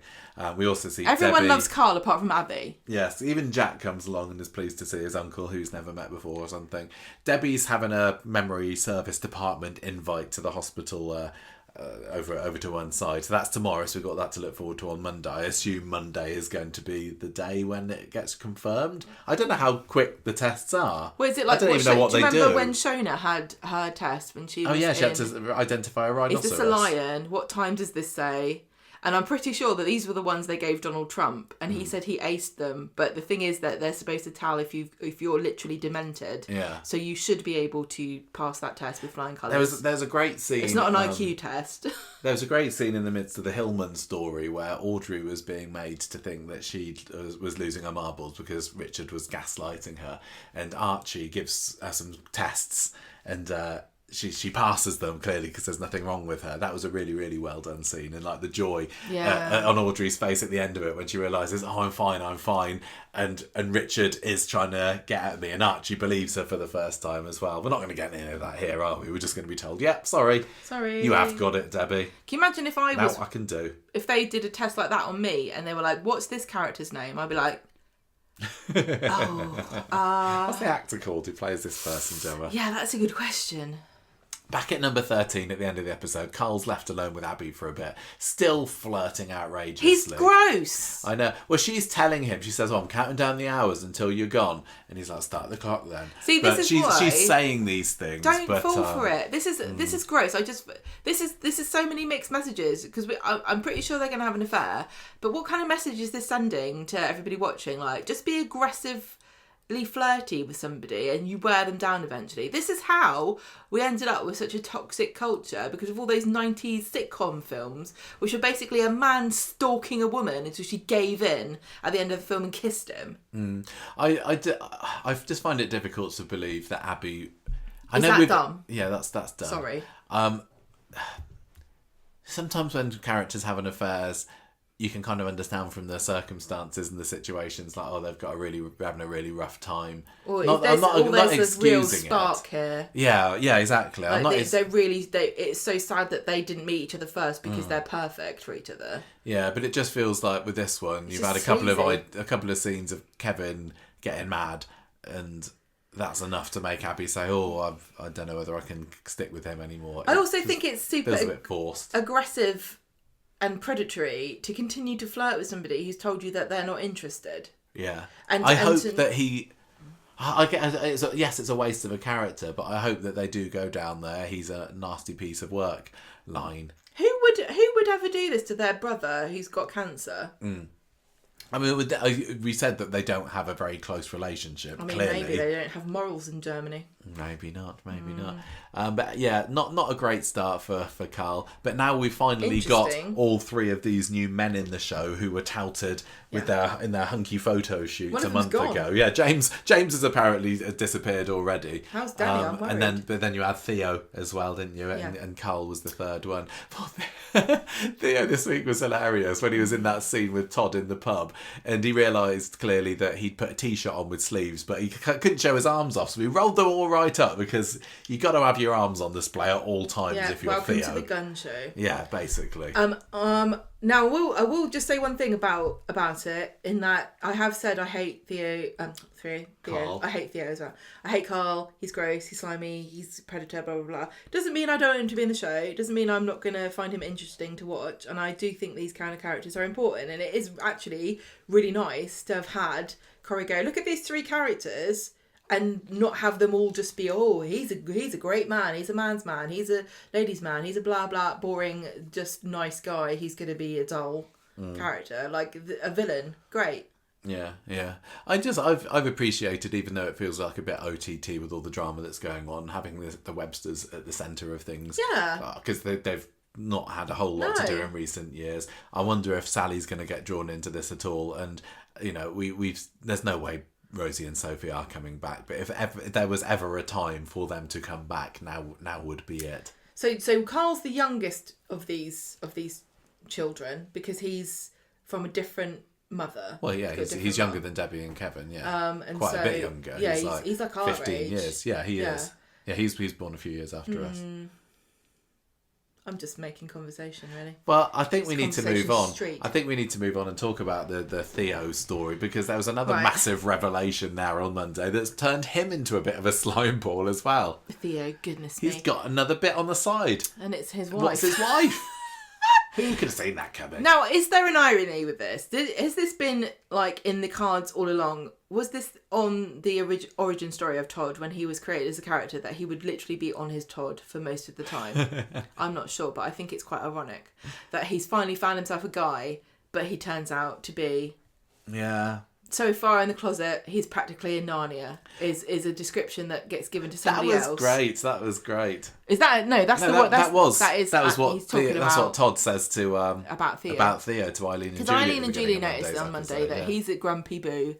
We also see everyone Debbie. Loves Carl apart from Abby. Yes, even Jack comes along and is pleased to see his uncle who's never met before or something. Debbie's having a memory service department invite to the hospital over to one side. So that's tomorrow, so we've got that to look forward to on Monday. I assume Monday is going to be the day when it gets confirmed. I don't know how quick the tests are. Well, is it like, I don't even know what they do. Do you remember when Shona had her test when she was she had to identify a rhinoceros. Is this a lion? What time does this say? And I'm pretty sure that these were the ones they gave Donald Trump, and he said he aced them. But the thing is that they're supposed to tell if you're literally demented. Yeah. So you should be able to pass that test with flying colours. There's a great scene. It's not an IQ test. There was a great scene in the midst of the Hillman story where Audrey was being made to think that she was losing her marbles because Richard was gaslighting her, and Archie gives her some tests, and she passes them clearly because there's nothing wrong with her. That was a really, really well done scene, and like the joy on Audrey's face at the end of it when she realises, I'm fine, and Richard is trying to get at me, and Archie believes her for the first time as well. We're not going to get any of that here, are we? We're just going to be told, yep, sorry, you have got it, Debbie. Can you imagine if I can do. If they did a test like that on me and they were like, what's this character's name? I'd be like, what's the actor called who plays this person, Gemma? Yeah, that's a good question. Back at number 13 at the end of the episode, Carl's left alone with Abby for a bit, still flirting outrageously. He's gross. I know. Well, she's telling him, she says, I'm counting down the hours until you're gone. And he's like, start the clock then. See, she's saying these things. Don't fall for it. This is gross. This is so many mixed messages, because I'm pretty sure they're going to have an affair. But what kind of message is this sending to everybody watching? Like, just be aggressive flirty with somebody and you wear them down eventually. This is how we ended up with such a toxic culture, because of all those 90s sitcom films, which are basically a man stalking a woman until she gave in at the end of the film and kissed him. I just find it difficult to believe that Abby... Is that dumb? Yeah, that's dumb. Sorry. Sometimes when characters have an affairs, you can kind of understand from the circumstances and the situations, like, they've got having a really rough time. Or I'm not excusing real spark here. Yeah, exactly. Like it's so sad that they didn't meet each other first because they're perfect for each other. Yeah, but it just feels like with this one, you've had a couple of scenes of Kevin getting mad, and that's enough to make Abby say, I don't know whether I can stick with him anymore. I also think it's super feels a bit forced, aggressive and predatory to continue to flirt with somebody who's told you that they're not interested. Yeah. I hope that he... yes, it's a waste of a character, but I hope that they do go down there, he's a nasty piece of work line. Who would ever do this to their brother who's got cancer? I mean, we said that they don't have a very close relationship. I mean, clearly. Maybe they don't have morals in Germany. Maybe not. But yeah, not a great start for Carl. But now we've finally got all three of these new men in the show who were touted with in their hunky photo shoots a month ago. Yeah, James has apparently disappeared already. How's Danny? I'm worried. But then you had Theo as well, didn't you? Yeah. And Carl was the third one. Theo this week was hilarious when he was in that scene with Todd in the pub, and he realised clearly that he'd put a t-shirt on with sleeves, but he couldn't show his arms off, so he rolled them all right up, because you got to have your arms on display at all times if you're welcome Theo. To the gun show. Yeah, basically. Now I will just say one thing about it, in that I have said I hate Theo. Theo. I hate Theo as well. I hate Carl. He's gross. He's slimy. He's a predator. Blah blah blah. Doesn't mean I don't want him to be in the show. Doesn't mean I'm not going to find him interesting to watch. And I do think these kind of characters are important. And it is actually really nice to have had Corrie go, look at these three characters, and not have them all just be, he's a great man, he's a man's man, he's a ladies' man, he's a blah blah boring just nice guy, he's going to be a dull character, like a villain. Great. Yeah. I've appreciated, even though it feels like a bit OTT with all the drama that's going on, having the Websters at the centre of things. Yeah. Because they've not had a whole lot to do in recent years. I wonder if Sally's going to get drawn into this at all. And, there's no way Rosie and Sophie are coming back. But if there was ever a time for them to come back, now would be it. So Carl's the youngest of these children, because he's from a different mother. Well, yeah, he's younger than Debbie and Kevin. Yeah, and quite a bit younger. Yeah, he's like our 15 age. years. Yeah, he is. Yeah, he's born a few years after us. I'm just making conversation, really. Well, I think we need to move on. I think we need to move on and talk about the Theo story, because there was another massive revelation there on Monday that's turned him into a bit of a slime ball as well. Theo, goodness me. He's got another bit on the side. And it's his wife. What's his wife? Who could have seen that coming? Now, is there an irony with this? Has this been, in the cards all along? Was this on the origin story of Todd, when he was created as a character, that he would literally be on his Todd for most of the time? I'm not sure, but I think it's quite ironic that he's finally found himself a guy, but he turns out to be... Yeah. So far in the closet, he's practically in Narnia, is a description that gets given to somebody else. That was great. Is that... No, that's that was what he's talking about. That's what Todd says to... about Theo to Eileen and Julie. Because Eileen and Julie noticed on Monday that he's a grumpy boo,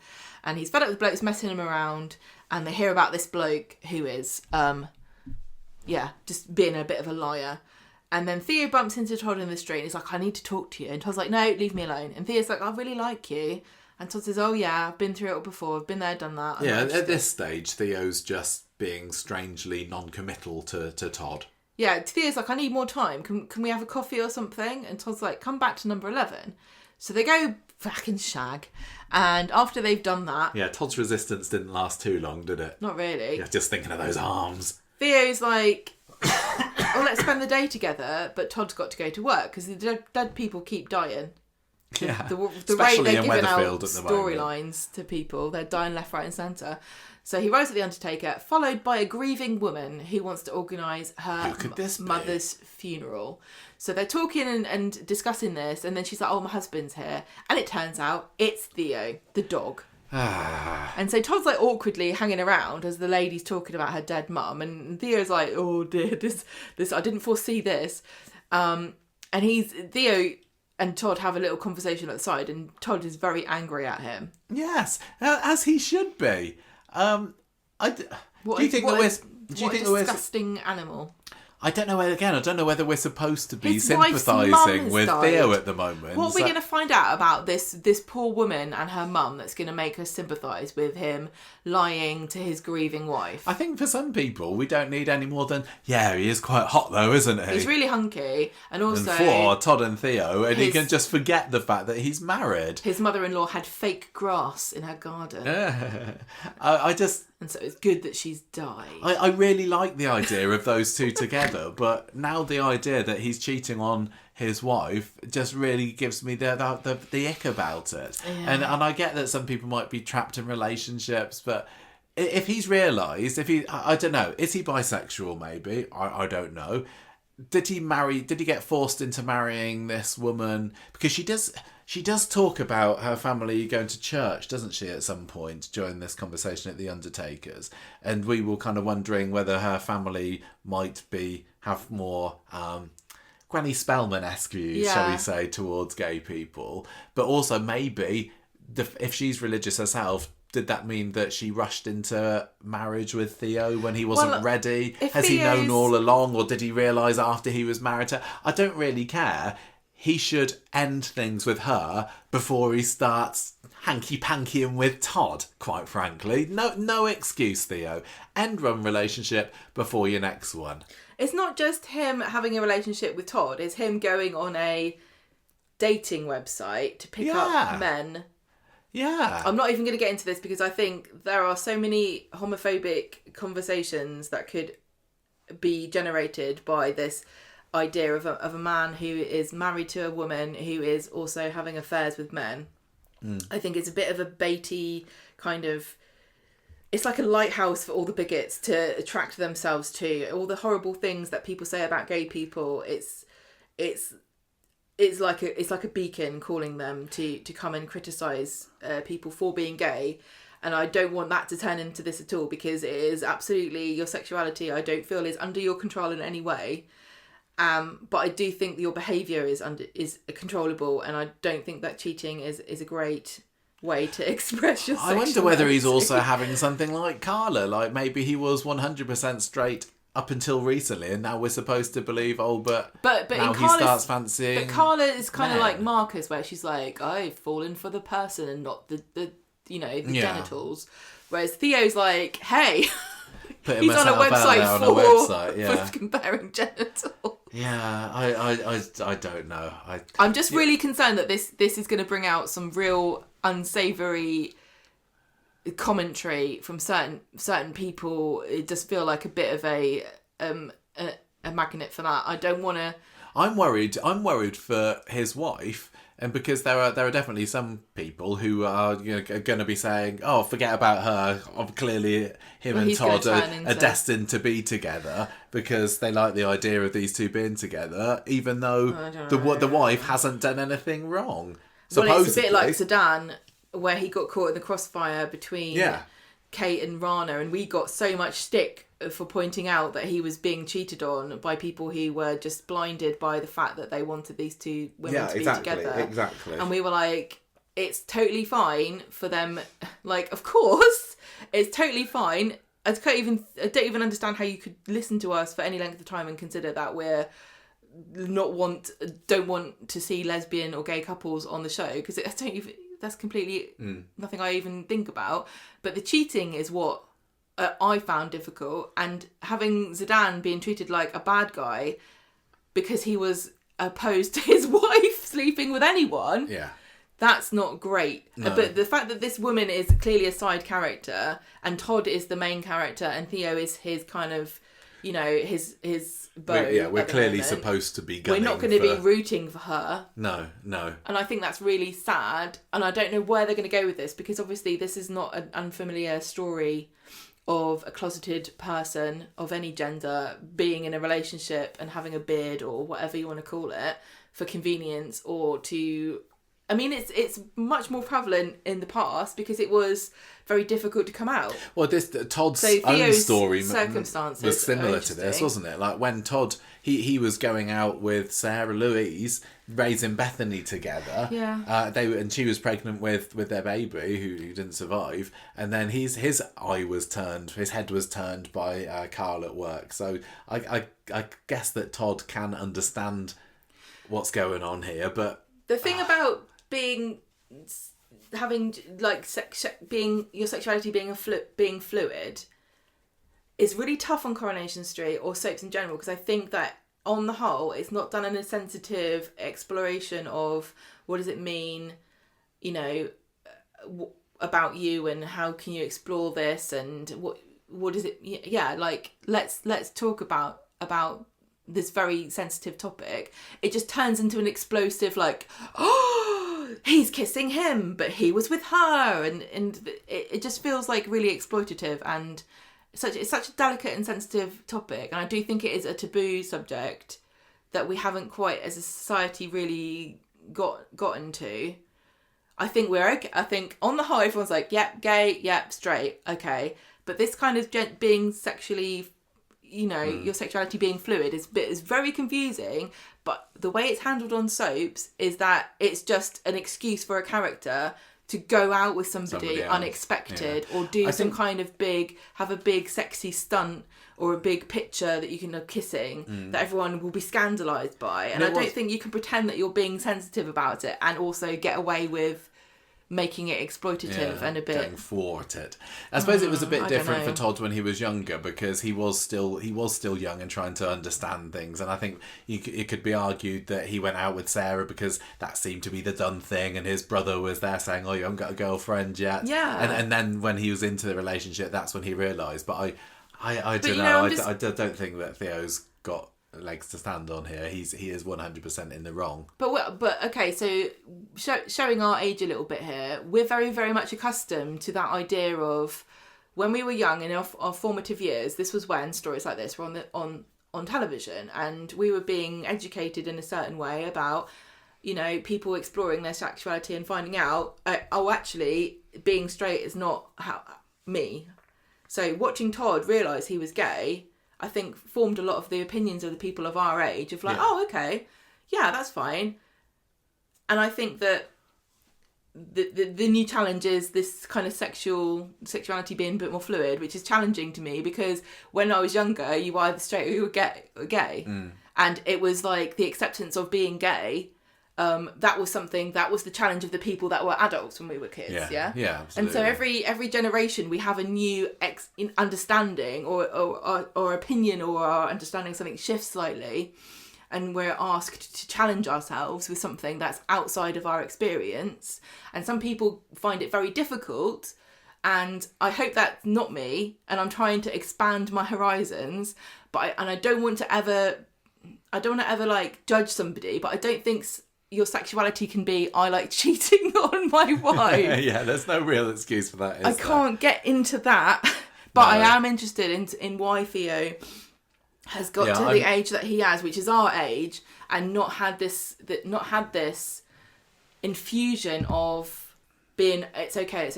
and he's fed up with blokes messing him around, and they hear about this bloke who is, just being a bit of a liar. And then Theo bumps into Todd in the street, and he's like, I need to talk to you. And Todd's like, no, leave me alone. And Theo's like, I really like you. And Todd says, oh yeah, I've been through it all before. I've been there, done that. At this stage, Theo's just being strangely non-committal to Todd. Yeah, Theo's like, I need more time. Can we have a coffee or something? And Todd's like, come back to number 11. So they go back and shag. And after they've done that... Yeah, Todd's resistance didn't last too long, did it? Not really. Yeah, just thinking of those arms. Theo's like, let's spend the day together. But Todd's got to go to work, because the dead people keep dying. Yeah, the rate they're giving out storylines to people, they're dying left, right and centre. So he rose at the undertaker, followed by a grieving woman who wants to organise her mother's funeral. So they're talking and discussing this, and then she's like, oh, my husband's here. And it turns out it's Theo, the dog. And so Todd's like awkwardly hanging around as the lady's talking about her dead mum, and Theo's like, oh dear, this I didn't foresee this. And Theo and Todd have a little conversation at the side, and Todd is very angry at him. Yes, as he should be. Do you think a disgusting animal? I don't know whether we're supposed to be sympathising with Theo at the moment. What are we going to find out about this poor woman and her mum that's going to make us sympathise with him lying to his grieving wife? I think for some people, we don't need any more than, yeah, he is quite hot though, isn't he? He's really hunky. And also... And for Todd and Theo, and he can just forget the fact that he's married. His mother-in-law had fake grass in her garden. And so it's good that she's died. I really like the idea of those two together, but now the idea that he's cheating on his wife just really gives me the ick about it. Yeah. And I get that some people might be trapped in relationships, but if he's realised, I don't know, is he bisexual maybe? I don't know. Did he get forced into marrying this woman? Because she does talk about her family going to church, doesn't she, at some point during this conversation at the Undertaker's? And we were kind of wondering whether her family might have more Granny Spellman-esque views, shall we say, towards gay people. But also maybe, if she's religious herself, did that mean that she rushed into marriage with Theo when he wasn't ready? Has he known all along, or did he realise after he was married to her? I don't really care. He should end things with her before he starts hanky-pankying with Todd, quite frankly. No excuse, Theo. End one relationship before your next one. It's not just him having a relationship with Todd. It's him going on a dating website to pick up men. Yeah. I'm not even going to get into this because I think there are so many homophobic conversations that could be generated by this idea of a man who is married to a woman who is also having affairs with men. I think it's a bit of a baity kind of... It's like a lighthouse for all the bigots to attract themselves to. All the horrible things that people say about gay people, it's like a beacon calling them to come and criticise people for being gay. And I don't want that to turn into this at all, because it is absolutely, your sexuality I don't feel is under your control in any way. But I do think your behaviour is controllable, and I don't think that cheating is a great way to express your sexuality. I wonder whether he's also having something like Carla, like maybe he was 100% straight up until recently, and now we're supposed to believe, but now he starts fancying. But Carla is kind of like Marcus, where she's like, I've fallen for the person and not the genitals. Whereas Theo's like, hey, he's on a website for comparing genitals. Yeah, I don't know. I'm just really concerned that this is going to bring out some real unsavoury commentary from certain people. It does feel like a bit of a magnet for that. I don't want to. I'm worried for his wife, and because there are definitely some people who are going to be saying, "Oh, forget about her. Clearly, him and Todd are destined to be together because they like the idea of these two being together, even though the wife hasn't done anything wrong." Well, it's a bit like Sedan, where he got caught in the crossfire between Kate and Rana, and we got so much stick for pointing out that he was being cheated on by people who were just blinded by the fact that they wanted these two women to be together. Exactly. And we were like, it's totally fine for them. Like, of course, it's totally fine. I don't even understand how you could listen to us for any length of time and consider that we're don't want to see lesbian or gay couples on the show, because that's completely nothing I even think about. But the cheating is what I found difficult, and having Zidane being treated like a bad guy because he was opposed to his wife sleeping with anyone, that's not great. No. But the fact that this woman is clearly a side character, and Todd is the main character, and Theo is his kind of, his beau. We're clearly supposed to be gunning. We're not going to be rooting for her. No. And I think that's really sad, and I don't know where they're going to go with this, because obviously this is not an unfamiliar story of a closeted person of any gender being in a relationship and having a beard or whatever you want to call it for convenience, or to I mean, it's much more prevalent in the past because it was very difficult to come out. Well, Todd's own story was similar to this, wasn't it? Like when Todd, he was going out with Sarah Louise, raising Bethany together. Yeah. And she was pregnant with their baby who didn't survive, and then his head was turned by Carl at work. So I guess that Todd can understand what's going on here, but the thing about having like being your sexuality being fluid is really tough on Coronation Street or soaps in general, because I think that on the whole it's not done in a sensitive exploration of what does it mean, you know, about you and how can you explore this and what is it, like let's talk about this very sensitive topic. It just turns into an explosive, like, oh, he's kissing him, but he was with her, and it just feels like really exploitative, and it's such a delicate and sensitive topic, and I do think it is a taboo subject that we haven't quite, as a society, really gotten to. I think we're okay. I think on the whole, everyone's like, yep, gay, yep, straight, okay, but this kind of being sexually, you know, your sexuality being fluid is very confusing, but the way it's handled on soaps is that it's just an excuse for a character to go out with somebody unexpected, or do have a big sexy stunt or a big picture that you can have kissing that everyone will be scandalised by. And I don't think you can pretend that you're being sensitive about it and also get away with making it exploitative and a bit going thwarted. I suppose it was a bit different for Todd when he was younger, because he was still young and trying to understand things, and I think it could be argued that he went out with Sarah because that seemed to be the done thing, and his brother was there saying, oh, you haven't got a girlfriend yet, and then when he was into the relationship, that's when he realised. But I don't know, I don't think that Theo's got legs to stand on here. He is 100% in the wrong. But okay, so showing our age a little bit here, we're very, very much accustomed to that idea of when we were young in our formative years. This was when stories like this were on television, and we were being educated in a certain way about, you know, people exploring their sexuality and finding out, actually being straight is not me. So watching Todd realise he was gay, I think, formed a lot of the opinions of the people of our age of like, oh, okay, yeah, that's fine. And I think that the new challenge is this kind of sexuality being a bit more fluid, which is challenging to me, because when I was younger, you were either straight or you were gay. And it was like the acceptance of being gay. That was the challenge of the people that were adults when we were kids. Yeah, absolutely. And so every generation we have a new understanding or opinion, or our understanding of something shifts slightly, and we're asked to challenge ourselves with something that's outside of our experience. And some people find it very difficult, and I hope that's not me, and I'm trying to expand my horizons, but I don't want to ever like judge somebody, but I don't think your sexuality can be, I like cheating on my wife. Yeah, there's no real excuse for that, is there? Can't get into that, but no. I am interested in why Theo has got to the age that he has, which is our age, and not had this infusion of being, it's okay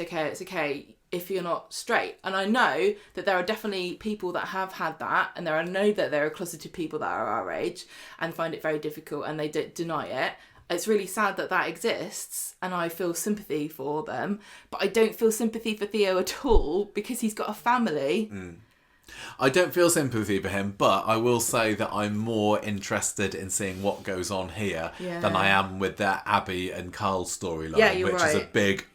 if you're not straight. And I know that there are definitely people that have had that, and I know that there are closeted people that are our age and find it very difficult, and they deny it. It's really sad that exists, and I feel sympathy for them, but I don't feel sympathy for Theo at all, because he's got a family. I don't feel sympathy for him, but I will say that I'm more interested in seeing what goes on here than I am with that Abby and Carl storyline, which is a big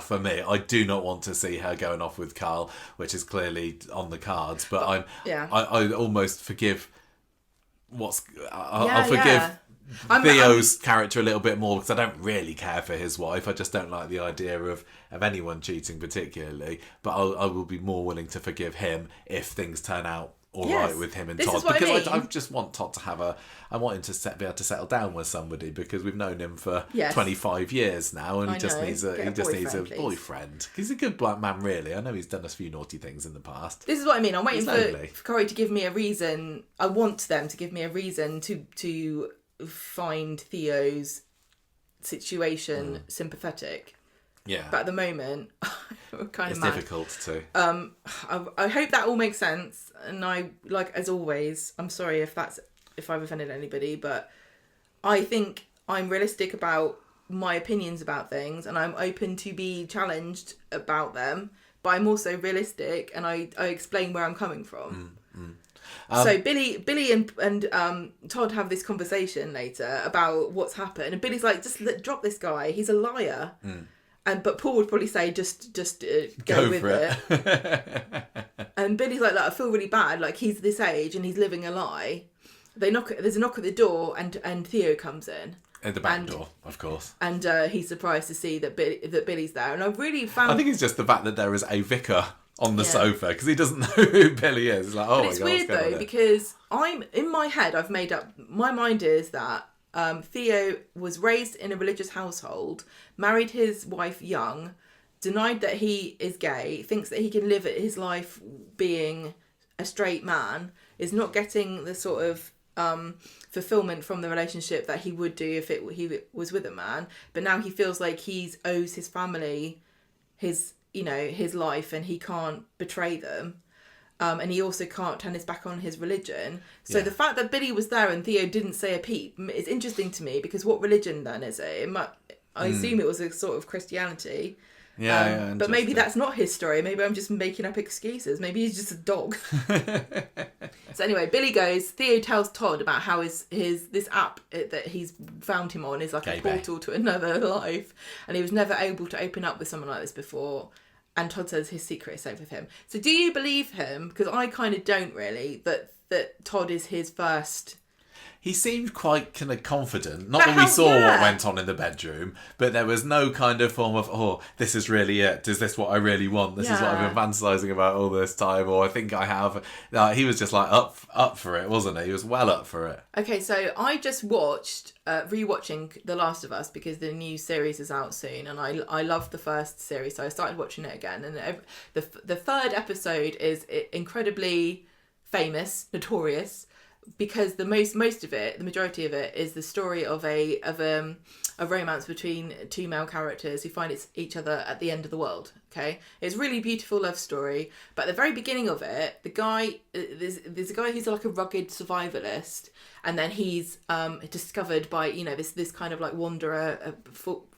for me. I do not want to see her going off with Carl, which is clearly on the cards, but I almost forgive I'll forgive Theo's character a little bit more, because I don't really care for his wife. I just don't like the idea of anyone cheating particularly, but I will be more willing to forgive him if things turn out right with him and Todd, because I just want Todd to I want him to be able to settle down with somebody, because we've known him for 25 years now, and he just needs a boyfriend. He's a good black man, really. I know he's done a few naughty things in the past. This is what I mean. I'm waiting for Corrie to give me a reason. I want them to give me a reason to find Theo's situation sympathetic. Yeah. But at the moment, we're kind of it's mad. difficult to. I hope that all makes sense. And I, like, as always, I'm sorry if I've offended anybody, but I think I'm realistic about my opinions about things, and I'm open to be challenged about them, but I'm also realistic, and I explain where I'm coming from. So Billy and Todd have this conversation later about what's happened, and Billy's like, just drop this guy, he's a liar. But Paul would probably say, just go with it. And Billy's like, I feel really bad. Like, he's this age and he's living a lie. There's a knock at the door, and Theo comes in. At the back door, of course. And he's surprised to see that Billy's there. And I really found... I think it's just the fact that there is a vicar on the sofa, because he doesn't know who Billy is. It's like, oh, but it's weird, though, because in my head, I've made up... My mind is that Theo was raised in a religious household, married his wife young, denied that he is gay, thinks that he can live his life being a straight man, is not getting the sort of fulfillment from the relationship that he would do if he was with a man, but now he feels like he owes his family his life, and he can't betray them. And he also can't turn his back on his religion. So the fact that Billy was there and Theo didn't say a peep is interesting to me, because what religion then is it? I assume it was a sort of Christianity. But maybe that's not his story. Maybe I'm just making up excuses. Maybe he's just a dog. So anyway, Billy goes. Theo tells Todd about how this app that he's found him on is like a portal to another life, and he was never able to open up with someone like this before. And Todd says his secret is safe with him. So do you believe him? Because I kind of don't really, that Todd is his first... He seemed quite kind of confident. Not that we saw what went on in the bedroom, but there was no kind of form of, oh, this is really it. Is this what I really want? This is what I've been fantasising about all this time, or I think I have. He was just like up for it, wasn't he? He was well up for it. Okay, so I just watched, rewatching The Last of Us, because the new series is out soon, and I loved the first series, so I started watching it again. And the third episode is incredibly famous, notorious, because the majority of it is the story of a romance between two male characters who find each other at the end of the world. Okay, it's a really beautiful love story, but at the very beginning of it, the guy there's a guy who's like a rugged survivalist, and then he's discovered by this kind of like wanderer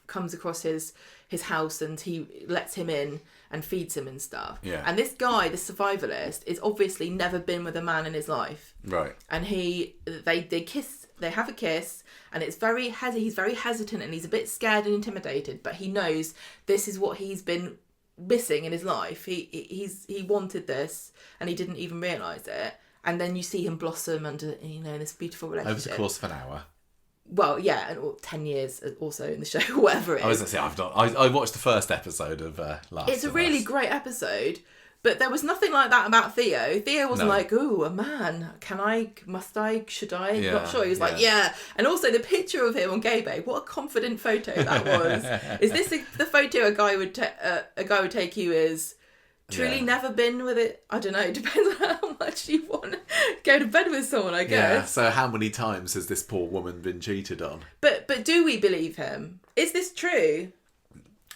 comes across his house, and he lets him in and feeds him and stuff. Yeah. And this guy, the survivalist, is obviously never been with a man in his life. Right. And they kiss, they have a kiss, and he's very hesitant, and he's a bit scared and intimidated, but he knows this is what he's been missing in his life. He wanted this, and he didn't even realise it. And then you see him blossom under, this beautiful relationship. Over the course of an hour. Well, yeah, and 10 years also in the show, whatever it is. I was going to say, I watched the first episode of Last. It's a really great episode, but there was nothing like that about Theo. Theo wasn't like, ooh, a man, must I, should I? Yeah, not sure. He was like, yeah. And also the picture of him on Gay Babe, what a confident photo that was. Is this the photo a guy would take you as... Truly never been with it. I don't know. It depends on how much you want to go to bed with someone, I guess. Yeah, so how many times has this poor woman been cheated on? But do we believe him? Is this true?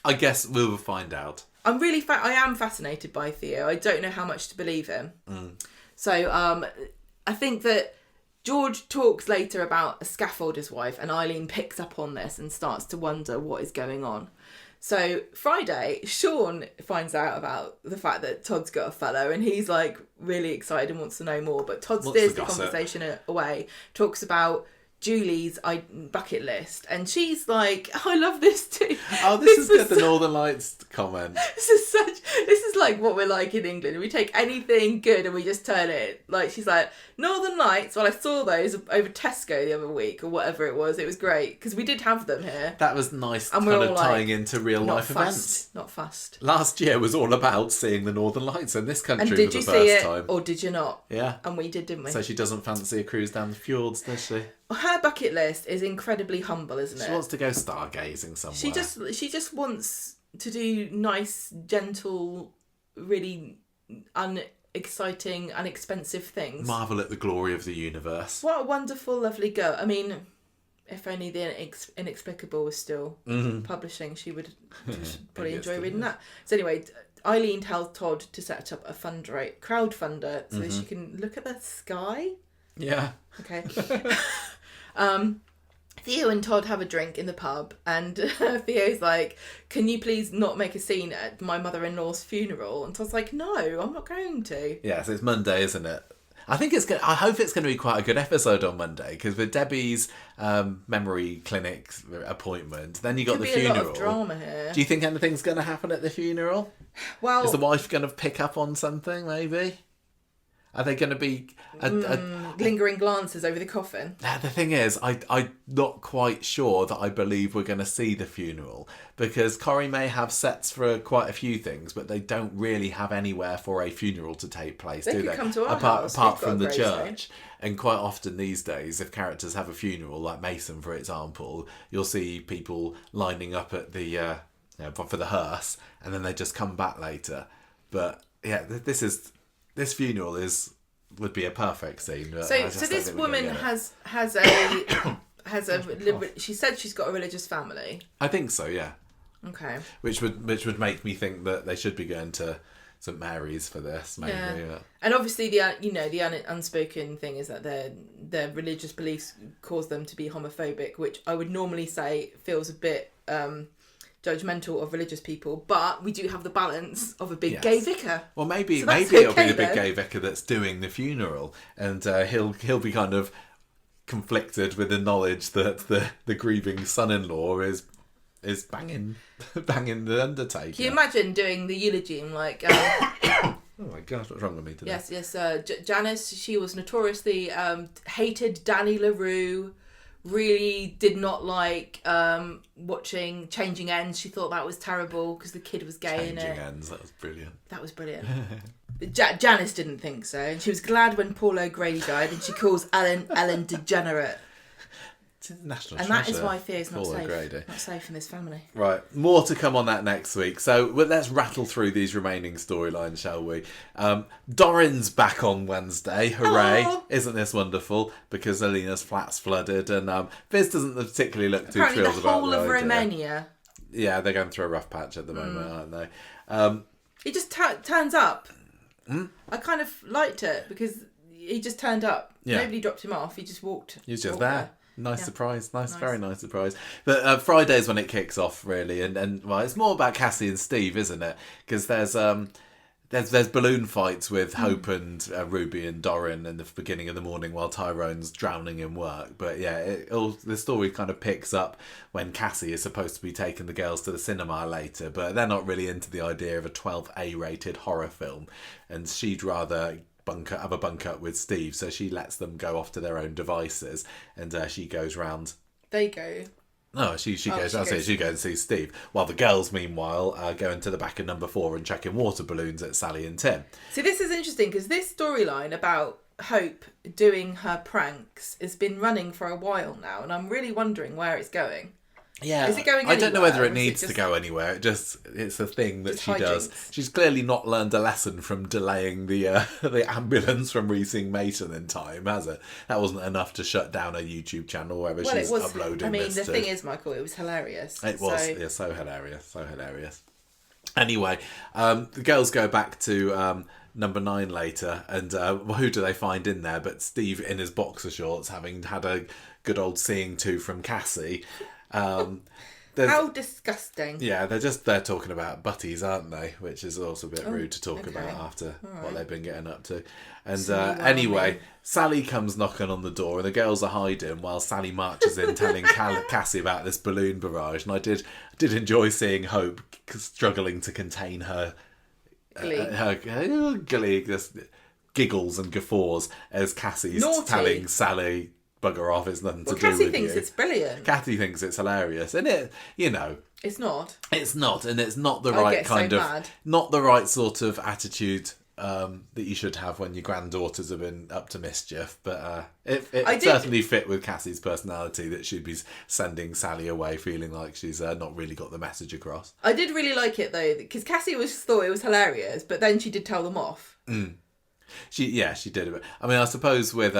I guess we'll find out. I'm really I am fascinated by Theo. I don't know how much to believe him. So I think that George talks later about a scaffolder's wife, and Eileen picks up on this and starts to wonder what is going on. So Friday, Sean finds out about the fact that Todd's got a fella, and he's like really excited and wants to know more. But Todd steers the conversation away, talks about Julie's bucket list, and she's like, I love this too. Oh, this is good, the Northern Lights comment. This is like what we're like in England. We take anything good and we just turn it. Like, she's like, Northern Lights, well, I saw those over Tesco the other week, or whatever it was. It was great, because we did have them here. That was nice, and kind of tying into real life events. Not fast. Last year was all about seeing the Northern Lights in this country for the first time. And did you see it, or did you not? Yeah. And we did, didn't we? So she doesn't fancy a cruise down the fjords, does she? Her bucket list is incredibly humble, isn't it? She wants to go stargazing somewhere. She just wants to do nice, gentle, really unexciting, unexpensive things. Marvel at the glory of the universe. What a wonderful, lovely girl. I mean, If only the Inexplicable was still publishing, she would probably enjoy reading that. So anyway, Eileen tells Todd to set up a crowdfunder so she can look at the sky. Yeah. Okay. Theo and Todd have a drink in the pub, and Theo's like, "Can you please not make a scene at my mother-in-law's funeral?" And Todd's like, "No, I'm not going to." Yeah, so it's Monday, isn't it? I hope it's going to be quite a good episode on Monday, because with Debbie's memory clinic appointment, then you got the funeral. A lot of drama here. Do you think anything's going to happen at the funeral? Well, is the wife going to pick up on something? Maybe. Are they going to be lingering glances over the coffin? The thing is, I'm not quite sure that I believe we're going to see the funeral, because Corrie may have sets for quite a few things, but they don't really have anywhere for a funeral to take place, do they? Come to our house. Apart from the gravestone. church. And quite often these days, if characters have a funeral, like Mason, for example, you'll see people lining up at the for the hearse, and then they just come back later. But yeah, this funeral would be a perfect scene. So this woman has she said she's got a religious family. I think so, yeah. Okay. Which would make me think that they should be going to St Mary's for this, maybe. Yeah. And obviously the unspoken thing is that their religious beliefs cause them to be homophobic, which I would normally say feels a bit judgmental of religious people, but we do have the balance of a big gay vicar. Well, maybe it'll be the big gay vicar that's doing the funeral, and he'll be kind of conflicted with the knowledge that the grieving son-in-law is banging the undertaker. Can you imagine doing the eulogy and like? Oh my gosh, what's wrong with me today? Yes. Janice, she was notoriously hated Danny LaRue. Really did not like watching Changing Ends. She thought that was terrible because the kid was gay in it. Changing Ends, that was brilliant. But Janice didn't think so, and she was glad when Paul O'Grady died, and she calls Ellen degenerate. It's national and treasure. that is why Theo's not Paul safe. O'Grady. Not safe in this family. Right, more to come on that next week. So let's rattle through these remaining storylines, shall we? Dorin's back on Wednesday. Hooray! Oh. Isn't this wonderful? Because Alina's flat's flooded, and Viz doesn't particularly look too Apparently thrilled about the whole of Romania. Yeah, they're going through a rough patch at the moment, aren't they? He just turns up. I kind of liked it because he just turned up. Yeah. Nobody dropped him off. He just walked. He was just there. Nice surprise. Nice, very nice surprise. But Friday's when it kicks off, really, and well, it's more about Cassie and Steve, isn't it? Because there's balloon fights with Hope and Ruby and Dorin in the beginning of the morning while Tyrone's drowning in work. But yeah, the story kind of picks up when Cassie is supposed to be taking the girls to the cinema later, but they're not really into the idea of a 12A rated horror film, and she'd rather have a bunk up with Steve, so she lets them go off to their own devices, and she goes round. They go. No, she goes and sees Steve, while the girls meanwhile go into the back of number 4 and checking water balloons at Sally and Tim. See, this is interesting because this storyline about Hope doing her pranks has been running for a while now, and I'm really wondering where it's going. Yeah, is it going I don't know whether it anywhere, needs to go anywhere. It's a thing that she does. hijinks. She's clearly not learned a lesson from delaying the ambulance from reaching Mason in time, has it? That wasn't enough to shut down her YouTube channel wherever she's uploading. I mean, this the to. thing is, Michael, it was hilarious. It was, yeah, so hilarious. Anyway, the girls go back to number 9 later, and who do they find in there but Steve in his boxer shorts, having had a good old seeing to from Cassie. How disgusting. Yeah, they're talking about butties, aren't they? Which is also a bit rude to talk about after what they've been getting up to. And anyway, Sally comes knocking on the door, and the girls are hiding while Sally marches in telling Cassie about this balloon barrage. And I did enjoy seeing Hope struggling to contain her glee, just giggles and guffaws as Cassie's telling Sally, bugger off, it's nothing to do with Cassie you. thinks it's brilliant. Kathy thinks it's hilarious, and it's not. It's not, and it's not the right kind of, not the right sort of attitude that you should have when your granddaughters have been up to mischief. But it certainly fit with Cassie's personality that she'd be sending Sally away feeling like she's not really got the message across. I did really like it though, because Cassie thought it was hilarious, but then she did tell them off. She did. I mean, I suppose with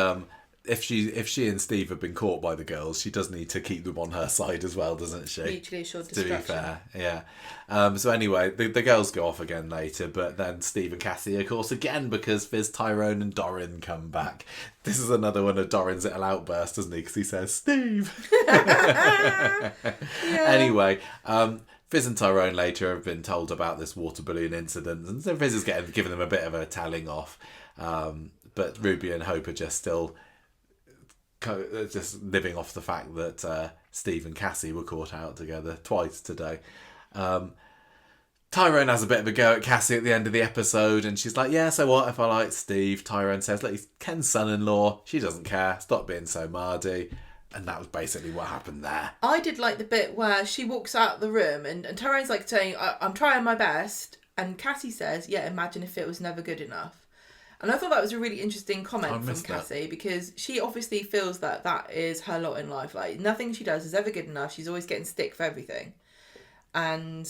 if she and Steve have been caught by the girls, she does need to keep them on her side as well, doesn't she? Mutually assured destruction. To be destruction. fair, yeah. So anyway, the girls go off again later, but then Steve and Cassie, of course, again, because Fizz, Tyrone and Dorin come back. This is another one of Dorin's little outbursts, isn't he? Because he says, Steve! Anyway, Fizz and Tyrone later have been told about this water balloon incident, and so Fizz is giving them a bit of a telling off. But Ruby and Hope are just still just living off the fact that Steve and Cassie were caught out together twice today. Tyrone has a bit of a go at Cassie at the end of the episode, and she's like, yeah, so what if I like Steve? Tyrone says, look, he's Ken's son-in-law. She doesn't care. Stop being so mardy. And that was basically what happened there. I did like the bit where she walks out the room and Tyrone's like saying, I'm trying my best. And Cassie says, yeah, imagine if it was never good enough. And I thought that was a really interesting comment from Cassie, because she obviously feels that that is her lot in life. Like, nothing she does is ever good enough. She's always getting stick for everything. And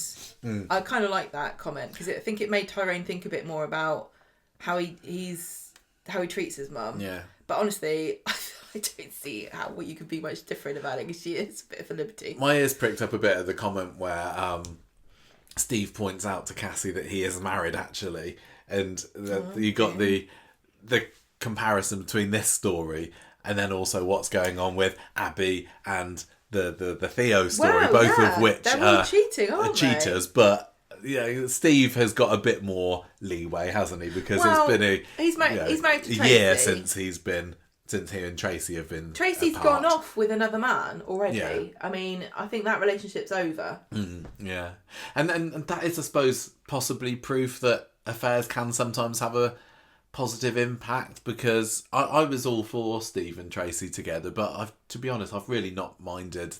I kind of like that comment, because I think it made Tyrone think a bit more about how he treats his mum. Yeah. But honestly, I don't see what you could be much different about it, because she is a bit of a liberty. My ears pricked up a bit of the comment where Steve points out to Cassie that he is married, actually. And you got the comparison between this story and then also what's going on with Abby and the Theo story, both of which they're all cheating, aren't they? Cheaters. But Steve has got a bit more leeway, hasn't he? Because it's been he's married to Tracy. year since he and Tracy have been. Tracy's apart. gone off with another man already. Yeah. I mean, I think that relationship's over. Yeah, and that is, I suppose, possibly proof that affairs can sometimes have a positive impact, because I was all for Steve and Tracy together, but to be honest, I've really not minded.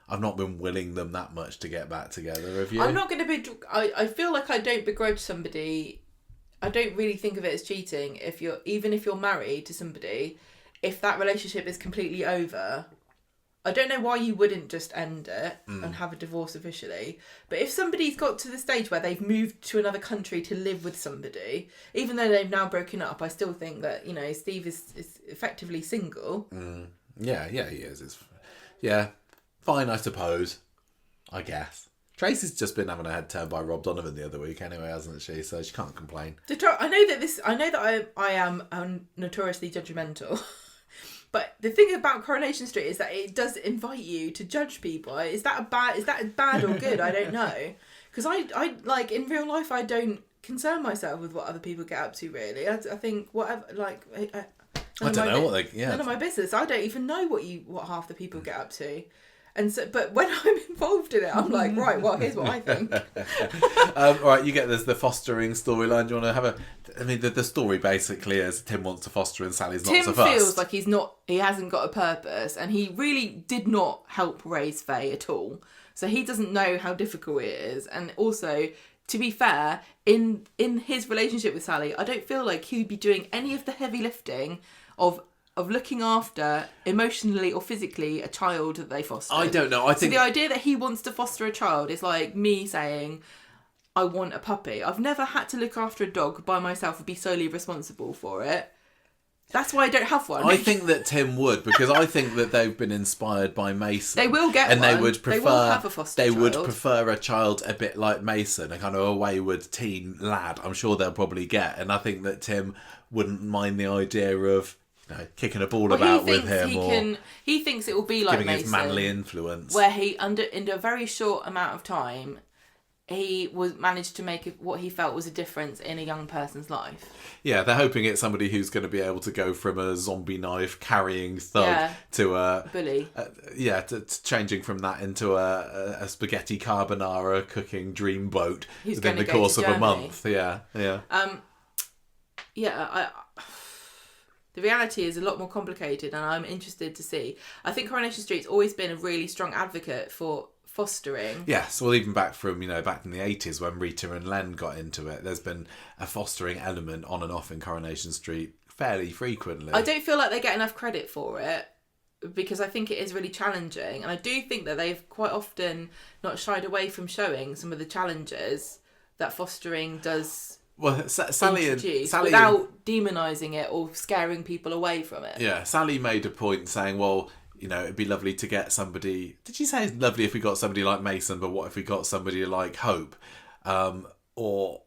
I've not been willing them that much to get back together. Have you? I'm not going to be. I feel like I don't begrudge somebody. I don't really think of it as cheating if you're married to somebody. If that relationship is completely over, I don't know why you wouldn't just end it and have a divorce officially. But if somebody's got to the stage where they've moved to another country to live with somebody, even though they've now broken up, I still think that, Steve is effectively single. Yeah, he is. Fine, I suppose. I guess. Tracy's just been having her head turned by Rob Donovan the other week anyway, hasn't she? So she can't complain. I know that I am notoriously judgmental. But the thing about Coronation Street is that it does invite you to judge people. Is that bad or good? I don't know. Because I like, in real life, I don't concern myself with what other people get up to, really. I think whatever, like... I don't know what they... Yeah. None of my business. I don't even know what half the people get up to. And so, but when I'm involved in it, I'm like, right, well, here's what I think. All right, you get the fostering storyline. Do you want to have the story basically is Tim wants to foster and Sally's not so fussed. Tim feels like he hasn't got a purpose, and he really did not help raise Faye at all. So he doesn't know how difficult it is. And also, to be fair, in his relationship with Sally, I don't feel like he would be doing any of the heavy lifting of looking after emotionally or physically a child that they foster. I don't know. I think so. The idea that he wants to foster a child is like me saying, I want a puppy. I've never had to look after a dog by myself and be solely responsible for it. That's why I don't have one. I think that Tim would, because I think that they've been inspired by Mason. They will get one. And they would prefer. They will have a foster child. Would prefer a child a bit like Mason, a kind of a wayward teen lad. I'm sure they'll probably get. And I think that Tim wouldn't mind the idea of kicking a ball about with him, he thinks it will be like giving Mason, his manly influence, where he in a very short amount of time, he managed to make what he felt was a difference in a young person's life. Yeah, they're hoping it's somebody who's going to be able to go from a zombie knife carrying thug to a bully. To changing from that into a spaghetti carbonara cooking dreamboat within the course of a month. The reality is a lot more complicated, and I'm interested to see. I think Coronation Street's always been a really strong advocate for fostering. Yes, well, even back from, back in the 80s when Rita and Len got into it, there's been a fostering element on and off in Coronation Street fairly frequently. I don't feel like they get enough credit for it, because I think it is really challenging, and I do think that they've quite often not shied away from showing some of the challenges that fostering does Well, Sally without demonising it or scaring people away from it. Yeah, Sally made a point saying, well, you know, it'd be lovely to get somebody... Did she say it's lovely if we got somebody like Mason, but what if we got somebody like Hope? What was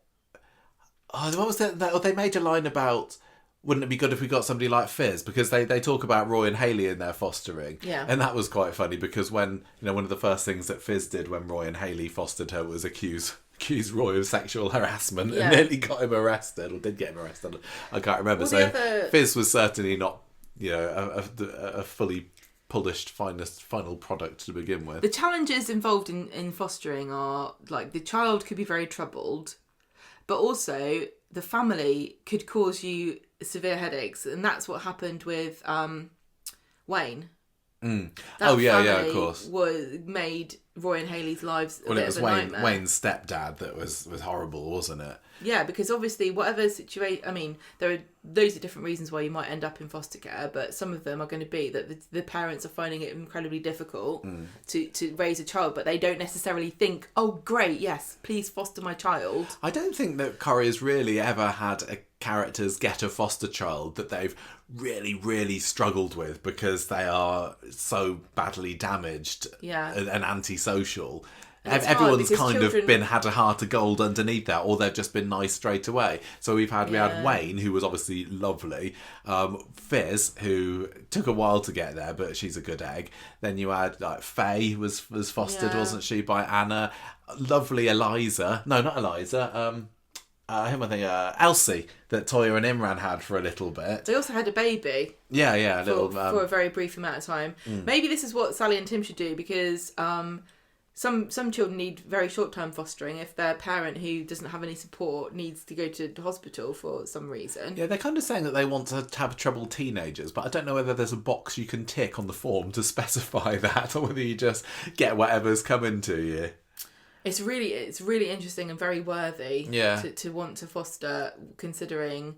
that? They made a line about, wouldn't it be good if we got somebody like Fizz? Because they talk about Roy and Hayley in their fostering. Yeah. And that was quite funny because when, you know, one of the first things that Fizz did when Roy and Hayley fostered her was accuse Roy of sexual harassment and nearly got him arrested, or did get him arrested. I can't remember. So Fizz was certainly not, you know, a fully polished final product to begin with. The challenges involved in fostering are, like, the child could be very troubled, but also the family could cause you severe headaches, and that's what happened with Wayne. Of course. Made Roy and Hayley's lives a bit bit of a nightmare. Wayne's stepdad that was horrible, wasn't it? Yeah, because obviously whatever situation... I mean, there are loads of different reasons why you might end up in foster care, but some of them are going to be that the parents are finding it incredibly difficult to raise a child, but they don't necessarily think, oh, great, yes, please foster my child. I don't think that Corrie has really ever had characters get a foster child that they've really, really struggled with because they are so badly damaged and antisocial. Everyone's kind of had a heart of gold underneath that, or they've just been nice straight away. So we had Wayne, who was obviously lovely, Fizz, who took a while to get there, but she's a good egg. Then you had like Faye was fostered, wasn't she, by Anna? Lovely Eliza, no, not Eliza. Who am I thinking? Elsie, that Toya and Imran had for a little bit. They also had a baby. Yeah, for a very brief amount of time. Maybe this is what Sally and Tim should do, because some children need very short-term fostering if their parent who doesn't have any support needs to go to the hospital for some reason. Yeah, they're kind of saying that they want to have troubled teenagers, but I don't know whether there's a box you can tick on the form to specify that, or whether you just get whatever's coming to you. It's really interesting and very worthy to want to foster, considering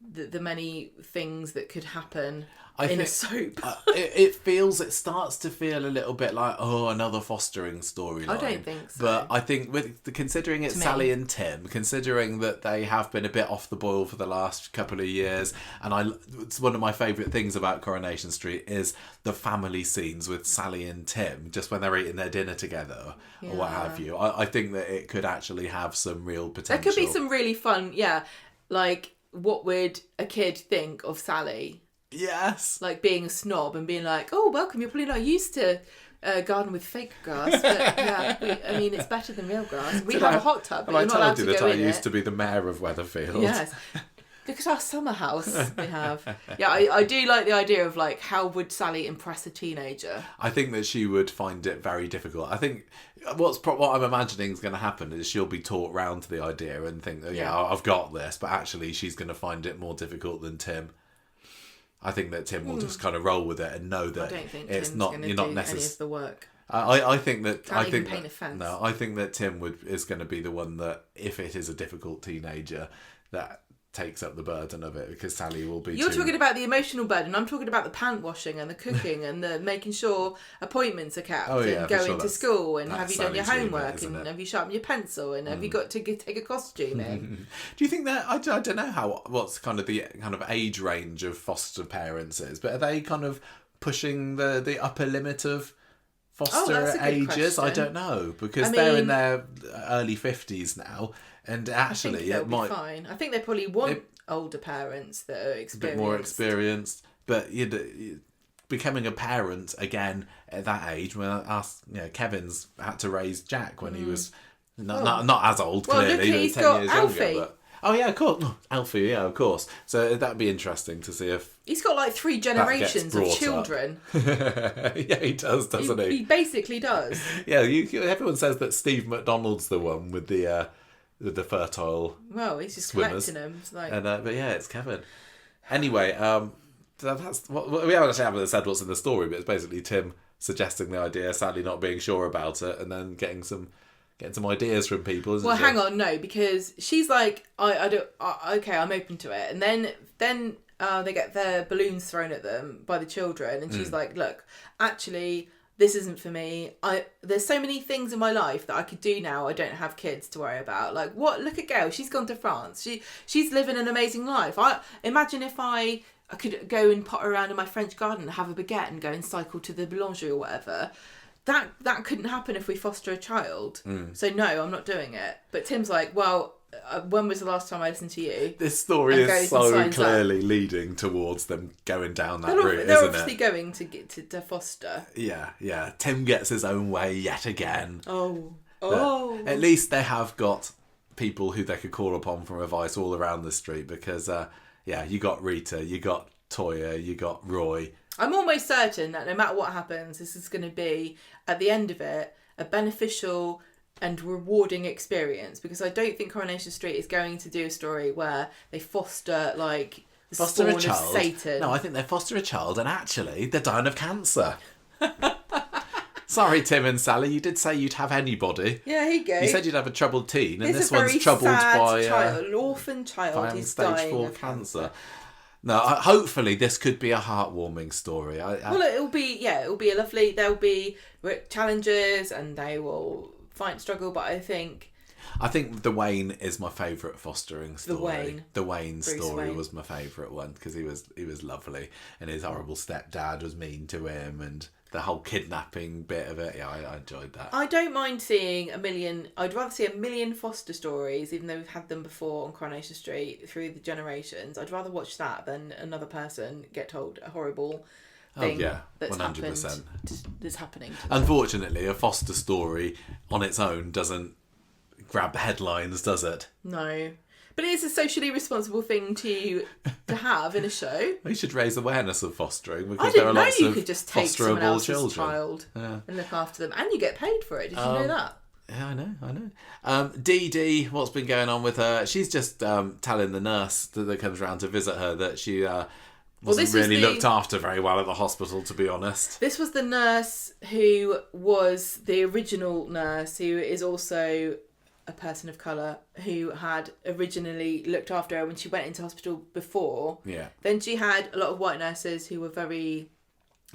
the many things that could happen in a soap. It starts to feel a little bit like, another fostering storyline. I don't think so. But I think considering it's Sally and Tim, considering that they have been a bit off the boil for the last couple of years, and it's one of my favourite things about Coronation Street is the family scenes with Sally and Tim, just when they're eating their dinner together or what have you. I think that it could actually have some real potential. There could be some really fun, like, what would a kid think of Sally? Yes. Like being a snob and being like, oh, welcome, you're probably not used to garden with fake grass, but it's better than real grass. We have a hot tub, but you're not allowed to go in it. I told you that I used to be the mayor of Weatherfield. Yes. Look at our summer house we have. Yeah, I do like the idea of, like, how would Sally impress a teenager? I think that she would find it very difficult. I think what I'm imagining is going to happen is she'll be taught round to the idea and think, I've got this, but actually she's going to find it more difficult than Tim. I think that Tim will just kind of roll with it and know that it's Tim's not. You're not necessarily any of the work. I think that Can't even paint a fence. No, I think that Tim is going to be the one that, if it is a difficult teenager, that takes up the burden of it, because Sally will be. You're talking about the emotional burden. I'm talking about the pant washing and the cooking and the making sure appointments are kept and going to school and have you done your homework and have you sharpened your pencil and have you got to take a costume in. Do you think that I don't know what's kind of the age range of foster parents is, but are they kind of pushing the upper limit of foster ages? I don't know, because they're in their early 50s now. And actually, it might be fine. I think they probably want older parents that are experienced. A bit more experienced. But becoming a parent again at that age, when Kevin's had to raise Jack when he was not as old. Clearly, look, he's 10 got years Alfie. Younger. But, of course, Alfie. Yeah, of course. So that'd be interesting to see if he's got like 3 generations of children. Yeah, he does, doesn't he? He basically does. Yeah, everyone says that Steve McDonald's the one with the fertile. Well, he's just swimmers. collecting them. Like... but yeah, it's Kevin. Anyway, that's what we haven't said what's in the story, but it's basically Tim suggesting the idea, Sally not being sure about it, and then getting some ideas from people. Isn't she? Hang on, no, because she's like, okay, I'm open to it, and then they get their balloons thrown at them by the children, and she's like, look, actually, this isn't for me. There's so many things in my life that I could do now. I don't have kids to worry about. Like, what? Look at Gail. She's gone to France. She's living an amazing life. Imagine if I could go and potter around in my French garden and have a baguette and go and cycle to the boulangerie or whatever. That couldn't happen if we foster a child. So no, I'm not doing it. But Tim's like, well, when was the last time I listened to you? This story is so clearly leading towards them going down that route, they're isn't obviously it? going to get to foster. Yeah. Tim gets his own way yet again. Oh. But at least they have got people who they could call upon for advice all around the street because, you got Rita, you got Toya, you got Roy. I'm almost certain that no matter what happens, this is going to be, at the end of it, a beneficial and rewarding experience, because I don't think Coronation Street is going to do a story where they foster like the spawn of Satan. No, I think they foster a child and actually they're dying of cancer. Sorry, Tim and Sally, you did say you'd have anybody. Yeah, here you go. You said you'd have a troubled teen, and It's this one's troubled by an orphan child who's stage dying 4 of cancer. No, hopefully this could be a heartwarming story. Well, it'll be a lovely. There'll be challenges, and they will fight and struggle. But I think the Wayne is my favourite fostering story. The Wayne Bruce story Wayne. was my favourite one because he was lovely, and his horrible stepdad was mean to him, and the whole kidnapping bit of it. Yeah, I enjoyed that. I don't mind seeing I'd rather see a million foster stories, even though we've had them before on Coronation Street through the generations. I'd rather watch that than another person get told a horrible thing that's 100%. That's happening to them. Unfortunately, a foster story on its own doesn't grab headlines, does it? No. But it is a socially responsible thing to have in a show. We should raise awareness of fostering because I didn't there are know lots you of could just take someone else's children. child and look after them, and you get paid for it. Did you know that? Yeah, I know. Dee Dee, what's been going on with her? She's just telling the nurse that comes around to visit her that she wasn't really looked after very well at the hospital, to be honest. This was the nurse who was the original nurse, who is also a person of colour, who had originally looked after her when she went into hospital before. Yeah. Then she had a lot of white nurses who were very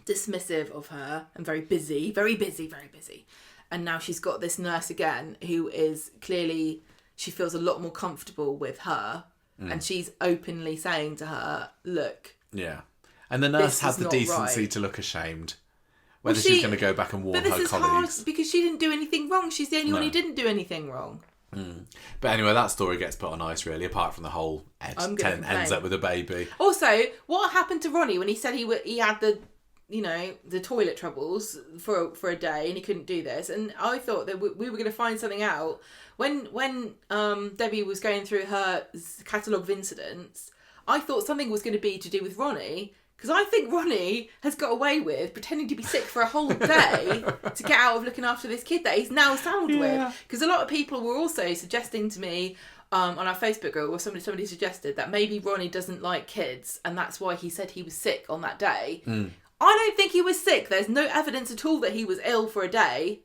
dismissive of her and very busy. And now she's got this nurse again who is clearly, she feels a lot more comfortable with her. And she's openly saying to her, look. Yeah. And the nurse had the decency to look ashamed. Whether she's going to go back and warn her colleagues. Hard because she didn't do anything wrong. She's the only one who didn't do anything wrong. But anyway, that story gets put on ice, really, apart from the whole ends up with a baby. Also, what happened to Ronnie when he said he had the toilet troubles for a day and he couldn't do this? And I thought that we were going to find something out. When Debbie was going through her catalogue of incidents, I thought something was going to be to do with Ronnie. Because I think Ronnie has got away with pretending to be sick for a whole day to get out of looking after this kid that he's now sound with. Because a lot of people were also suggesting to me on our Facebook group, or somebody suggested that maybe Ronnie doesn't like kids and that's why he said he was sick on that day. I don't think he was sick. There's no evidence at all that he was ill for a day.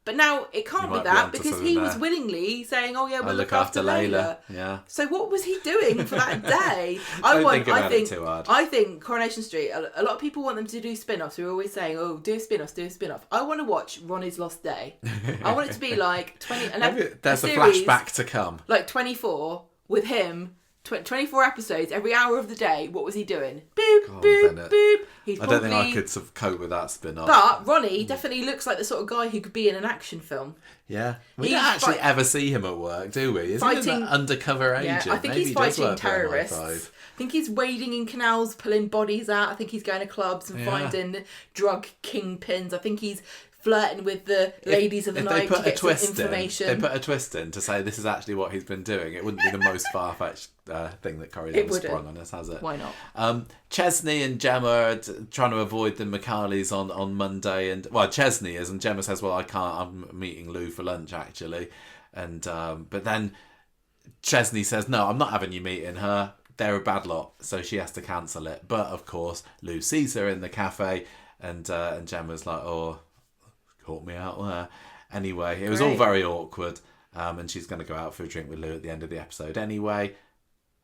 But now it can't be that because he was willingly saying, "Oh yeah, we'll look after Layla." Yeah. So what was he doing for that day? I think Coronation Street. A lot of people want them to do spin-offs. We're always saying, "Oh, do a spin-off." I want to watch Ronnie's Lost Day. I want it to be like 20. Maybe there's a flashback to come. Like 24 with him. 24 episodes, every hour of the day. What was he doing? Boop, boop, boop. I don't think I could cope with that spin-off. But Ronnie definitely looks like the sort of guy who could be in an action film. Yeah. We don't actually ever see him at work, do we? Is he an undercover agent? Yeah, I think he's fighting terrorists. I think he's wading in canals, pulling bodies out. I think he's going to clubs and finding drug kingpins. I think he's flirting with the ladies of the night to get some information. They put a twist in to say this is actually what he's been doing. It wouldn't be the most far-fetched thing that Corrie's ever sprung on us, has it? Why not? Chesney and Gemma are trying to avoid the McCarleys on Monday, and Chesney is, and Gemma says, "Well, I can't. I'm meeting Lou for lunch actually," and but then Chesney says, "No, I'm not having you meeting her. They're a bad lot," so she has to cancel it. But of course, Lou sees her in the cafe, and Gemma's like, "Oh, caught me out there." Anyway, it was all very awkward, and she's going to go out for a drink with Lou at the end of the episode anyway,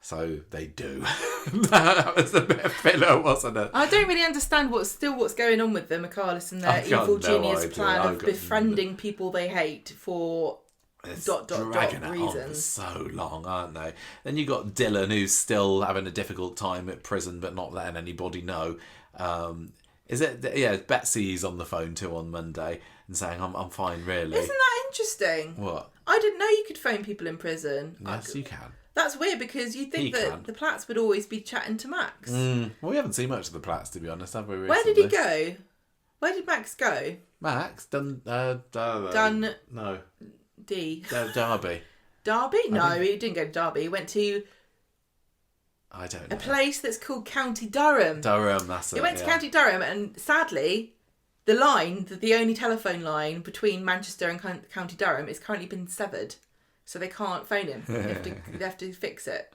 so they do. That was a bit of filler, wasn't it? I don't really understand what's going on with the McCarlis and their evil genius plan of befriending people they hate for dragging it reasons. on for so long, aren't they? Then you got Dylan, who's still having a difficult time at prison, but not letting anybody know. Is it? Yeah, Betsy's on the phone too on Monday and saying, "I'm fine, really." Isn't that interesting? What? I didn't know you could phone people in prison. Yes, you can. That's weird because you'd think that the Platts would always be chatting to Max. Well, we haven't seen much of the Platts, to be honest, have we? Recently? Where did he go? Where did Max go? Max done. No. Derby. Derby? No, he didn't go to Derby. He went to. I don't know. A place that's called County Durham. Durham, that's it. He went to County Durham, and sadly, the only telephone line between Manchester and County Durham is currently been severed. So they can't phone him. They have to fix it.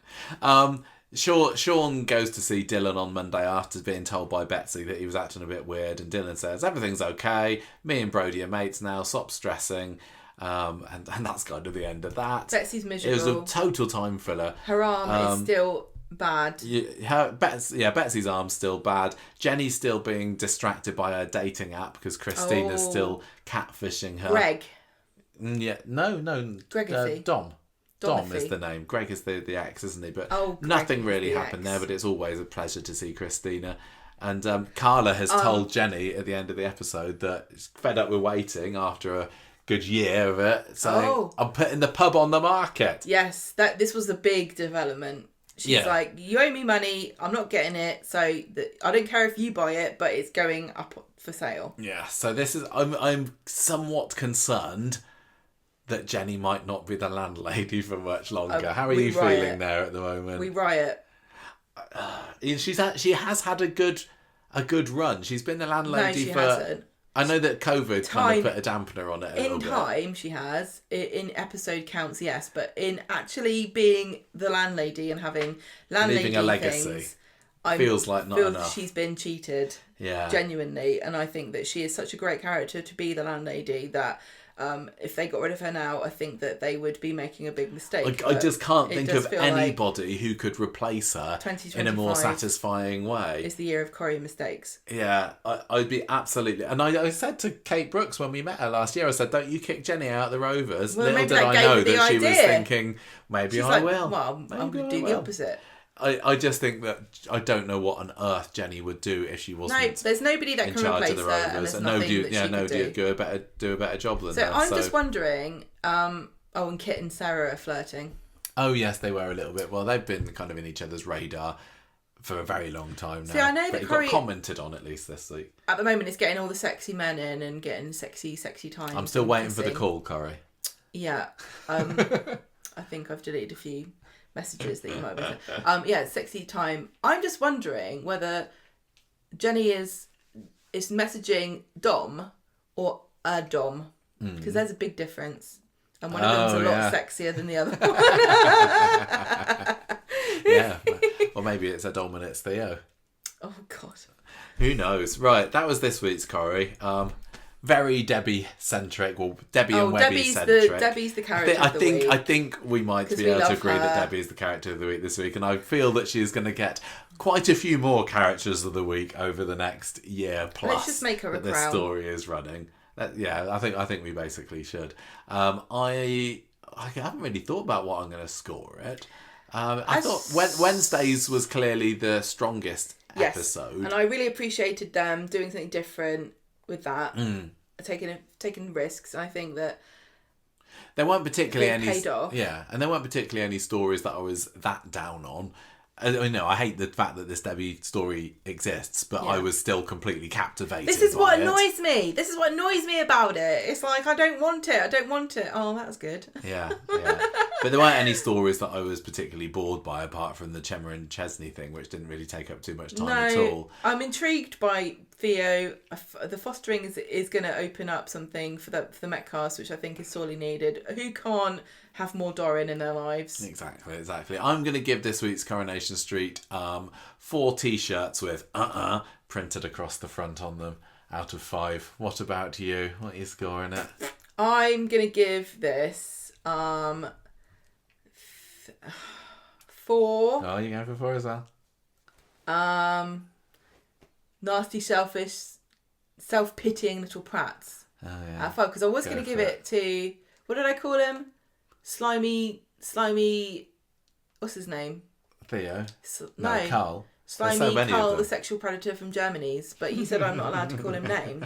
Sean goes to see Dylan on Monday after being told by Betsy that he was acting a bit weird, and Dylan says, "Everything's okay. Me and Brodie are mates now. Stop stressing." And that's kind of the end of that. Betsy's miserable. It was a total time filler. Her arm is still bad. Betsy's arm's still bad. Jenny's still being distracted by her dating app because Christina's still catfishing her. Greg. Yeah, no. Dom. Dom is the name. Greg is the ex, isn't he? But nothing really happened there. But it's always a pleasure to see Christina. And Carla has told Jenny at the end of the episode that she's fed up with waiting after a good year of it, saying, "I'm putting the pub on the market." Yes, this was a big development. She's like, "You owe me money. I'm not getting it. So I don't care if you buy it, but it's going up for sale." Yeah. So this is. I'm somewhat concerned that Jenny might not be the landlady for much longer. How are you feeling there at the moment? We riot. She has had a good run. She's been the landlady she for. Hasn't. I know that COVID kind of put a dampener on it a little bit. In time, she has. In episode counts, yes. But in actually being the landlady and having landlady leaving a legacy, things, feels like not enough. She's been cheated. Yeah. Genuinely. And I think that she is such a great character to be the landlady that if they got rid of her now, I think that they would be making a big mistake. I just can't think of anybody who could replace her in a more satisfying way. It's the year of Corrie mistakes. Yeah, I'd be absolutely... And I said to Kate Brooks when we met her last year, I said, "Don't you kick Jenny out of the Rovers." Well, little did I know that she was thinking, maybe I will. Well, I'm going to do the opposite. I just think that I don't know what on earth Jenny would do if she wasn't. No, there's nobody that can replace her, and there's nothing that she could do a better job than her. So I'm just wondering. And Kit and Sarah are flirting. Oh yes, they were a little bit. Well, they've been kind of in each other's radar for a very long time now. See, I know that Corrie got commented on at least this week. At the moment, it's getting all the sexy men in and getting sexy time. I'm still waiting for the call, Corrie. Yeah, I think I've deleted a few messages that you might have been sexy time. I'm just wondering whether Jenny is messaging Dom or a Dom, because there's a big difference, and one of them's a lot sexier than the other one. Yeah, or maybe it's a Dom and it's Theo. Oh God, who knows? Right, that was this week's Corrie. Very Debbie-centric, well, Debbie and Webby-centric. Debbie's the character of the week. I think we might be able to agree that Debbie is the character of the week this week, and I feel that she is going to get quite a few more characters of the week over the next year plus. Let's just make her a crown. This story is running. I think we basically should. I haven't really thought about what I'm going to score it. I thought Wednesdays was clearly the strongest episode, and I really appreciated them doing something different with that, taking risks. I think that there weren't particularly any paid off. Yeah, and there weren't particularly any stories that I was that down on. I hate the fact that this Debbie story exists, but I was still completely captivated. This is what annoys me. This is what annoys me about it. It's like, I don't want it. Oh, that's good. Yeah. But there weren't any stories that I was particularly bored by, apart from the Chemma and Chesney thing, which didn't really take up too much time at all. I'm intrigued by Theo. The fostering is going to open up something for the Metcast, which I think is sorely needed. Who can't have more Dorin in their lives? Exactly. I'm going to give this week's Coronation Street 4 t-shirts with printed across the front on them out of 5. What about you? What are you scoring it? I'm going to give this 4. Oh, you going for 4 as well? Nasty, selfish, self-pitying little prats. Oh yeah. Because I was going to give it to, what did I call him? Slimy. What's his name? Theo. No, Carl. Slimy Carl, the sexual predator from Germany's. But you said I'm not allowed to call him names.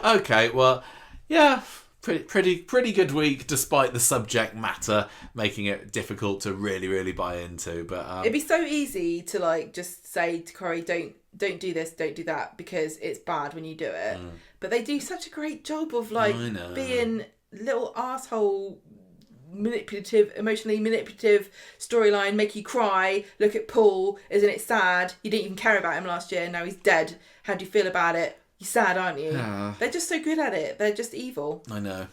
Okay, well, yeah. Pretty good week, despite the subject matter making it difficult to really buy into. But it'd be so easy to like just say to Corrie, don't do this, don't do that, because it's bad when you do it. But they do such a great job of like being little asshole, emotionally manipulative storyline, make you cry. Look at Paul, isn't it sad? You didn't even care about him last year, now he's dead. How do you feel about it? You're sad, aren't you? Yeah. They're just so good at it. They're just evil. I know.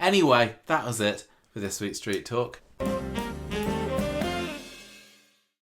Anyway, that was it for this week's Street Talk.